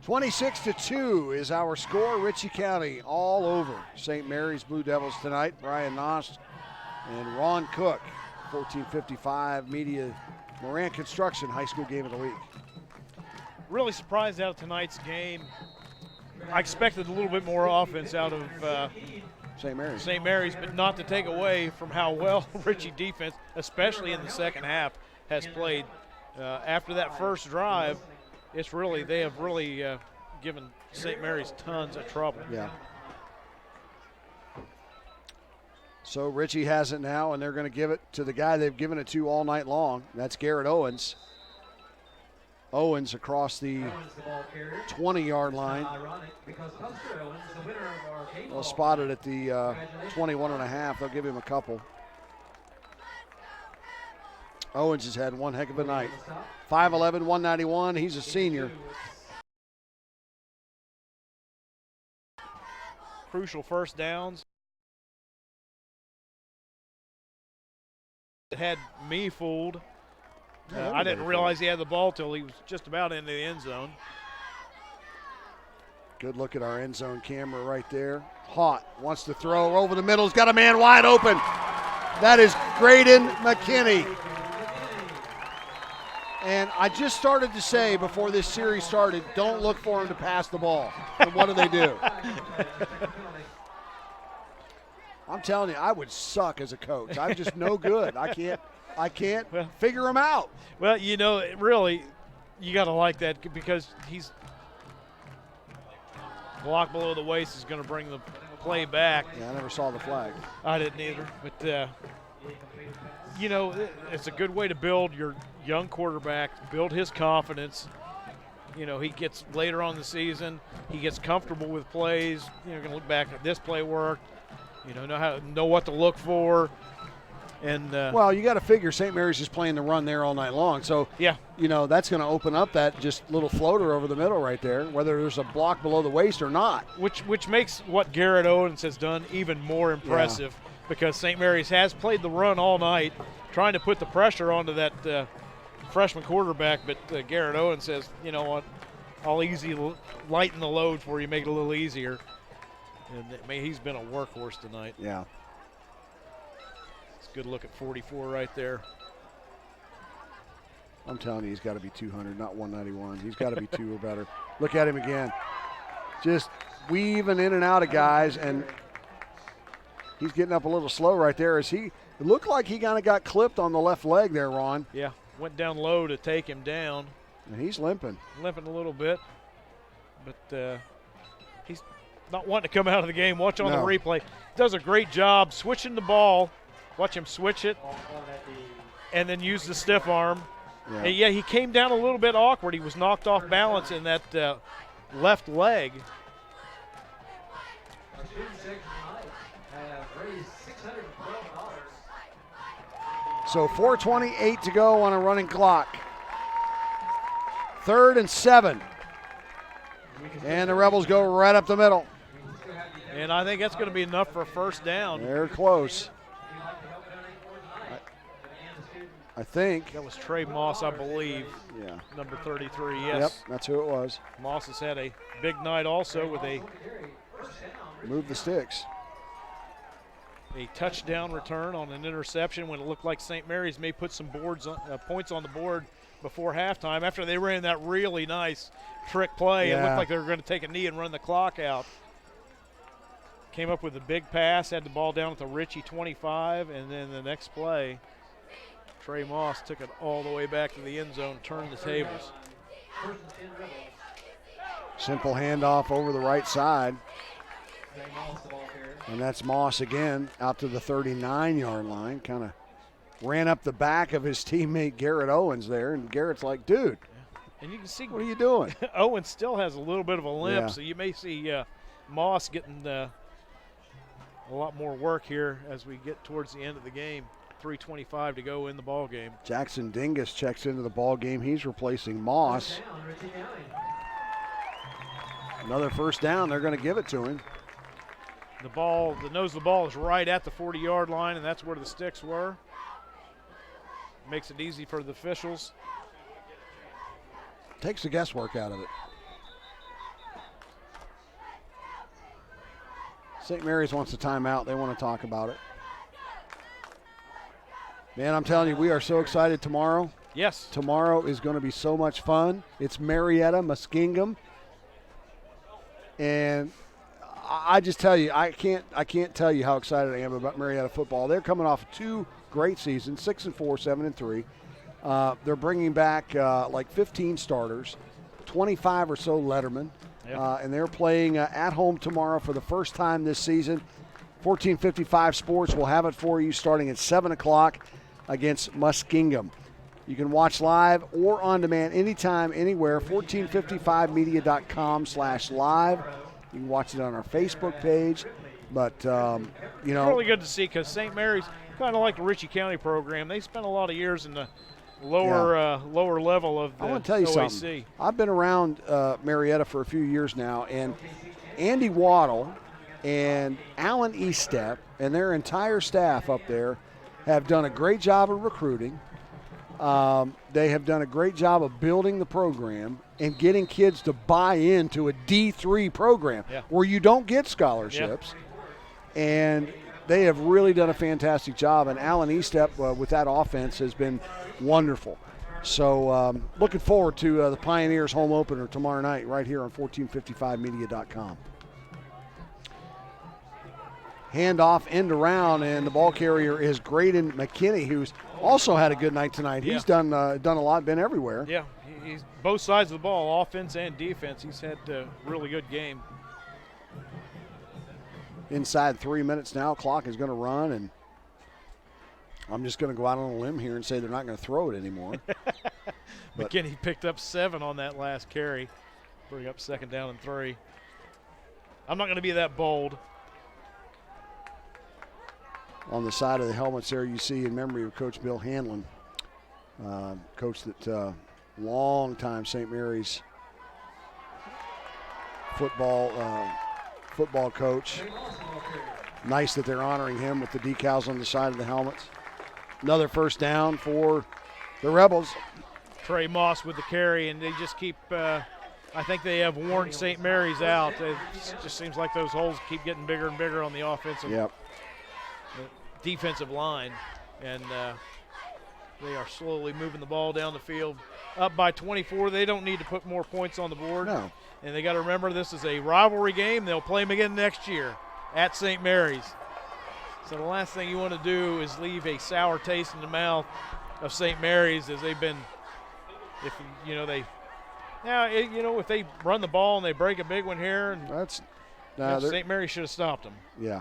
S1: 26-2 is our score. Ritchie County all over St. Mary's Blue Devils tonight. Brian Nost And Ron Cook, 1455 Media Moran Construction High School Game of the Week.
S2: Really surprised out of tonight's game. I expected a little bit more offense out of
S1: St. Mary's.
S2: St. Mary's, but not to take away from how well Ritchie defense, especially in the second half, has played. After that first drive, they have really given St. Mary's tons of trouble.
S1: Yeah. So Ritchie has it now, and they're going to give it to the guy they've given it to all night long. That's Garrett Owens. Owens across the 20-yard line. Well, spotted at the 21.5. They'll give him a couple. Owens has had one heck of a night. 5'11", 191. He's a senior.
S2: Crucial first downs. It had me fooled. I didn't realize he had the ball till he was just about into the end zone.
S1: Good look at our end zone camera right there. Haught wants to throw over the middle. He's got a man wide open. That is Graydon McKinney. And I just started to say before this series started, don't look for him to pass the ball. And what do? I'm telling you, I would suck as a coach. I'm just no good. I can't figure him out.
S2: Well, you know, really, you got to like that because he's block below the waist is going to bring the play back.
S1: Yeah, I never saw the flag.
S2: I didn't either. But, you know, it's a good way to build your young quarterback, build his confidence. You know, he gets later on in the season, he gets comfortable with plays. You know, going to look back at this play worked. You know what to look for. And
S1: well, you got to figure St. Mary's is playing the run there all night long. So,
S2: yeah,
S1: you know, that's going to open up that just little floater over the middle right there, whether there's a block below the waist or not.
S2: Which makes what Garrett Owens has done even more impressive because St. Mary's has played the run all night, trying to put the pressure onto that freshman quarterback. But Garrett Owens says, you know what, I'll lighten the load for you, make it a little easier. And I mean, he's been a workhorse tonight.
S1: Yeah.
S2: It's a good look at 44 right there.
S1: I'm telling you, he's got to be 200, not 191. He's got to be 2 or better. Look at him again. Just weaving in and out of guys, and he's getting up a little slow right there. It looked like he kind of got clipped on the left leg there, Ron.
S2: Yeah, went down low to take him down.
S1: And he's limping.
S2: Limping a little bit. But he's not wanting to come out of the game. Watch on the replay. Does a great job switching the ball. Watch him switch it and then use the stiff arm.
S1: Yeah.
S2: And yeah, he came down a little bit awkward. He was knocked off balance in that left leg.
S3: Our student section tonight have raised $612.
S1: So 4:28 to go on a running clock. 3rd and 7. And the Rebels go right up the middle.
S2: And I think that's going to be enough for a first down.
S1: They're close. I think.
S2: That was Trey Moss, I believe.
S1: Yeah.
S2: Number 33, yes.
S1: Yep, that's who it was.
S2: Moss has had a big night also with a
S1: move the sticks.
S2: A touchdown return on an interception when it looked like St. Mary's may put some points on the board before halftime after they ran that really nice trick play.
S1: Yeah.
S2: It looked like they were going to take a knee and run the clock out. Came up with a big pass, had the ball down at the Ritchie 25, and then the next play, Trey Moss took it all the way back to the end zone, turned the tables.
S1: Simple handoff over the right side. And that's Moss again out to the 39-yard line. Kind of ran up the back of his teammate Garrett Owens there, and Garrett's like, dude,
S2: and you can see
S1: what are you doing?
S2: Owens still has a little bit of a limp, so you may see Moss getting a lot more work here as we get towards the end of the game. 3:25 to go in the ball game.
S1: Jackson Dingus checks into the ball game. He's replacing Moss. Another first down. They're going to give it to him.
S2: The nose of the ball is right at the 40-yard line, and that's where the sticks were. Makes it easy for the officials.
S1: Takes the guesswork out of it. St. Mary's wants a timeout. They want to talk about it. Man, I'm telling you, we are so excited tomorrow.
S2: Yes.
S1: Tomorrow is going to be so much fun. It's Marietta, Muskingum. And I just tell you, I can't tell you how excited I am about Marietta football. They're coming off 2 great seasons, 6-4, 7-3. They're bringing back like 15 starters, 25 or so lettermen. Yep. And they're playing at home tomorrow for the first time this season. 1455 Sports will have it for you starting at 7 o'clock against Muskingum. You can watch live or on demand anytime, anywhere, 1455media.com/live. You can watch it on our Facebook page. But,
S2: It's really good to see because St. Mary's, kind of like the Ritchie County program, they spent a lot of years in the lower level of the
S1: I want to tell you
S2: OAC.
S1: something. I've been around Marietta for a few years now, and Andy Waddle and Alan Estep and their entire staff up there have done a great job of recruiting. They have done a great job of building the program and getting kids to buy into a D3 program where you don't get scholarships. And they have really done a fantastic job. And Alan Estep with that offense has been wonderful. So looking forward to the Pioneers home opener tomorrow night right here on 1455media.com. Handoff end around, and the ball carrier is Graydon McKinney, who's also had a good night tonight. He's done a lot, been everywhere.
S2: Yeah, he's both sides of the ball, offense and defense. He's had a really good game.
S1: Inside 3 minutes now, clock is going to run, and I'm just going to go out on a limb here and say they're not going to throw it anymore.
S2: McKinney picked up 7 on that last carry, bring up 2nd down and 3. I'm not going to be that bold.
S1: On the side of the helmets there, you see in memory of Coach Bill Hanlon, coach that long-time St. Mary's football coach. Nice that they're honoring him with the decals on the side of the helmets. Another first down for the Rebels.
S2: Trey Moss with the carry, and they just keep I think they have worn St. Mary's out. It just seems like those holes keep getting bigger and bigger on the offensive defensive line, and they are slowly moving the ball down the field. Up by 24. They don't need to put more points on the board.
S1: No.
S2: And they got to remember this is a rivalry game. They'll play them again next year at St. Mary's. So the last thing you want to do is leave a sour taste in the mouth of St. Mary's, as they've been, if they run the ball and they break a big one here, and St. Mary's should have stopped them.
S1: Yeah.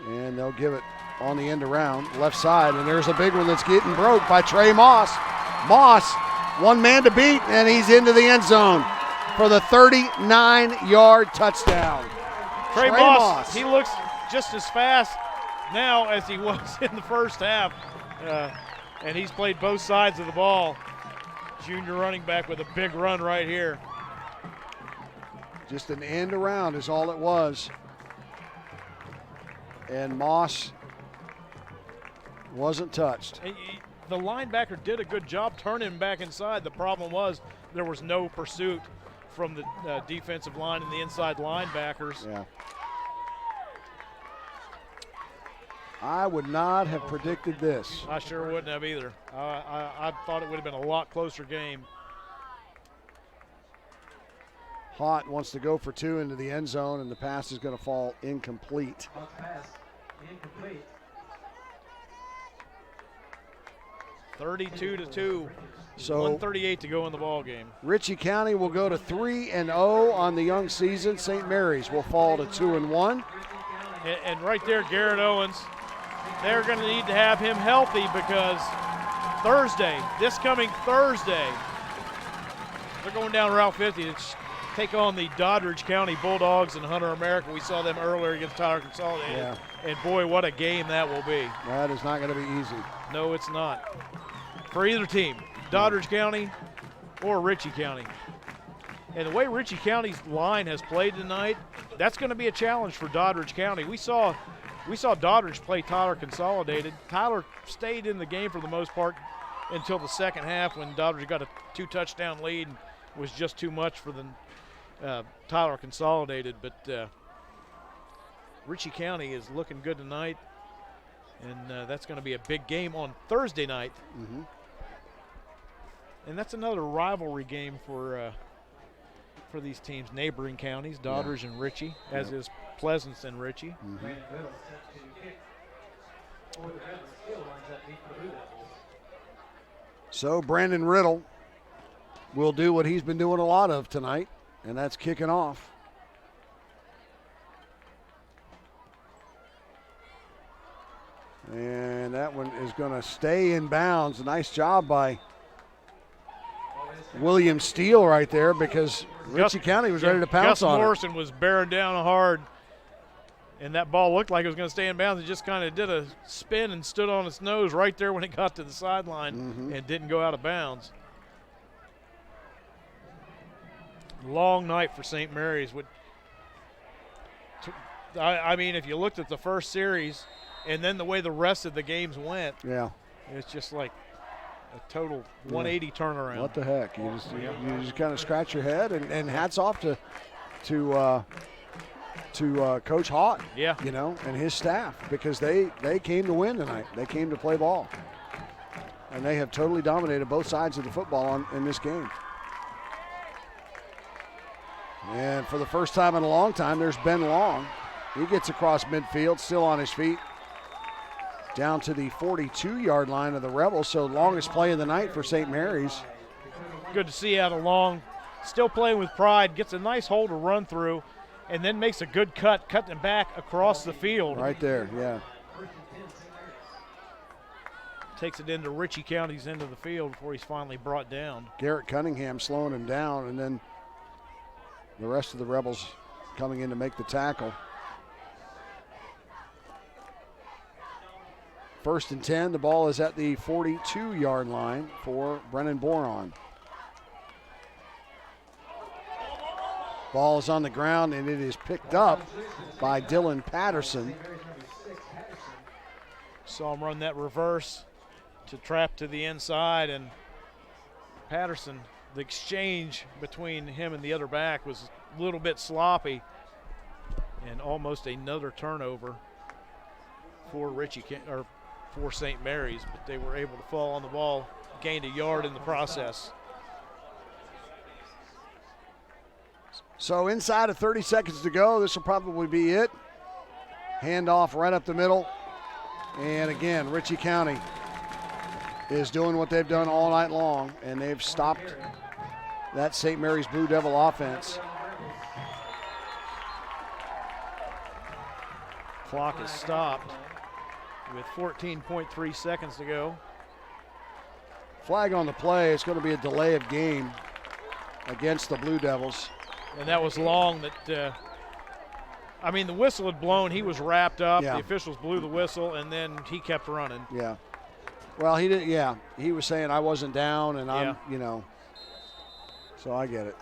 S1: And they'll give it on the end around, left side, and there's a big one that's getting broke by Trey Moss. Moss, one man to beat, and he's into the end zone for the 39-yard touchdown.
S2: Trey Moss, he looks just as fast now as he was in the first half, and he's played both sides of the ball. Junior running back with a big run right here.
S1: Just an end around is all it was. And Moss wasn't touched.
S2: The linebacker did a good job turning him back inside. The problem was there was no pursuit from the defensive line and the inside linebackers.
S1: Yeah. I would not have predicted this.
S2: I sure wouldn't have either. I thought it would have been a lot closer game.
S1: Hott wants to go for 2 into the end zone, and the pass is going to fall incomplete.
S3: Pass incomplete.
S2: 32-2.
S1: So
S2: 1:38 to go in the ball game.
S1: Ritchie County will go to 3-0 on the young season. St. Mary's will fall to 2-1.
S2: And right there, Garrett Owens, they're going to need to have him healthy because Thursday, this coming Thursday, they're going down Route 50 to take on the Doddridge County Bulldogs in Hunter America. We saw them earlier against Tyler Consolidated.
S1: Yeah.
S2: And boy, what a game that will be.
S1: That is not going to be easy.
S2: No, it's not. For either team, Doddridge County or Ritchie County. And the way Ritchie County's line has played tonight, that's going to be a challenge for Doddridge County. We saw Doddridge play Tyler Consolidated. Tyler stayed in the game for the most part until the second half when Doddridge got a 2-touchdown lead and was just too much for the Tyler Consolidated. But Ritchie County is looking good tonight. And that's going to be a big game on Thursday night.
S1: Mm-hmm.
S2: And that's another rivalry game for these teams, neighboring counties, Doddridge and Ritchie, as is Pleasance and Ritchie.
S1: Mm-hmm. So Brandon Riddle will do what he's been doing a lot of tonight, and that's kicking off. And that one is going to stay in bounds. A nice job by William Steele right there, because Ritchie County was ready to pounce on it.
S2: Gus Morrison was bearing down hard, and that ball looked like it was going to stay in bounds. It just kind of did a spin and stood on its nose right there when it got to the sideline and didn't go out of bounds. Long night for St. Mary's. I mean, if you looked at the first series and then the way the rest of the games went, it's just like a total 180 turnaround.
S1: What the heck? You just kind of scratch your head, and hats off to Coach Haught, you know, and his staff, because they came to win tonight. They came to play ball, and they have totally dominated both sides of the football in this game. And for the first time in a long time, there's Ben Long. He gets across midfield, still on his feet, down to the 42-yard line of the Rebels. So longest play of the night for St. Mary's.
S2: Good to see out of Long. Still playing with pride, gets a nice hole to run through, and then makes a good cut, cutting back across the field.
S1: Right there, yeah.
S2: Takes it into Ritchie County's end of the field before he's finally brought down.
S1: Garrett Cunningham slowing him down, and then the rest of the Rebels coming in to make the tackle. 1st and 10, the ball is at the 42-yard line for Brennan Boron. Ball is on the ground, and it is picked up by Dylan Patterson.
S2: Saw him run that reverse to trap to the inside, and Patterson, the exchange between him and the other back was a little bit sloppy, and almost another turnover for for St. Mary's, but they were able to fall on the ball, gained a yard in the process.
S1: So inside of 30 seconds to go, this will probably be it. Handoff right up the middle. And again, Ritchie County is doing what they've done all night long, and they've stopped that St. Mary's Blue Devil offense.
S2: Clock is stopped with 14.3 seconds to go.
S1: Flag on the play. It's going to be a delay of game against the Blue Devils.
S2: And that was Long that, I mean, the whistle had blown. He was wrapped up.
S1: Yeah.
S2: The officials blew the whistle, and then he kept running.
S1: Yeah. Well, he did. Yeah. He was saying I wasn't down, and I'm, you know. So I get it.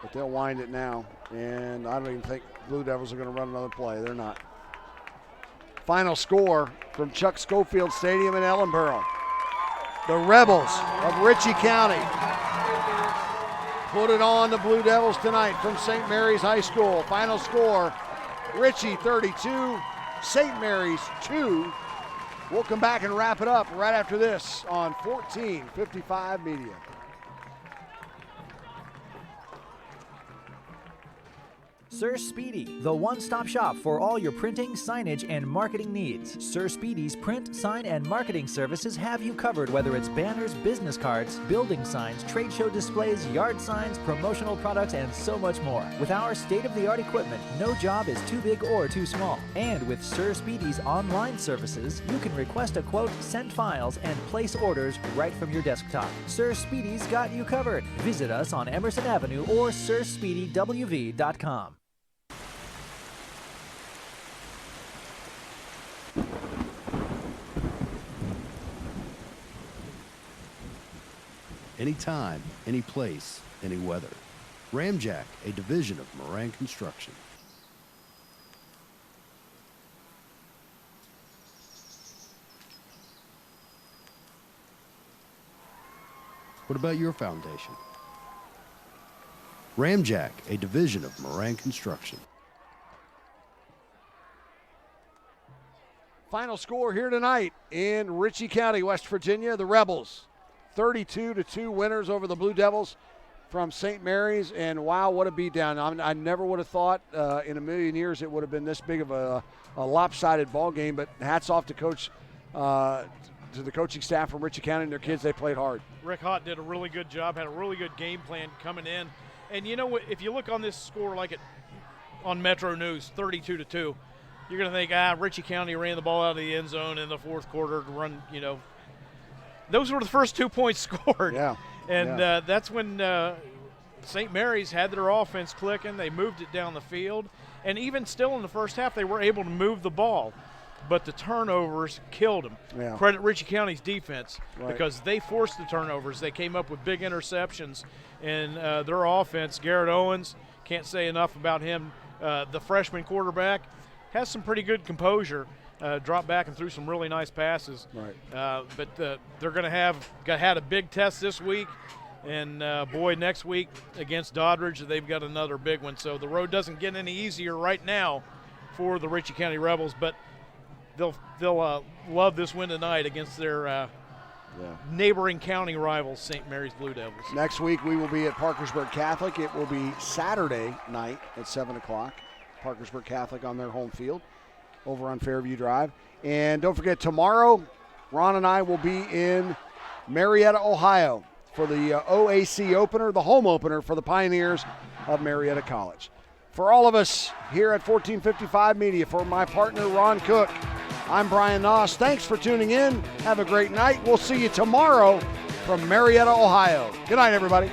S1: But they'll wind it now. And I don't even think Blue Devils are going to run another play. They're not. Final score from Chuck Schofield Stadium in Ellenboro. The Rebels of Ritchie County put it on the Blue Devils tonight from St. Mary's High School. Final score, Ritchie 32, St. Mary's 2. We'll come back and wrap it up right after this on 1455 Media.
S10: Sir Speedy, the one-stop shop for all your printing, signage, and marketing needs. Sir Speedy's print, sign, and marketing services have you covered, whether it's banners, business cards, building signs, trade show displays, yard signs, promotional products, and so much more. With our state-of-the-art equipment, no job is too big or too small. And with Sir Speedy's online services, you can request a quote, send files, and place orders right from your desktop. Sir Speedy's got you covered. Visit us on Emerson Avenue or SirSpeedyWV.com.
S8: Anytime, any place, any weather. Ramjack, a division of Moran Construction. What about your foundation? Ramjack, a division of Moran Construction.
S1: Final score here tonight in Ritchie County, West Virginia. The Rebels, 32-2 winners over the Blue Devils from St. Mary's. And wow, what a beatdown. I never would have thought in a million years it would have been this big of a lopsided ball game, but hats off to to the coaching staff from Ritchie County and their kids. They played hard.
S2: Rick Hott did a really good job, had a really good game plan coming in. And you know what, if you look on this score like on Metro News, 32-2, you're going to think, Ritchie County ran the ball out of the end zone in the fourth quarter to run, Those were the first 2 points scored.
S1: Yeah.
S2: And that's when St. Mary's had their offense clicking. They moved it down the field. And even still in the first half, they were able to move the ball. But the turnovers killed them.
S1: Yeah.
S2: Credit Ritchie County's defense
S1: Right.
S2: because they forced the turnovers. They came up with big interceptions in their offense. Garrett Owens, can't say enough about him. The freshman quarterback has some pretty good composure. Dropped back and threw some really nice passes.
S1: Right.
S2: But they're going to had a big test this week. And, next week against Doddridge, they've got another big one. So the road doesn't get any easier right now for the Ritchie County Rebels. But they'll love this win tonight against their neighboring county rivals, St. Mary's Blue Devils.
S1: Next week we will be at Parkersburg Catholic. It will be Saturday night at 7 o'clock. Parkersburg Catholic on their home field over on Fairview Drive. And don't forget, tomorrow Ron and I will be in Marietta, Ohio for the OAC opener, the home opener for the Pioneers of Marietta College. For all of us here at 1455 Media, for my partner Ron Cook, I'm Brian Noss. Thanks for tuning in. Have a great night. We'll see you tomorrow from Marietta, Ohio. Good night, everybody.